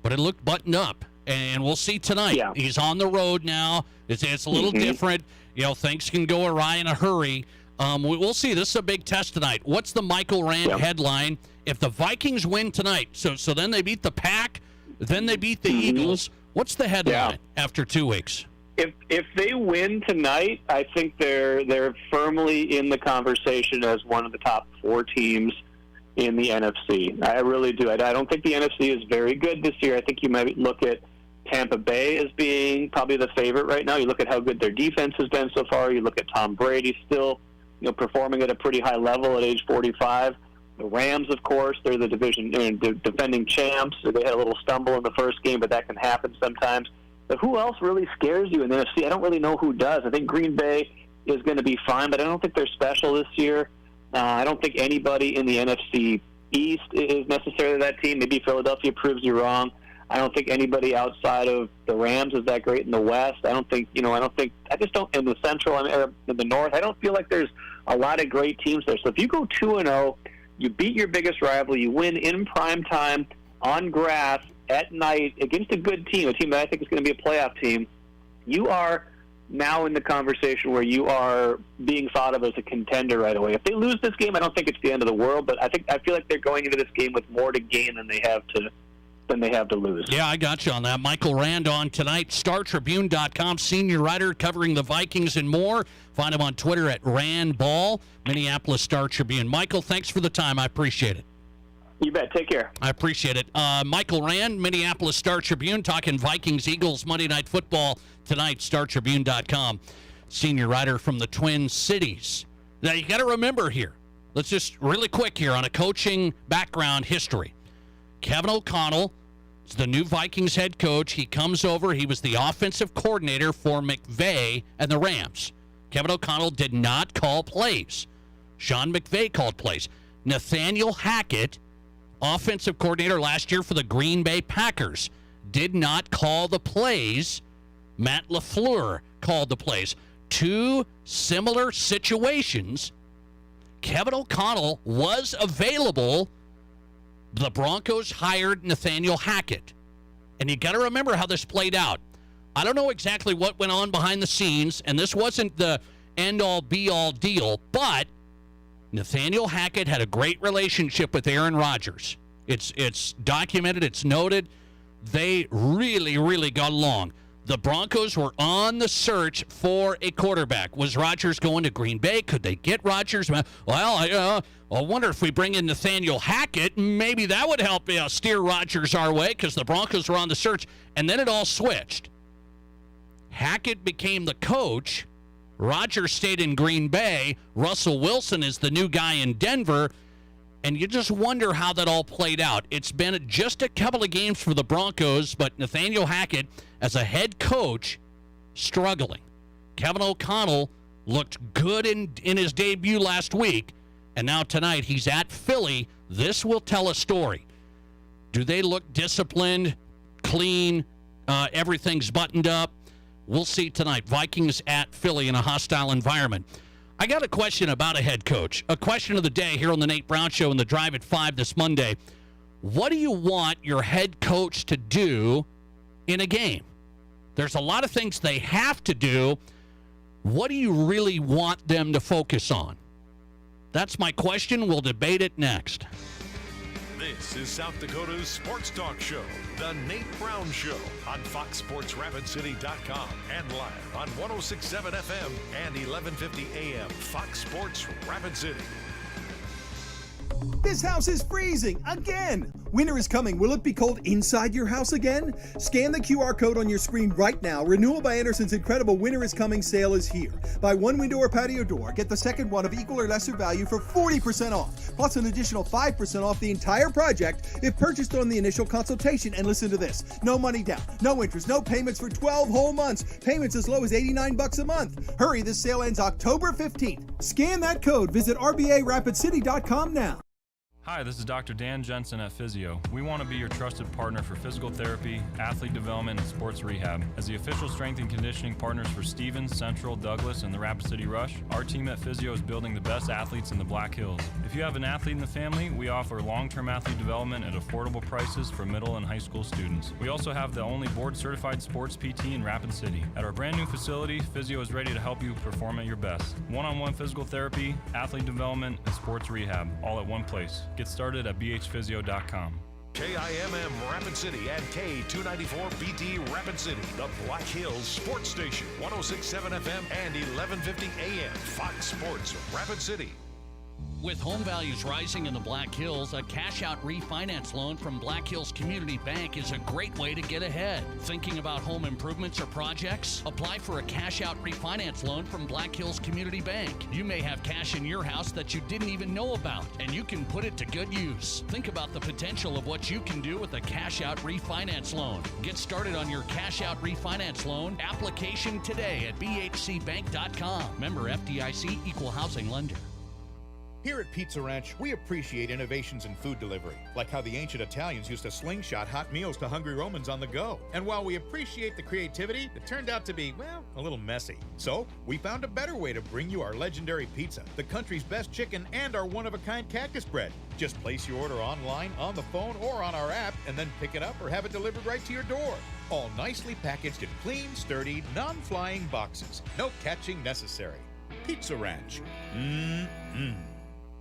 but it looked buttoned up. And we'll see tonight. Yeah. He's on the road now. It's a little different. Things can go awry in a hurry. We'll see. This is a big test tonight. What's the Michael Rand headline? If the Vikings win tonight, so then they beat the Pack, then they beat the Eagles. What's the headline after 2 weeks? If they win tonight, I think they're firmly in the conversation as one of the top 4 teams in the NFC. I really do. I don't think the NFC is very good this year. I think you might look at Tampa Bay as being probably the favorite right now. You look at how good their defense has been so far. You look at Tom Brady still, performing at a pretty high level at age 45. The Rams, of course, they're the division defending champs. They had a little stumble in the first game, but that can happen sometimes. But who else really scares you in the NFC? I don't really know who does. I think Green Bay is going to be fine, but I don't think they're special this year. I don't think anybody in the NFC East is necessarily that team. Maybe Philadelphia proves you wrong. I don't think anybody outside of the Rams is that great in the West. I just don't, in the Central and in the North, I don't feel like there's a lot of great teams there. So if you go 2-0, you beat your biggest rival, you win in prime time on grass at night against a good team, a team that I think is going to be a playoff team, you are now in the conversation where you are being thought of as a contender right away. If they lose this game, I don't think it's the end of the world, but I feel like they're going into this game with more to gain than they have to lose. Yeah, I got you on that. Michael Rand on tonight, StarTribune.com, senior writer covering the Vikings and more. Find him on Twitter at RandBall, Minneapolis Star Tribune. Michael, thanks for the time. I appreciate it. You bet. Take care. I appreciate it. Michael Rand, Minneapolis Star-Tribune, talking Vikings-Eagles Monday Night Football tonight, StarTribune.com. Senior writer from the Twin Cities. Now, you got to remember here, let's just really quick here on a coaching background history. Kevin O'Connell is the new Vikings head coach. He comes over. He was the offensive coordinator for McVay and the Rams. Kevin O'Connell did not call plays. Sean McVay called plays. Nathaniel Hackett, offensive coordinator last year for the Green Bay Packers, did not call the plays. Matt LaFleur called the plays. Two similar situations. Kevin O'Connell was available. The Broncos hired Nathaniel Hackett. And you got to remember how this played out. I don't know exactly what went on behind the scenes, and this wasn't the end-all, be-all deal, but Nathaniel Hackett had a great relationship with Aaron Rodgers. It's documented. It's noted. They really, really got along. The Broncos were on the search for a quarterback. Was Rodgers going to Green Bay? Could they get Rodgers? Well, I wonder if we bring in Nathaniel Hackett, maybe that would help steer Rodgers our way, because the Broncos were on the search. And then it all switched. Hackett became the coach. Rodgers stayed in Green Bay. Russell Wilson is the new guy in Denver. And you just wonder how that all played out. It's been just a couple of games for the Broncos, but Nathaniel Hackett, as a head coach, struggling. Kevin O'Connell looked good in his debut last week, and now tonight he's at Philly. This will tell a story. Do they look disciplined, clean, everything's buttoned up? We'll see tonight. Vikings at Philly in a hostile environment. I got a question about a head coach. A question of the day here on the Nate Brown Show in the Drive at 5 this Monday. What do you want your head coach to do in a game? There's a lot of things they have to do. What do you really want them to focus on? That's my question. We'll debate it next. This is South Dakota's Sports Talk Show, The Nate Brown Show, on FoxSportsRapidCity.com and live on 106.7 FM and 1150 AM. Fox Sports Rapid City. This house is freezing again. Winter is coming. Will it be cold inside your house again? Scan the QR code on your screen right now. Renewal by Anderson's incredible Winter is Coming sale is here. Buy one window or patio door, get the second one of equal or lesser value for 40% off, plus an additional 5% off the entire project if purchased on the initial consultation. And listen to this. No money down, no interest, no payments for 12 whole months. Payments as low as $89 a month. Hurry, this sale ends October 15th. Scan that code. Visit RBARapidCity.com now. Hi, this is Dr. Dan Jensen at Physio. We want to be your trusted partner for physical therapy, athlete development, and sports rehab. As the official strength and conditioning partners for Stevens, Central, Douglas, and the Rapid City Rush, our team at Physio is building the best athletes in the Black Hills. If you have an athlete in the family, we offer long-term athlete development at affordable prices for middle and high school students. We also have the only board-certified sports PT in Rapid City. At our brand new facility, Physio is ready to help you perform at your best. One-on-one physical therapy, athlete development, and sports rehab, all at one place. Get started at bhphysio.com. KIMM Rapid City and K294BT Rapid City, the Black Hills Sports Station, 106.7 FM and 1150 AM. Fox Sports Rapid City. With home values rising in the Black Hills, a cash-out refinance loan from Black Hills Community Bank is a great way to get ahead. Thinking about home improvements or projects? Apply for a cash-out refinance loan from Black Hills Community Bank. You may have cash in your house that you didn't even know about, and you can put it to good use. Think about the potential of what you can do with a cash-out refinance loan. Get started on your cash-out refinance loan application today at bhcbank.com. Member FDIC, Equal Housing Lender. Here at Pizza Ranch, we appreciate innovations in food delivery, like how the ancient Italians used to slingshot hot meals to hungry Romans on the go. And while we appreciate the creativity, it turned out to be, well, a little messy. So, we found a better way to bring you our legendary pizza, the country's best chicken, and our one-of-a-kind cactus bread. Just place your order online, on the phone, or on our app, and then pick it up or have it delivered right to your door. All nicely packaged in clean, sturdy, non-flying boxes. No catching necessary. Pizza Ranch.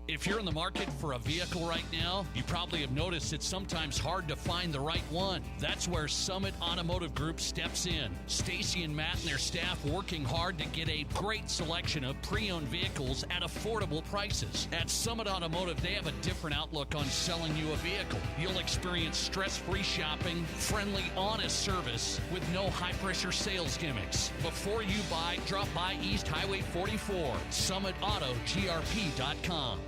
If you're in the market for a vehicle right now, you probably have noticed it's sometimes hard to find the right one. That's where Summit Automotive Group steps in. Stacy and Matt and their staff working hard to get a great selection of pre-owned vehicles at affordable prices. At Summit Automotive, they have a different outlook on selling you a vehicle. You'll experience stress-free shopping, friendly, honest service with no high-pressure sales gimmicks. Before you buy, drop by East Highway 44, SummitAutoGRP.com.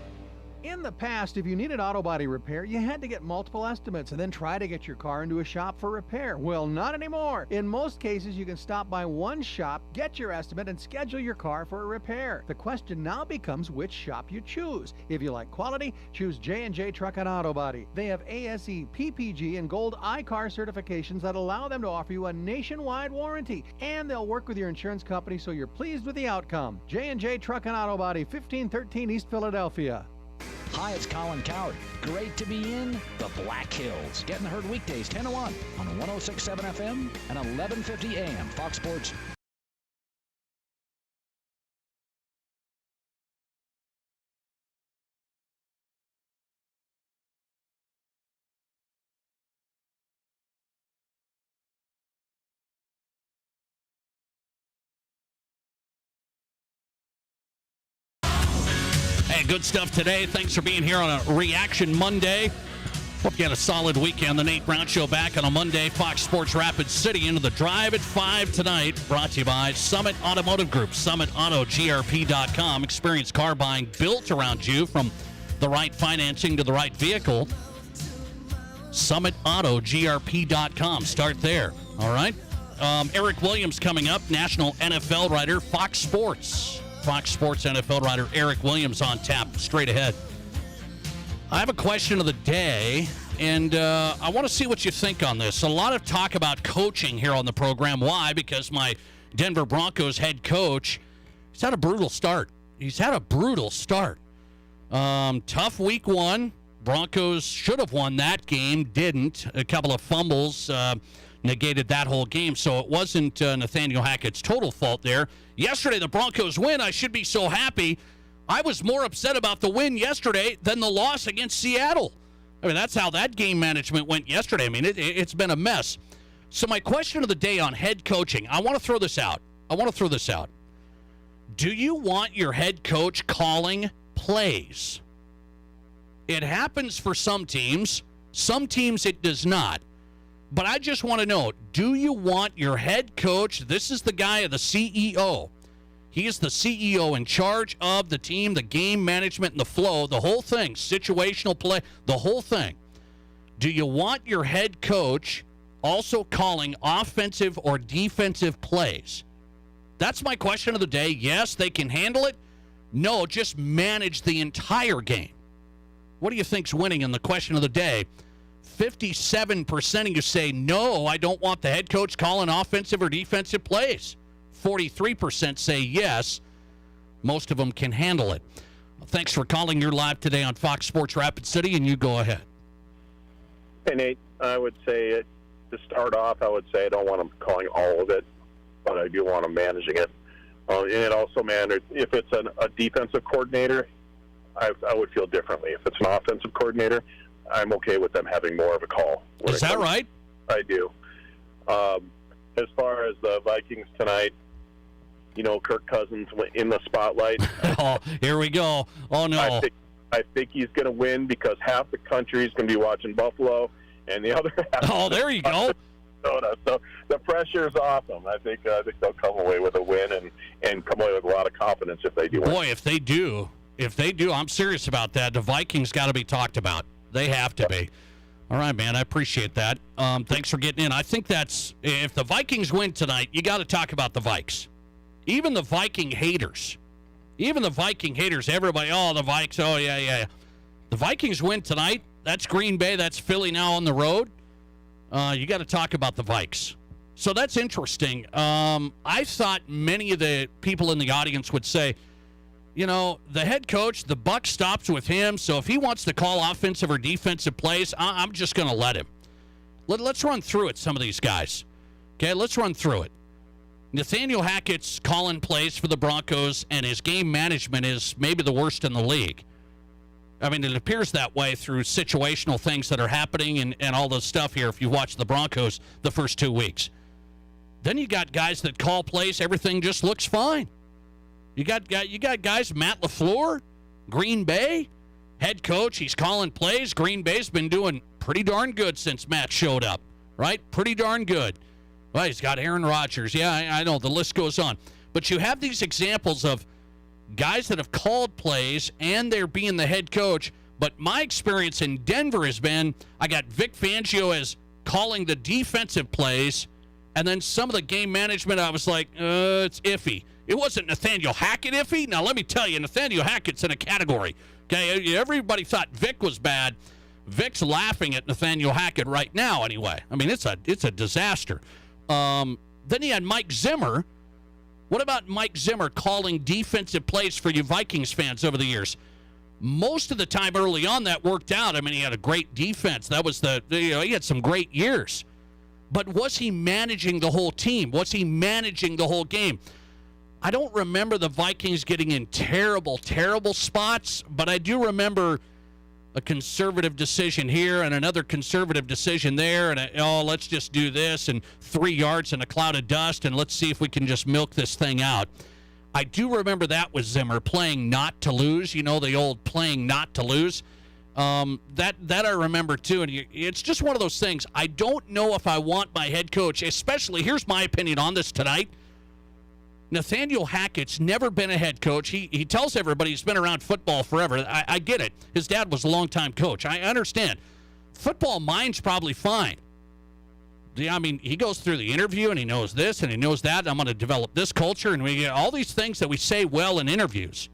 In the past, if you needed auto body repair, you had to get multiple estimates and then try to get your car into a shop for repair. Well, not anymore. In most cases, you can stop by one shop, get your estimate, and schedule your car for a repair. The question now becomes which shop you choose. If you like quality, choose J&J Truck and Auto Body. They have ASE, PPG, and Gold iCar certifications that allow them to offer you a nationwide warranty. And they'll work with your insurance company so you're pleased with the outcome. J&J Truck and Auto Body, 1513 East Philadelphia. Hi, it's Colin Coward. Great to be in the Black Hills. Getting the herd weekdays 10 to 1 on 106.7 FM and 11:50 AM. Fox Sports. Hey, good stuff today. Thanks for being here on a Reaction Monday. Hope you had a solid weekend. The Nate Brown Show back on a Monday. Fox Sports Rapid City into the drive at 5 tonight. Brought to you by Summit Automotive Group, SummitAutoGRP.com. Experience car buying built around you, from the right financing to the right vehicle. SummitAutoGRP.com. Start there. All right. Eric Williams coming up, national NFL writer, Fox Sports. Fox Sports NFL writer Eric Williams on tap straight ahead. I have a question of the day, and I want to see what you think on this. A lot of talk about coaching here on the program. Why? Because my Denver Broncos head coach, he's had a brutal start. Tough week one. Broncos should have won that game, didn't. A couple of fumbles negated that whole game, so it wasn't Nathaniel Hackett's total fault there. Yesterday, the Broncos win. I should be so happy. I was more upset about the win yesterday than the loss against Seattle. I mean, that's how that game management went yesterday. I mean, it's been a mess. So my question of the day on head coaching, I want to throw this out. Do you want your head coach calling plays? It happens for some teams. Some teams it does not. But I just want to know, do you want your head coach, this is the guy, the CEO. He is the CEO in charge of the team, the game management and the flow, the whole thing, situational play, the whole thing. Do you want your head coach also calling offensive or defensive plays? That's my question of the day. Yes, they can handle it. No, just manage the entire game. What do you think's winning in the question of the day? 57% of you say, no, I don't want the head coach calling offensive or defensive plays. 43% say yes. Most of them can handle it. Thanks for calling. You're live today on Fox Sports Rapid City, and you go ahead. Hey, Nate, I would say, to start off, I would say I don't want them calling all of it, but I do want them managing it. And also, man, if it's a defensive coordinator, I would feel differently. If it's an offensive coordinator, I'm okay with them having more of a call. Is that right? I do. As far as the Vikings tonight, Kirk Cousins went in the spotlight. Oh, here we go. Oh, no. I think he's going to win because half the country is going to be watching Buffalo, and the other half. Oh, there you go. So the pressure's off them. I think they'll come away with a win and come away with a lot of confidence if they do. Boy, if they do, I'm serious about that. The Vikings got to be talked about. They have to be. All right, man, I appreciate that. Thanks for getting in. I think if the Vikings win tonight, you got to talk about the Vikes. Even the Viking haters, everybody, oh, the Vikes, oh, yeah. The Vikings win tonight. That's Green Bay. That's Philly now on the road. You got to talk about the Vikes. So that's interesting. I thought many of the people in the audience would say, the head coach, the buck stops with him, so if he wants to call offensive or defensive plays, I'm just going to let him. Let's run through it, some of these guys. Okay, let's run through it. Nathaniel Hackett's calling plays for the Broncos, and his game management is maybe the worst in the league. I mean, it appears that way through situational things that are happening and all this stuff here if you watch the Broncos the first 2 weeks. Then you got guys that call plays, everything just looks fine. You got guys, Matt LaFleur, Green Bay, head coach, he's calling plays. Green Bay's been doing pretty darn good since Matt showed up, right? Pretty darn good. Well, he's got Aaron Rodgers. Yeah, I know, the list goes on. But you have these examples of guys that have called plays and they're being the head coach. But my experience in Denver has been, I got Vic Fangio as calling the defensive plays, and then some of the game management, I was like, it's iffy. It wasn't Nathaniel Hackett iffy. Now, let me tell you, Nathaniel Hackett's in a category. Okay, everybody thought Vic was bad. Vic's laughing at Nathaniel Hackett right now anyway. I mean, it's a disaster. Then you had Mike Zimmer. What about Mike Zimmer calling defensive plays for you Vikings fans over the years? Most of the time early on that worked out. I mean, he had a great defense. That was he had some great years. But was he managing the whole team? Was he managing the whole game? I don't remember the Vikings getting in terrible, terrible spots, but I do remember a conservative decision here and another conservative decision there, and let's just do this, and 3 yards in a cloud of dust, and let's see if we can just milk this thing out. I do remember that with Zimmer, playing not to lose, the old playing not to lose. That I remember too, and it's just one of those things. I don't know if I want my head coach, especially, here's my opinion on this tonight. Nathaniel Hackett's never been a head coach. He tells everybody he's been around football forever. I get it. His dad was a longtime coach. I understand. Football mind's probably fine. I mean, he goes through the interview and he knows this and he knows that. I'm going to develop this culture, and we get all these things that we say well in interviews.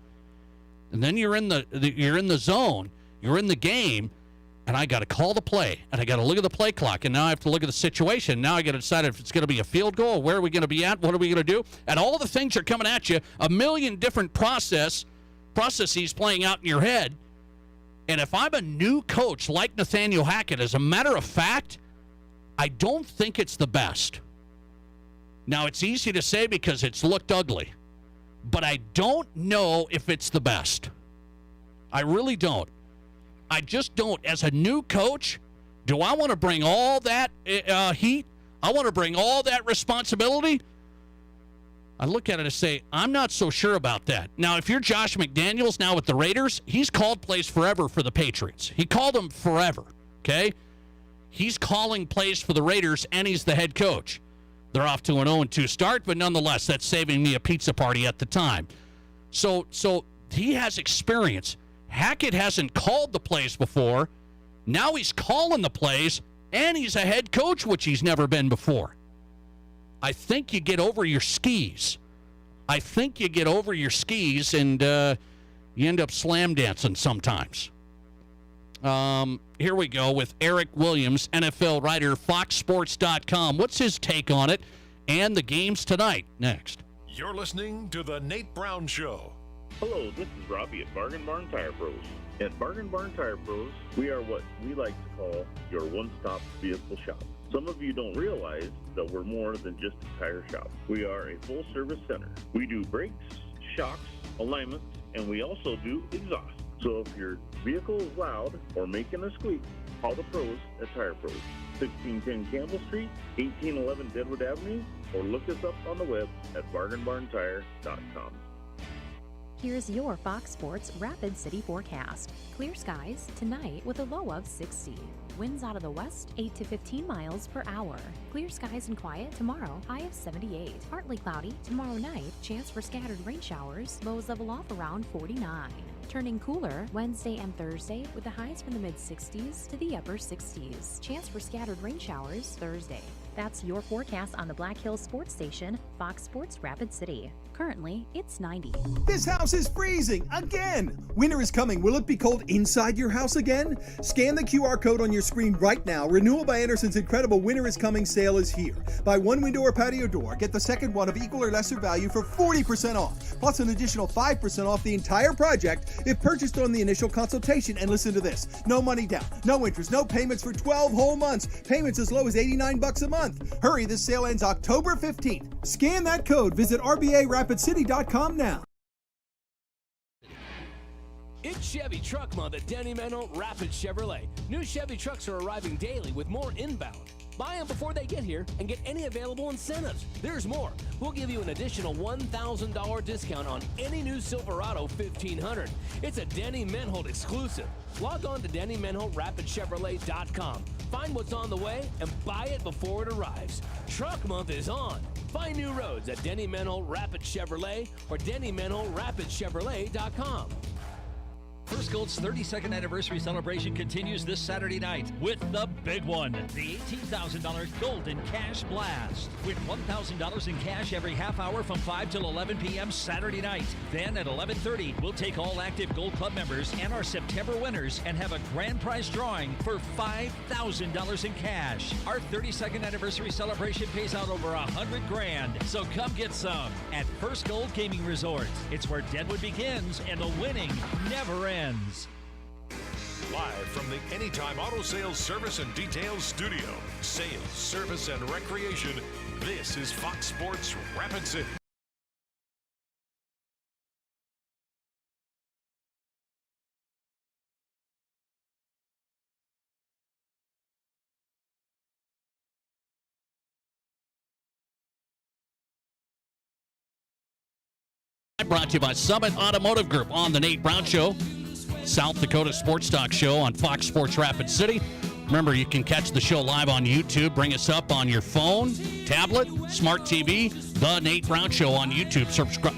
And then you're in the zone, you're in the game, and I got to call the play, and I got to look at the play clock, and now I have to look at the situation. Now I got to decide if it's going to be a field goal, where are we going to be at, what are we going to do, and all the things are coming at you, a million different processes playing out in your head. And if I'm a new coach like Nathaniel Hackett, as a matter of fact, I don't think it's the best. Now, it's easy to say because it's looked ugly, but I don't know if it's the best. I really don't. I just don't. As a new coach, do I want to bring all that heat? I want to bring all that responsibility? I look at it and say, I'm not so sure about that. Now, if you're Josh McDaniels now with the Raiders, he's called plays forever for the Patriots. He called them forever, okay? He's calling plays for the Raiders, and he's the head coach. They're off to an 0-2 start, but nonetheless, that's saving me a pizza party at the time. So he has experience. Hackett hasn't called the plays before. Now he's calling the plays, and he's a head coach, which he's never been before. I think you get over your skis. And you end up slam dancing sometimes. Here we go with Eric Williams, NFL writer, FoxSports.com. What's his take on it and the games tonight? Next. You're listening to The Nate Brown Show. Hello, this is Robbie at Bargain Barn Tire Pros. At Bargain Barn Tire Pros, we are what we like to call your one-stop vehicle shop. Some of you don't realize that we're more than just a tire shop. We are a full-service center. We do brakes, shocks, alignments, and we also do exhaust. So if your vehicle is loud or making a squeak, call the pros at Tire Pros. 1610 Campbell Street, 1811 Deadwood Avenue, or look us up on the web at bargainbarntire.com. Here's your Fox Sports Rapid City forecast. Clear skies tonight with a low of 60. Winds out of the west 8 to 15 miles per hour. Clear skies and quiet tomorrow, high of 78. Partly cloudy tomorrow night, chance for scattered rain showers, lows level off around 49. Turning cooler Wednesday and Thursday with the highs from the mid-60s to the upper 60s. Chance for scattered rain showers Thursday. That's your forecast on the Black Hills Sports Station, Fox Sports Rapid City. Currently, it's 90. This house is freezing again. Winter is coming. Will it be cold inside your house again? Scan the QR code on your screen right now. Renewal by Anderson's incredible Winter is Coming sale is here. Buy one window or patio door, get the second one of equal or lesser value for 40% off, plus an additional 5% off the entire project if purchased on the initial consultation. And listen to this. No money down, no interest, no payments for 12 whole months. Payments as low as $89 a month. Hurry, this sale ends October 15th. Scan that code. Visit RBARapidCity.com now. It's Chevy Truck Month at Denny Menlo Rapid Chevrolet. New Chevy trucks are arriving daily with more inbound. Buy them before they get here and get any available incentives. There's more. We'll give you an additional $1,000 discount on any new Silverado 1500. It's a Denny Menholt exclusive. Log on to DennyMenholtRapidChevrolet.com. Find what's on the way and buy it before it arrives. Truck Month is on. Find new roads at Denny Menholt Rapid Chevrolet or DennyMenholtRapidChevrolet.com. First Gold's 32nd anniversary celebration continues this Saturday night with the big one, the $18,000 Golden Cash Blast. With $1,000 in cash every half hour from 5 till 11 p.m. Saturday night. Then at 11:30, we'll take all active Gold Club members and our September winners and have a grand prize drawing for $5,000 in cash. Our 32nd anniversary celebration pays out over $100,000. So come get some at First Gold Gaming Resort. It's where Deadwood begins and the winning never ends. Live from the Anytime Auto Sales Service and Details Studio. Sales, service, and recreation. This is Fox Sports Rapid City. Brought to you by Summit Automotive Group on the Nate Brown Show. South Dakota Sports Talk Show on Fox Sports Rapid City. Remember, you can catch the show live on YouTube. Bring us up on your phone, tablet, smart TV. The Nate Brown Show on YouTube.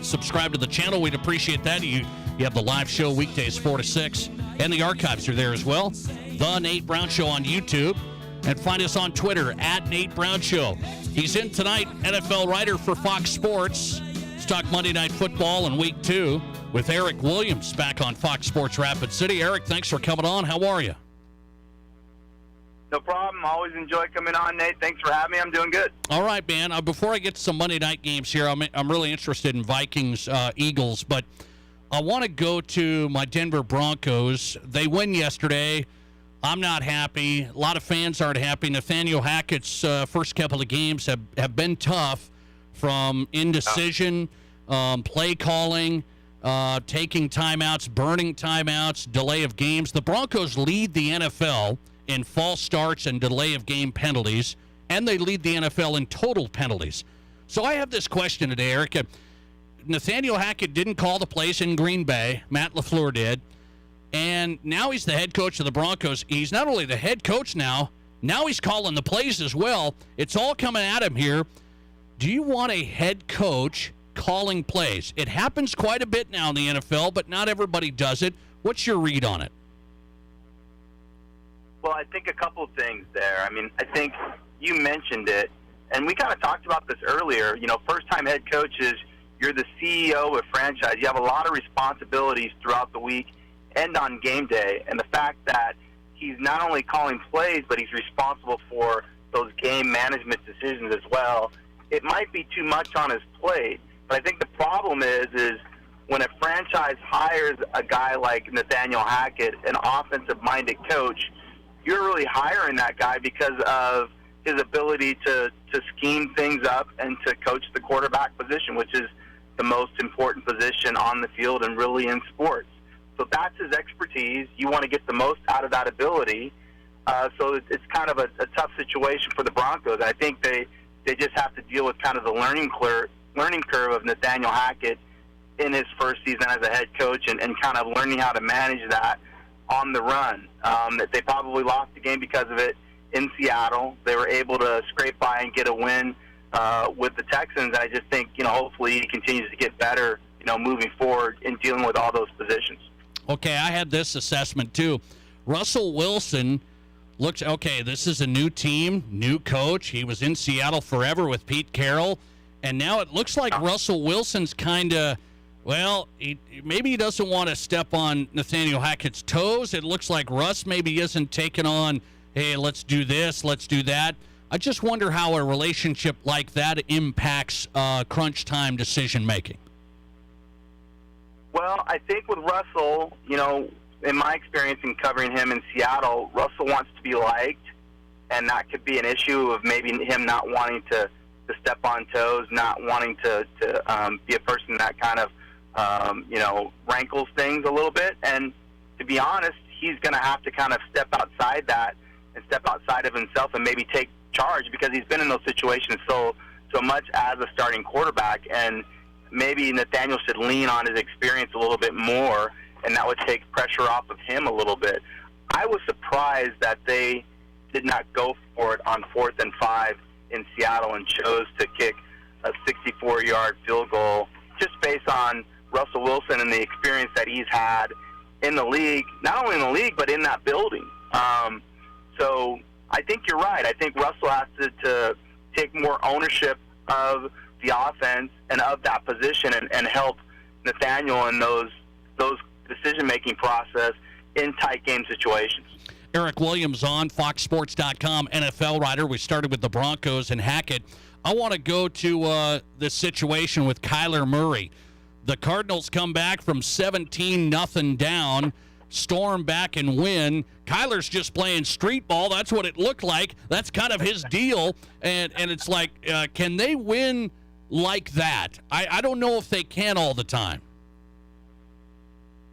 Subscribe to the channel. We'd appreciate that. You have the live show weekdays 4 to 6, and the archives are there as well. The Nate Brown Show on YouTube. And find us on Twitter at Nate Brown Show. He's in tonight, NFL writer for Fox Sports. Let's talk Monday Night Football in Week 2 with Eric Williams back on Fox Sports Rapid City. Eric, thanks for coming on. How are you? No problem. Always enjoy coming on, Nate. Thanks for having me. I'm doing good. All right, man. Before I get to some Monday night games here, I'm really interested in Vikings, Eagles, but I want to go to my Denver Broncos. They win yesterday. I'm not happy. A lot of fans aren't happy. Nathaniel Hackett's first couple of games have been tough, from indecision, play calling, taking timeouts, burning timeouts, delay of games. The Broncos lead the NFL in false starts and delay of game penalties, and they lead the NFL in total penalties. So I have this question today, Eric. Nathaniel Hackett didn't call the plays in Green Bay. Matt LaFleur did. And now he's the head coach of the Broncos. He's not only the head coach now he's calling the plays as well. It's all coming at him here. Do you want a head coach calling plays? It happens quite a bit now in the NFL, but not everybody does it. What's your read on it? Well, I think a couple of things there. I mean, I think you mentioned it, and we kind of talked about this earlier. You know, first-time head coaches, you're the CEO of a franchise. You have a lot of responsibilities throughout the week and on game day, and the fact that he's not only calling plays, but he's responsible for those game management decisions as well. It might be too much on his plate, but I think the problem is when a franchise hires a guy like Nathaniel Hackett, an offensive-minded coach, you're really hiring that guy because of his ability to scheme things up and to coach the quarterback position, which is the most important position on the field and really in sports. So that's his expertise. You want to get the most out of that ability. So it's kind of a tough situation for the Broncos. I think they just have to deal with kind of the learning curve of Nathaniel Hackett in his first season as a head coach and kind of learning how to manage that on the run. They probably lost the game because of it in Seattle. They were able to scrape by and get a win with the Texans. I just think, hopefully he continues to get better, moving forward in dealing with all those positions. Okay, I had this assessment too. Russell Wilson looks, okay, this is a new team, new coach. He was in Seattle forever with Pete Carroll. And now it looks like Russell Wilson's kind of, maybe he doesn't want to step on Nathaniel Hackett's toes. It looks like Russ maybe isn't taking on, hey, let's do this, let's do that. I just wonder how a relationship like that impacts crunch time decision-making. Well, I think with Russell, in my experience in covering him in Seattle, Russell wants to be liked, and that could be an issue of maybe him not wanting to step on toes, not wanting to be a person that kind of rankles things a little bit. And to be honest, he's going to have to kind of step outside that and step outside of himself and maybe take charge, because he's been in those situations so much as a starting quarterback. And maybe Nathaniel should lean on his experience a little bit more, and that would take pressure off of him a little bit. I was surprised that they did not go for it on 4th and 5 in Seattle and chose to kick a 64-yard field goal just based on Russell Wilson and the experience that he's had in the league, not only in the league, but in that building. So I think you're right. I think Russell has to take more ownership of the offense and of that position and help Nathaniel in those decision-making process in tight game situations. Eric Williams on FoxSports.com, NFL writer. We started with the Broncos and Hackett. I want to go to the situation with Kyler Murray. The Cardinals come back from 17-0 down, storm back and win. Kyler's just playing street ball. That's what it looked like. That's kind of his deal. And it's like, can they win like that? I don't know if they can all the time.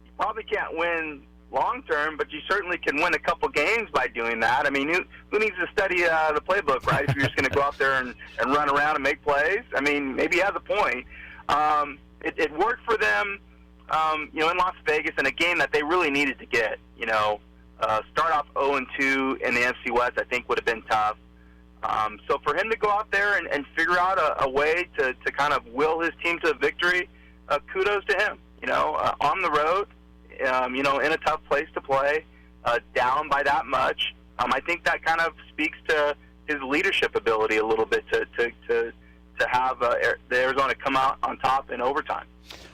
You probably can't win long-term, but you certainly can win a couple games by doing that. I mean, who needs to study the playbook, right, if you're just going to go out there and run around and make plays? I mean, maybe he has a point. It worked for them, in Las Vegas in a game that they really needed to get. Start off 0-2 in the NFC West, I think, would have been tough. So for him to go out there and figure out a way to kind of will his team to a victory, kudos to him. On the road, in a tough place to play, down by that much. I think that kind of speaks to his leadership ability a little bit to have the Arizona come out on top in overtime.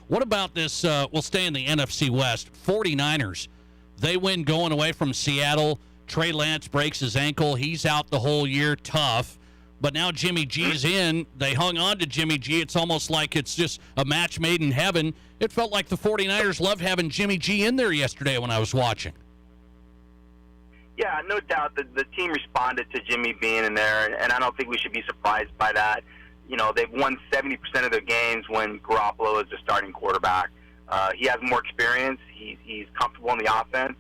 What about this? We'll stay in the NFC West. 49ers, they win going away from Seattle. Trey Lance breaks his ankle. He's out the whole year. Tough. But now Jimmy G's in. They hung on to Jimmy G. It's almost like it's just a match made in heaven. It felt like the 49ers loved having Jimmy G in there yesterday when I was watching. Yeah, no doubt the team responded to Jimmy being in there, and I don't think we should be surprised by that. They've won 70% of their games when Garoppolo is the starting quarterback. He has more experience. He's comfortable in the offense.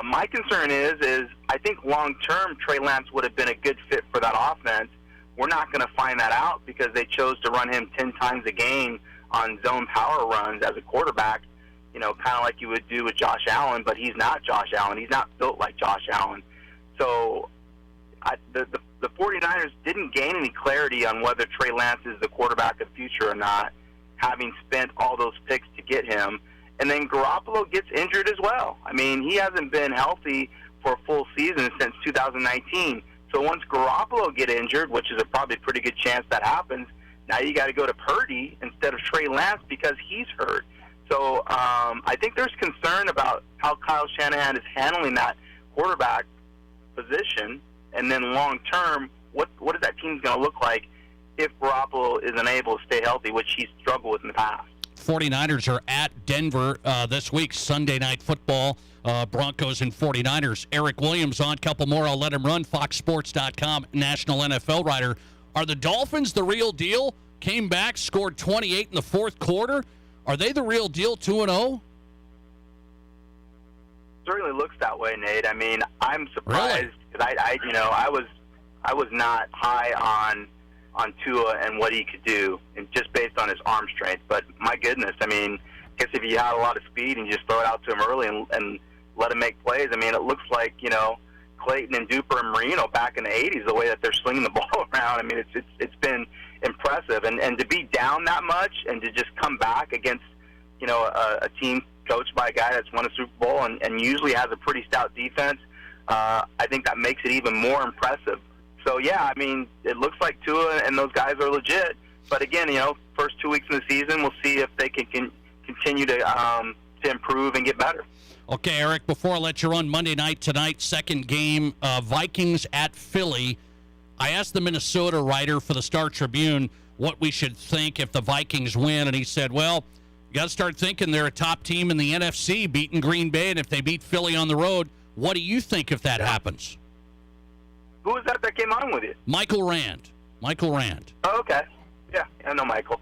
My concern is I think long-term Trey Lance would have been a good fit for that offense. We're not going to find that out because they chose to run him 10 times a game on zone power runs as a quarterback, kind of like you would do with Josh Allen, but he's not Josh Allen. He's not built like Josh Allen. So the 49ers didn't gain any clarity on whether Trey Lance is the quarterback of the future or not, having spent all those picks to get him. And then Garoppolo gets injured as well. I mean, he hasn't been healthy for a full season since 2019. So once Garoppolo get injured, which is a probably pretty good chance that happens, now you got to go to Purdy instead of Trey Lance because he's hurt. So I think there's concern about how Kyle Shanahan is handling that quarterback position. And then long-term, what is that team going to look like if Garoppolo is unable to stay healthy, which he's struggled with in the past? 49ers are at Denver this week, Sunday Night Football, Broncos and 49ers. Eric Williams on, couple more. I'll let him run. FoxSports.com, national NFL writer. Are the Dolphins the real deal? Came back, scored 28 in the fourth quarter. Are they the real deal, 2-0? Certainly looks that way, Nate. I mean, I'm surprised because I was not high on Tua and what he could do, and just based on his arm strength. But my goodness, I mean, I guess if he had a lot of speed and you just throw it out to him early and let him make plays, I mean, it looks like Clayton and Duper and Marino back in the 80s, the way that they're slinging the ball around. I mean, it's been impressive, and to be down that much and to just come back against a team coached by a guy that's won a Super Bowl and usually has a pretty stout defense, I think that makes it even more impressive. So, yeah, I mean, it looks like Tua and those guys are legit. But, again, first 2 weeks in the season, we'll see if they can continue to improve and get better. Okay, Eric, before I let you run Monday night tonight, second game, Vikings at Philly. I asked the Minnesota writer for the Star-Tribune what we should think if the Vikings win, and he said, well, you got to start thinking they're a top team in the NFC, beating Green Bay, and if they beat Philly on the road, what do you think if that happens? Who was that came on with you? Michael Rand. Oh, okay. Yeah, I know Michael.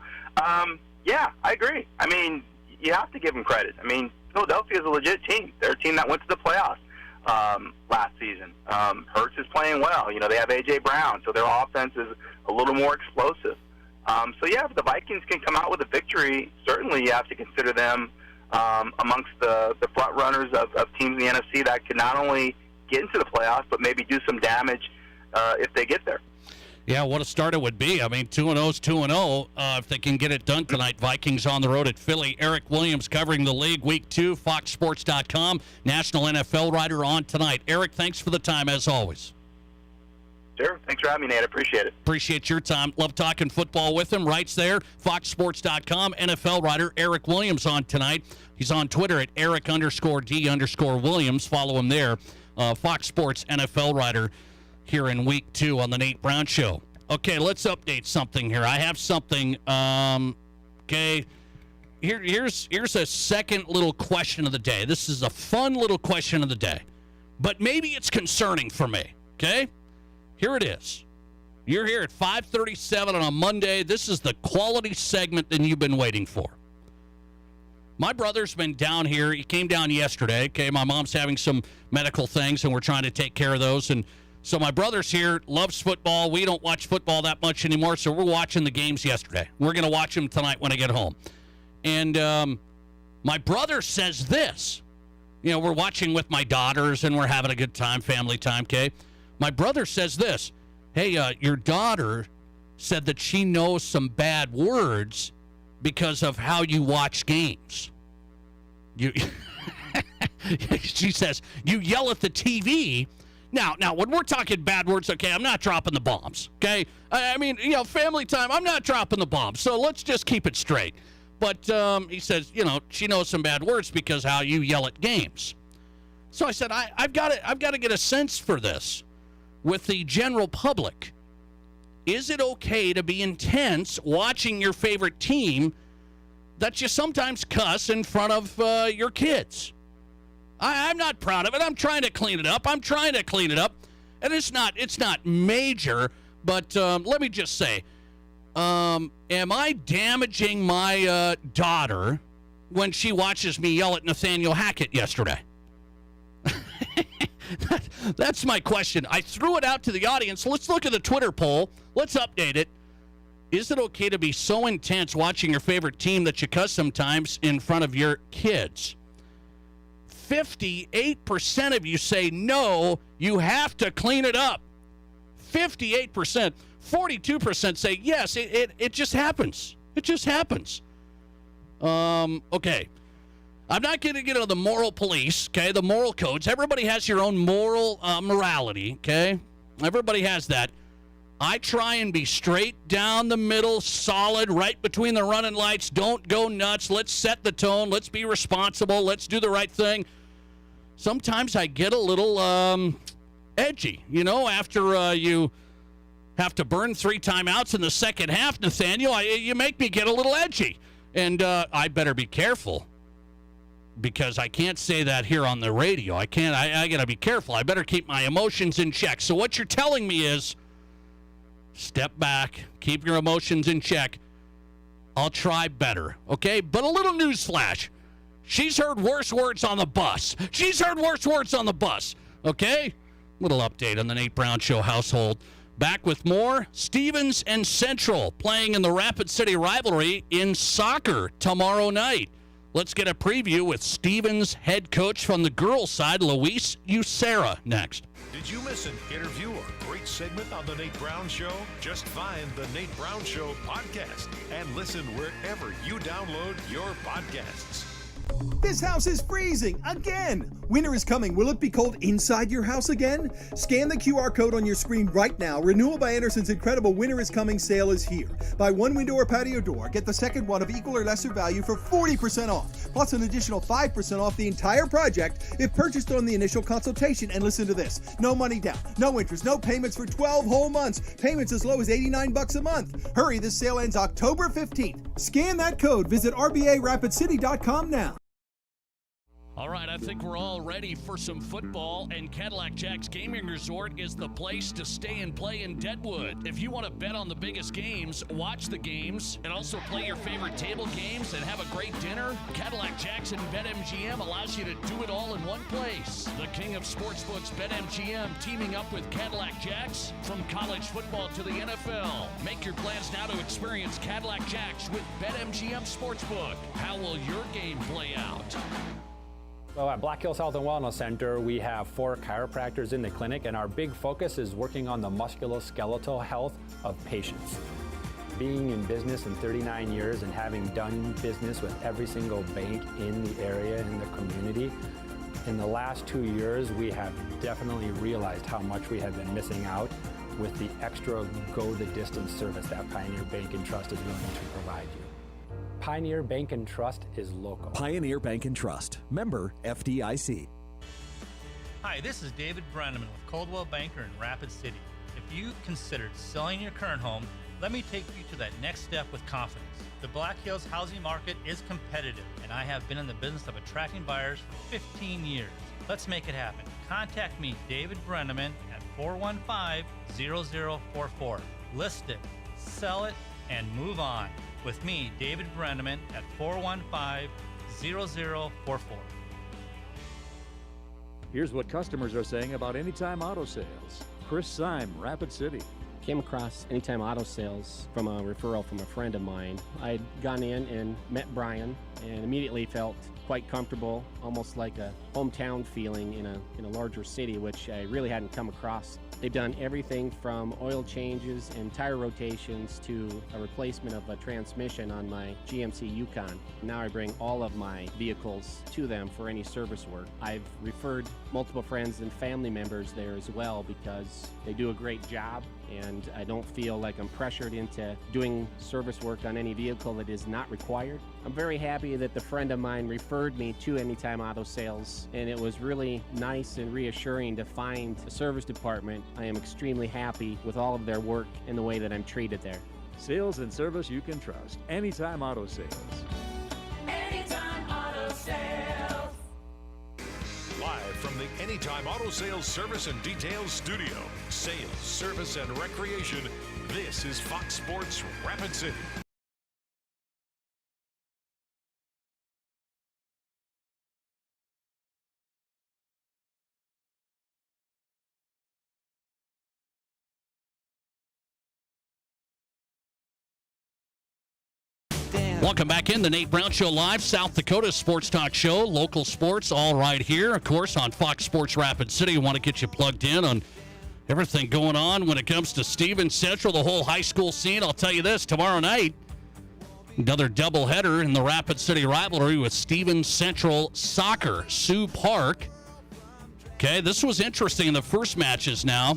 Yeah, I agree. I mean, you have to give them credit. I mean, Philadelphia is a legit team. They're a team that went to the playoffs last season. Hurts is playing well. You know, they have A.J. Brown, so their offense is a little more explosive. So, yeah, if the Vikings can come out with a victory, certainly you have to consider them amongst the front runners of teams in the NFC that can not only get into the playoffs, but maybe do some damage if they get there. Yeah, what a start it would be. I mean, 2-0's 2-0 if they can get it done tonight. Vikings on the road at Philly. Eric Williams covering the league Week 2, FoxSports.com. National NFL writer on tonight. Eric, thanks for the time as always. Sure. Thanks for having me, Nate. I appreciate it. Appreciate your time. Love talking football with him. Writes there, FoxSports.com. NFL writer Eric Williams on tonight. He's on Twitter at Eric_D_Williams. Follow him there. Fox Sports NFL writer here in Week 2 on the Nate Brown Show. Okay, let's update something here. I have something. Okay, here's a second little question of the day. This is a fun little question of the day, but maybe it's concerning for me. Okay, here it is. You're here at 5:37 on a Monday. This is the quality segment that you've been waiting for. My brother's been down here. He came down yesterday. Okay, my mom's having some medical things, and we're trying to take care of those. And so my brother's here, loves football. We don't watch football that much anymore, so we're watching the games yesterday. We're going to watch them tonight when I get home. And my brother says this. You know, we're watching with my daughters, and we're having a good time, family time, okay? My brother says this. Hey, your daughter said that she knows some bad words because of how you watch games. She says, you yell at the TV. Now, when we're talking bad words, okay, I'm not dropping the bombs, okay? I mean, you know, family time, I'm not dropping the bombs, so let's just keep it straight. But he says, you know, she knows some bad words because how you yell at games. So I said, I've got to get a sense for this with the general public. Is it okay to be intense watching your favorite team that you sometimes cuss in front of your kids? I'm not proud of it. I'm trying to clean it up. And it's not major, but let me just say, am I damaging my daughter when she watches me yell at Nathaniel Hackett yesterday? That's my question. I threw it out to the audience. Let's look at the Twitter poll. Let's update it. Is it okay to be so intense watching your favorite team that you cuss sometimes in front of your kids? 58% of you say no, you have to clean it up. 58%. 42% say yes, it just happens. It just happens. Okay. I'm not going to get into the moral police, okay, the moral codes. Everybody has your own moral morality, okay? Everybody has that. I try and be straight down the middle, solid, right between the running lights. Don't go nuts. Let's set the tone. Let's be responsible. Let's do the right thing. Sometimes I get a little edgy, you know, after you have to burn 3 timeouts in the second half, Nathaniel. You make me get a little edgy. And I better be careful because I can't say that here on the radio. I can't. I got to be careful. I better keep my emotions in check. So what you're telling me is step back, keep your emotions in check. I'll try better, okay? But a little news flash. She's heard worse words on the bus. Okay? Little update on the Nate Brown Show household. Back with more. Stevens and Central playing in the Rapid City rivalry in soccer tomorrow night. Let's get a preview with Stevens head coach from the girls' side, Luis Ucera, next. Did you miss an interview or great segment on The Nate Brown Show? Just find The Nate Brown Show podcast and listen wherever you download your podcasts. This house is freezing again. Winter is coming. Will it be cold inside your house again? Scan the QR code on your screen right now. Renewal by Anderson's incredible Winter is Coming sale is here. Buy one window or patio door, get the second one of equal or lesser value for 40% off, plus an additional 5% off the entire project if purchased on the initial consultation. And listen to this. No money down, no interest, no payments for 12 whole months. Payments as low as $89 a month. Hurry, this sale ends October 15th. Scan that code. Visit RBARapidCity.com now. All right, I think we're all ready for some football, and Cadillac Jack's Gaming Resort is the place to stay and play in Deadwood. If you want to bet on the biggest games, watch the games, and also play your favorite table games and have a great dinner, Cadillac Jack's and BetMGM allows you to do it all in one place. The king of sportsbooks, BetMGM, teaming up with Cadillac Jack's from college football to the NFL. Make your plans now to experience Cadillac Jack's with BetMGM Sportsbook. How will your game play out? Well, at Black Hills Health and Wellness Center, we have 4 chiropractors in the clinic, and our big focus is working on the musculoskeletal health of patients. Being in business in 39 years and having done business with every single bank in the area, in the community, in the last 2 years, we have definitely realized how much we have been missing out with the extra go-the-distance service that Pioneer Bank and Trust is willing to provide you. Pioneer Bank and Trust is local. Pioneer Bank and Trust, member FDIC. Hi, this is David Brenneman with Coldwell Banker in Rapid City. If you considered selling your current home, let me take you to that next step with confidence. The Black Hills housing market is competitive, and I have been in the business of attracting buyers for 15 years. Let's make it happen. Contact me, David Brenneman, at 415-0044. List it, sell it, and move on. With me, David Brenneman, at 415-0044. Here's what customers are saying about Anytime Auto Sales. Chris Syme, Rapid City. Came across Anytime Auto Sales from a referral from a friend of mine. I'd gone in and met Brian and immediately felt quite comfortable, almost like a hometown feeling in a larger city, which I really hadn't come across. They've done everything from oil changes and tire rotations to a replacement of a transmission on my GMC Yukon. Now I bring all of my vehicles to them for any service work. I've referred multiple friends and family members there as well because they do a great job, and I don't feel like I'm pressured into doing service work on any vehicle that is not required. I'm very happy that the friend of mine referred me to Anytime Auto Sales, and it was really nice and reassuring to find a service department. I am extremely happy with all of their work and the way that I'm treated there. Sales and service you can trust. Anytime Auto Sales. Anytime Auto Sales. Live from the Anytime Auto Sales Service and Details Studio. Sales, service, and recreation. This is Fox Sports Rapid City. Welcome back in the Nate Brown Show live, South Dakota Sports Talk Show, local sports, all right here, of course, on Fox Sports Rapid City. We want to get you plugged in on everything going on when it comes to Stevens Central, the whole high school scene. I'll tell you this, tomorrow night, another doubleheader in the Rapid City rivalry with Stevens Central Soccer, Sioux Park. Okay, this was interesting in the first matches now.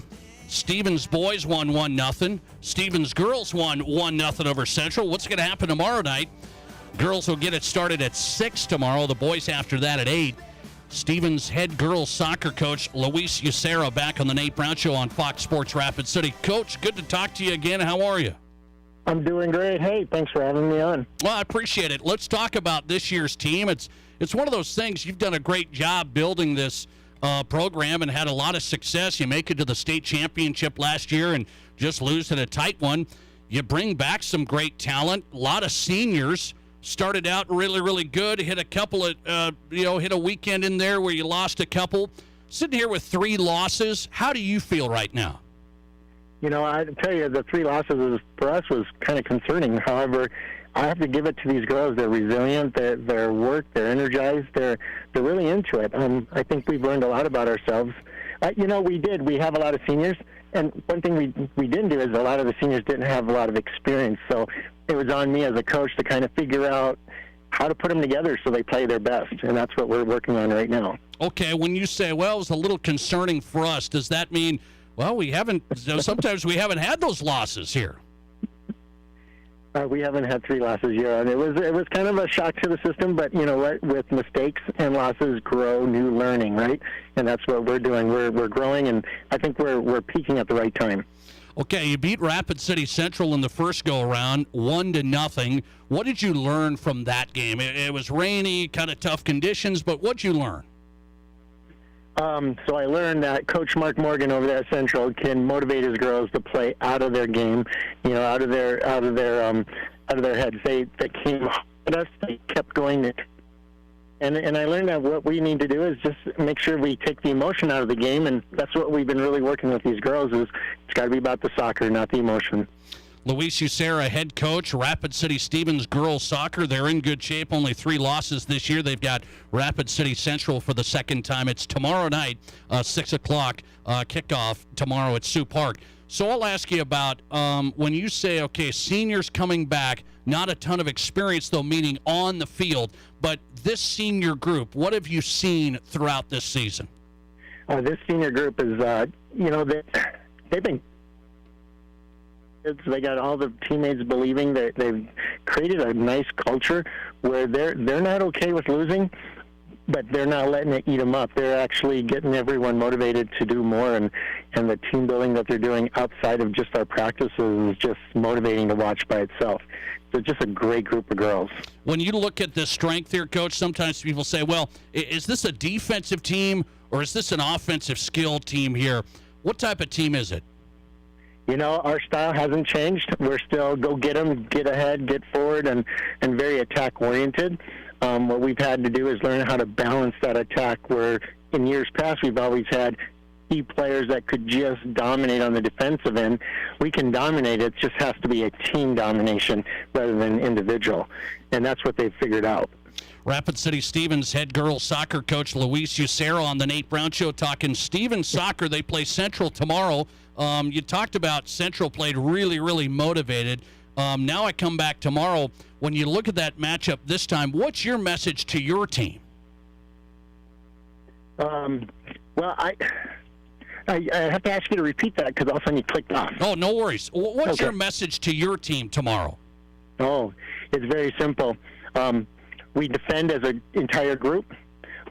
Stevens boys won 1-0. Stevens girls won 1-0 over Central. What's going to happen tomorrow night? Girls will get it started at 6 tomorrow. The boys after that at 8. Stevens head girls soccer coach Luis Ucera back on the Nate Brown Show on Fox Sports Rapid City. Coach, good to talk to you again. How are you? I'm doing great. Hey, thanks for having me on. Well, I appreciate it. Let's talk about this year's team. It's one of those things. You've done a great job building this program and had a lot of success. You make it to the state championship last year and just lose in a tight one. You bring back some great talent. A lot of seniors started out really, really good. Hit a couple of, hit a weekend in there where you lost a couple. Sitting here with 3 losses, how do you feel right now? You know, I tell you, the 3 losses for us was kind of concerning. However, I have to give it to these girls. They're resilient. They're work. They're energized. They're really into it. I think we've learned a lot about ourselves. We have a lot of seniors, and one thing we didn't do is a lot of the seniors didn't have a lot of experience. So it was on me as a coach to kind of figure out how to put them together so they play their best, and that's what we're working on right now. Okay, when you say, well, it was a little concerning for us, does that mean, well, sometimes we haven't had those losses here? We haven't had 3 losses yet, and it was kind of a shock to the system. But you know what? With mistakes and losses grow new learning, right? And that's what we're doing. We're growing, and I think we're peaking at the right time. Okay, you beat Rapid City Central in the first go-around, 1-0. What did you learn from that game? It was rainy, kind of tough conditions, but what'd you learn? So I learned that Coach Mark Morgan over there at Central can motivate his girls to play out of their game, you know, out of their heads. They came at us, they kept going. And I learned that what we need to do is just make sure we take the emotion out of the game, and that's what we've been really working with these girls. Is it's got to be about the soccer, not the emotion. Luis Ucera, head coach, Rapid City Stevens girls soccer. They're in good shape. Only 3 losses this year. They've got Rapid City Central for the second time. It's tomorrow night, 6 o'clock kickoff tomorrow at Sioux Park. So I'll ask you about when you say, okay, seniors coming back, not a ton of experience, though, meaning on the field, but this senior group, what have you seen throughout this season? This senior group is, they've been. They got all the teammates believing that they've created a nice culture where they're not okay with losing, but they're not letting it eat them up. They're actually getting everyone motivated to do more, and the team building that they're doing outside of just our practices is just motivating to watch by itself. So just a great group of girls. When you look at the strength here, Coach, sometimes people say, well, is this a defensive team or is this an offensive skill team here? What type of team is it? You know, our style hasn't changed. We're still go get them, get ahead, get forward, and very attack-oriented. What we've had to do is learn how to balance that attack, where in years past we've always had key players that could just dominate on the defensive end. We can dominate. It just has to be a team domination rather than individual, and that's what they've figured out. Rapid City Stevens head girls soccer coach Luis Ucera on the Nate Brown Show talking Stevens soccer. They play Central tomorrow. You talked about Central played really, really motivated. Now I come back tomorrow. When you look at that matchup this time, what's your message to your team? Well, I have to ask you to repeat that because all of a sudden you clicked off. Oh, no worries. What's your message to your team tomorrow? Oh, it's very simple. We defend as an entire group.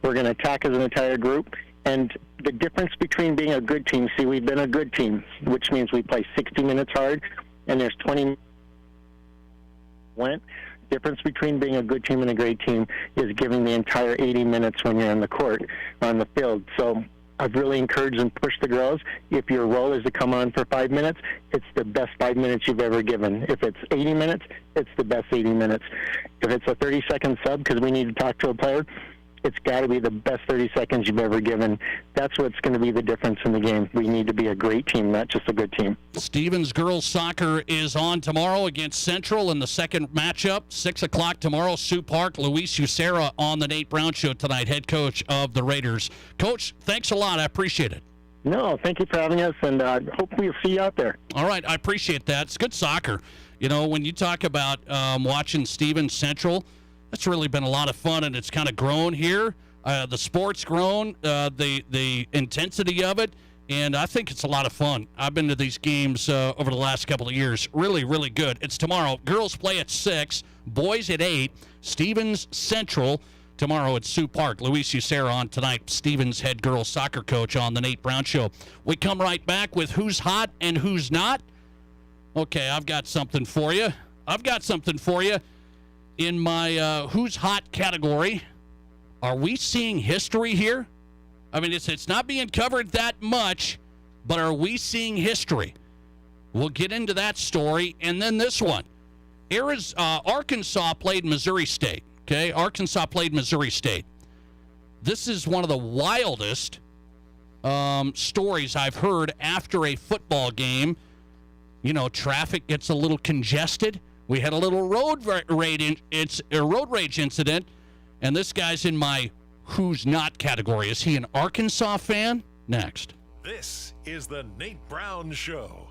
We're going to attack as an entire group. And the difference between being a good team, see, we've been a good team, which means we play 60 minutes hard, and there's 20 went. Difference between being a good team and a great team is giving the entire 80 minutes when you're on the court, on the field. So I've really encouraged and pushed the girls. If your role is to come on for 5 minutes, it's the best 5 minutes you've ever given. If it's 80 minutes, it's the best 80 minutes. If it's a 30-second sub because we need to talk to a player, it's got to be the best 30 seconds you've ever given. That's what's going to be the difference in the game. We need to be a great team, not just a good team. Stevens girls soccer is on tomorrow against Central in the second matchup, 6 o'clock tomorrow, Sioux Park. Luis Ucera on the Nate Brown Show tonight, head coach of the Raiders. Coach, thanks a lot. I appreciate it. No, thank you for having us, and hope we'll see you out there. All right, I appreciate that. It's good soccer. You know, when you talk about watching Stevens Central, that's really been a lot of fun, and it's kind of grown here. The sport's grown, the intensity of it, and I think it's a lot of fun. I've been to these games over the last couple of years. Really, really good. It's tomorrow. Girls play at 6, boys at 8. Stevens Central tomorrow at Sioux Park. Luis Ucera on tonight, Stevens head girls soccer coach on the Nate Brown Show. We come right back with who's hot and who's not. Okay, I've got something for you. In my who's hot category. Are we seeing history here? I mean, it's not being covered that much, but are we seeing history? We'll get into that story. And then this one. Arkansas played Missouri State. Okay, Arkansas played Missouri State. This is one of the wildest stories I've heard after a football game. You know, traffic gets a little congested. We had a little road rage incident, and this guy's in my who's not category. Is he an Arkansas fan? Next. This is the Nate Brown Show.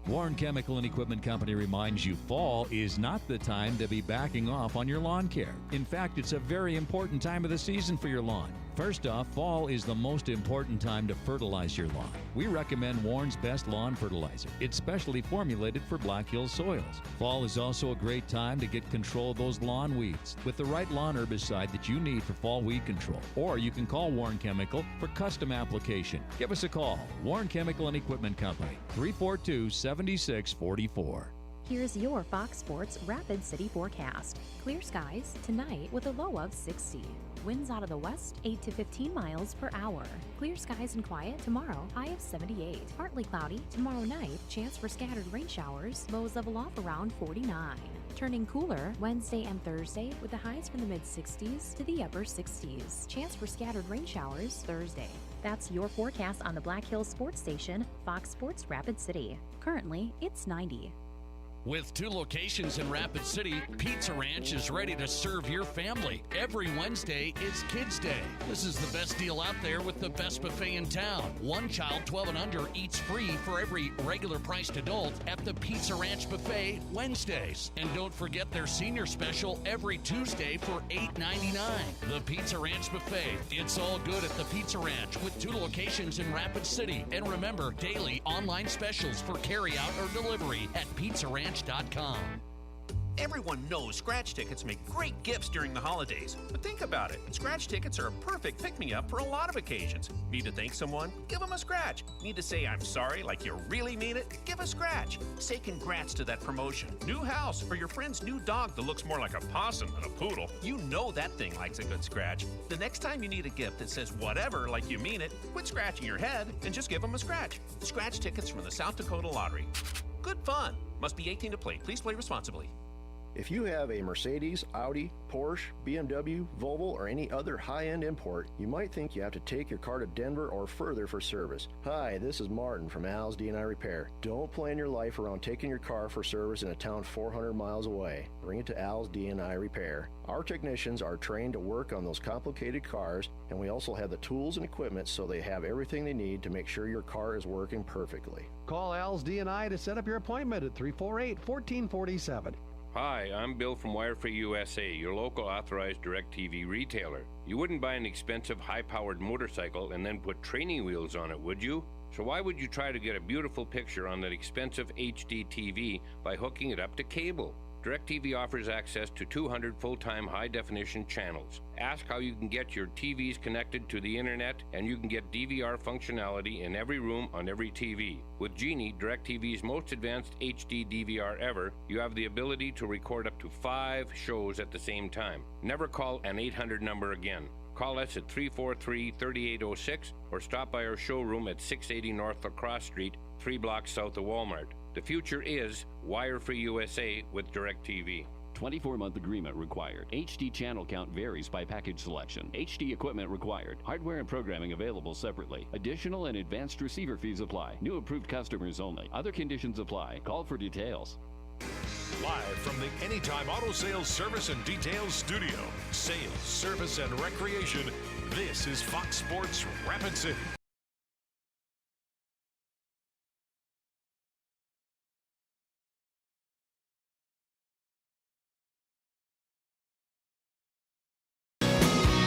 Warren Chemical and Equipment Company reminds you fall is not the time to be backing off on your lawn care. In fact, it's a very important time of the season for your lawn. First off, fall is the most important time to fertilize your lawn. We recommend Warren's Best Lawn Fertilizer. It's specially formulated for Black Hills soils. Fall is also a great time to get control of those lawn weeds with the right lawn herbicide that you need for fall weed control. Or you can call Warren Chemical for custom application. Give us a call. Warren Chemical and Equipment Company, 342-7644. Here's your Fox Sports Rapid City forecast. Clear skies tonight with a low of 60. Winds out of the west 8 to 15 miles per hour. Clear skies and quiet tomorrow, high of 78. Partly cloudy tomorrow night, chance for scattered rain showers, lows level off around 49. Turning cooler Wednesday and Thursday with the highs from the mid-60s to the upper 60s. Chance for scattered rain showers Thursday. That's your forecast on the Black Hills Sports Station, Fox Sports Rapid City. Currently, it's 90. With 2 locations in Rapid City, Pizza Ranch is ready to serve your family. Every Wednesday is Kids Day. This is the best deal out there with the best buffet in town. One child 12 and under eats free for every regular priced adult at the Pizza Ranch Buffet Wednesdays. And don't forget their senior special every Tuesday for $8.99. The Pizza Ranch Buffet. It's all good at the Pizza Ranch with 2 locations in Rapid City. And remember, daily online specials for carryout or delivery at PizzaRanch.com. Everyone knows scratch tickets make great gifts during the holidays. But think about it. Scratch tickets are a perfect pick-me-up for a lot of occasions. Need to thank someone? Give them a scratch. Need to say I'm sorry like you really mean it? Give a scratch. Say congrats to that promotion. New house or your friend's new dog that looks more like a possum than a poodle. You know that thing likes a good scratch. The next time you need a gift that says whatever like you mean it, quit scratching your head and just give them a scratch. Scratch tickets from the South Dakota Lottery. Good fun. Must be 18 to play. Please play responsibly. If you have a Mercedes, Audi, Porsche, BMW, Volvo, or any other high-end import, you might think you have to take your car to Denver or further for service. Hi, this is Martin from Al's D&I Repair. Don't plan your life around taking your car for service in a town 400 miles away. Bring it to Al's D&I Repair. Our technicians are trained to work on those complicated cars, and we also have the tools and equipment so they have everything they need to make sure your car is working perfectly. Call Al's D&I to set up your appointment at 348-1447. Hi, I'm Bill from Wirefree USA, your local authorized DirecTV retailer. You wouldn't buy an expensive, high-powered motorcycle and then put training wheels on it, would you? So why would you try to get a beautiful picture on that expensive HD TV by hooking it up to cable? DirecTV offers access to 200 full-time high-definition channels. Ask how you can get your TVs connected to the internet, and you can get DVR functionality in every room on every TV. With Genie, DirecTV's most advanced HD DVR ever, you have the ability to record up to 5 shows at the same time. Never call an 800 number again. Call us at 343-3806 or stop by our showroom at 680 North La Crosse Street, 3 blocks south of Walmart. The future is Wirefree USA with DirecTV. 24-month agreement required. HD channel count varies by package selection. HD equipment required. Hardware and programming available separately. Additional and advanced receiver fees apply. New approved customers only. Other conditions apply. Call for details. Live from the Anytime Auto Sales Service and Details Studio. Sales, service, and recreation. This is Fox Sports Rapid City.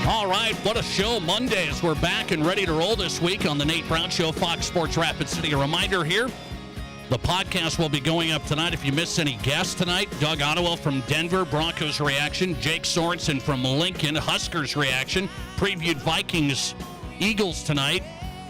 All right, what a show. Mondays. We're back and ready to roll this week on the Nate Brown Show, Fox Sports Rapid City. A reminder here, the podcast will be going up tonight. If you missed any guests tonight, Doug Ottewell from Denver, Broncos reaction. Jake Sorensen from Lincoln, Huskers reaction. Previewed Vikings, Eagles tonight.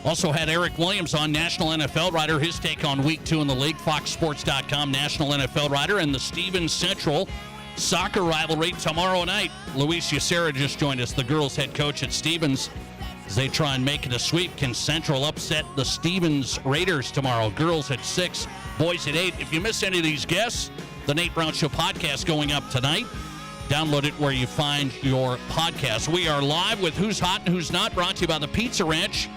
Also had Eric Williams on, National NFL writer, his take on Week 2 in the league. FoxSports.com, National NFL writer. And the Stevens Central soccer rivalry tomorrow night. Luis Yacera just joined us, the girls' head coach at Stevens, as they try and make it a sweep. Can Central upset the Stevens Raiders tomorrow? Girls at 6, boys at 8. If you miss any of these guests, the Nate Brown Show podcast going up tonight. Download it where you find your podcast. We are live with Who's Hot and Who's Not, brought to you by the Pizza Ranch.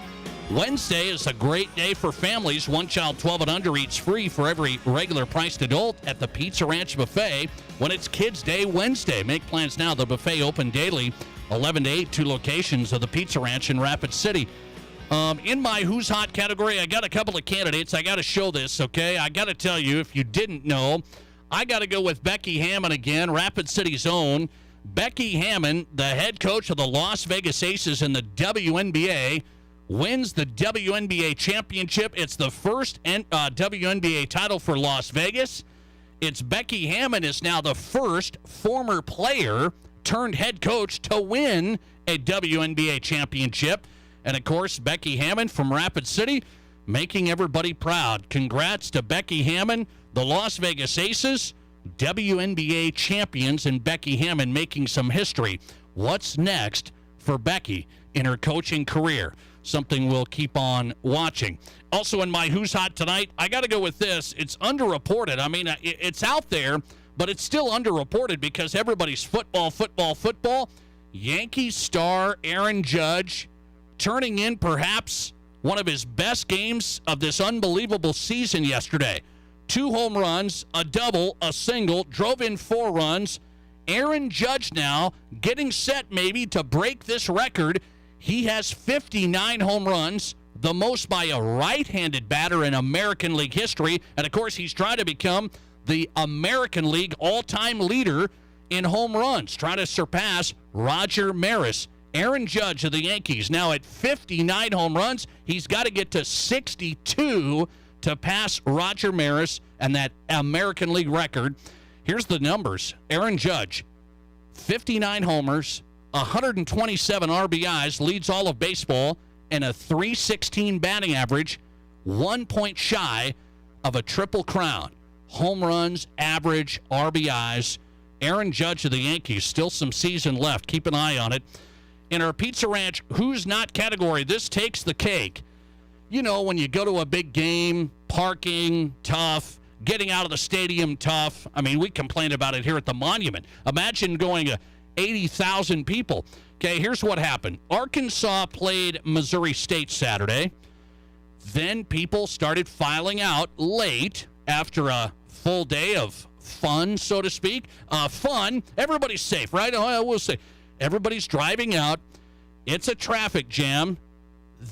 Wednesday is a great day for families. One child 12 and under eats free for every regular priced adult at the Pizza Ranch Buffet when it's Kids Day Wednesday. Make plans now. The buffet open daily, 11 to 8, 2 locations of the Pizza Ranch in Rapid City. In my Who's Hot category, I got a couple of candidates. I got to show this, okay? I got to tell you, if you didn't know, I got to go with Becky Hammon again, Rapid City's own. Becky Hammon, the head coach of the Las Vegas Aces in the WNBA, wins the WNBA championship. It's the first WNBA title for Las Vegas. It's Becky Hammon is now the first former player turned head coach to win a WNBA championship. And, of course, Becky Hammon from Rapid City making everybody proud. Congrats to Becky Hammon, the Las Vegas Aces, WNBA champions, and Becky Hammon making some history. What's next for Becky in her coaching career? Something we'll keep on watching. Also in my Who's Hot Tonight, I got to go with this. It's underreported. I mean, it's out there, but it's still underreported because everybody's football. Yankees star Aaron Judge turning in perhaps one of his best games of this unbelievable season yesterday. 2 home runs, a double, a single, drove in 4 runs. Aaron Judge now getting set maybe to break this record. He has 59 home runs, the most by a right-handed batter in American League history. And, of course, he's trying to become the American League all-time leader in home runs, trying to surpass Roger Maris. Aaron Judge of the Yankees now at 59 home runs. He's got to get to 62 to pass Roger Maris and that American League record. Here's the numbers. Aaron Judge, 59 homers, 127 RBIs, leads all of baseball, and a .316 batting average, 1 point shy of a triple crown. Home runs, average, RBIs. Aaron Judge of the Yankees, still some season left. Keep an eye on it. In our Pizza Ranch Who's Not category, this takes the cake. You know, when you go to a big game, parking, tough. Getting out of the stadium, tough. I mean, we complained about it here at the Monument. Imagine going to 80,000 people. Okay, here's what happened. Arkansas played Missouri State Saturday. Then people started filing out late after a full day of fun, so to speak. Fun. Everybody's safe, right? I will say. Everybody's driving out. It's a traffic jam.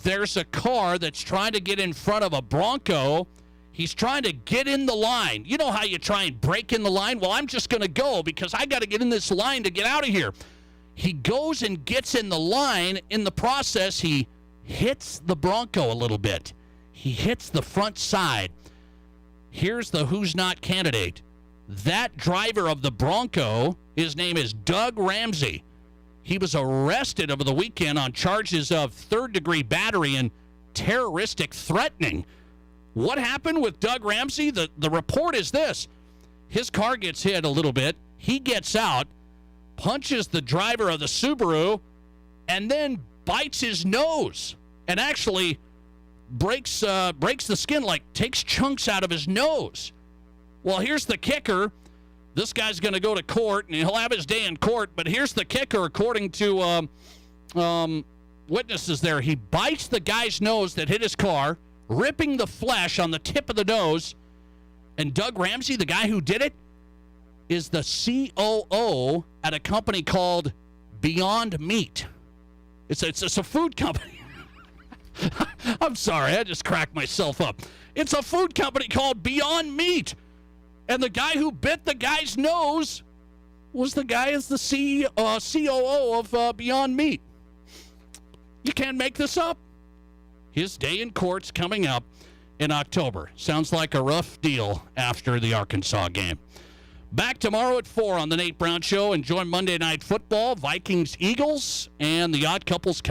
There's a car that's trying to get in front of a Bronco. He's trying to get in the line. You know how you try and break in the line? Well, I'm just going to go because I got to get in this line to get out of here. He goes and gets in the line. In the process, he hits the Bronco a little bit. He hits the front side. Here's the Who's Not candidate. That driver of the Bronco, his name is Doug Ramsey. He was arrested over the weekend on charges of third-degree battery and terroristic threatening. What happened with Doug Ramsey? The report is this. His car gets hit a little bit. He gets out, punches the driver of the Subaru, and then bites his nose and actually breaks the skin, like takes chunks out of his nose. Well, here's the kicker. This guy's going to go to court, and he'll have his day in court. But here's the kicker, according to witnesses there. He bites the guy's nose that hit his car, ripping the flesh on the tip of the nose. And Doug Ramsey, the guy who did it, is the COO at a company called Beyond Meat. It's a food company. I'm sorry, I just cracked myself up. It's a food company called Beyond Meat. And the guy who bit the guy's nose was the guy as the COO of Beyond Meat. You can't make this up. His day in court's coming up in October. Sounds like a rough deal after the Arkansas game. Back tomorrow at 4 on the Nate Brown Show. Enjoy Monday Night Football, Vikings, Eagles, and the Odd Couples coming.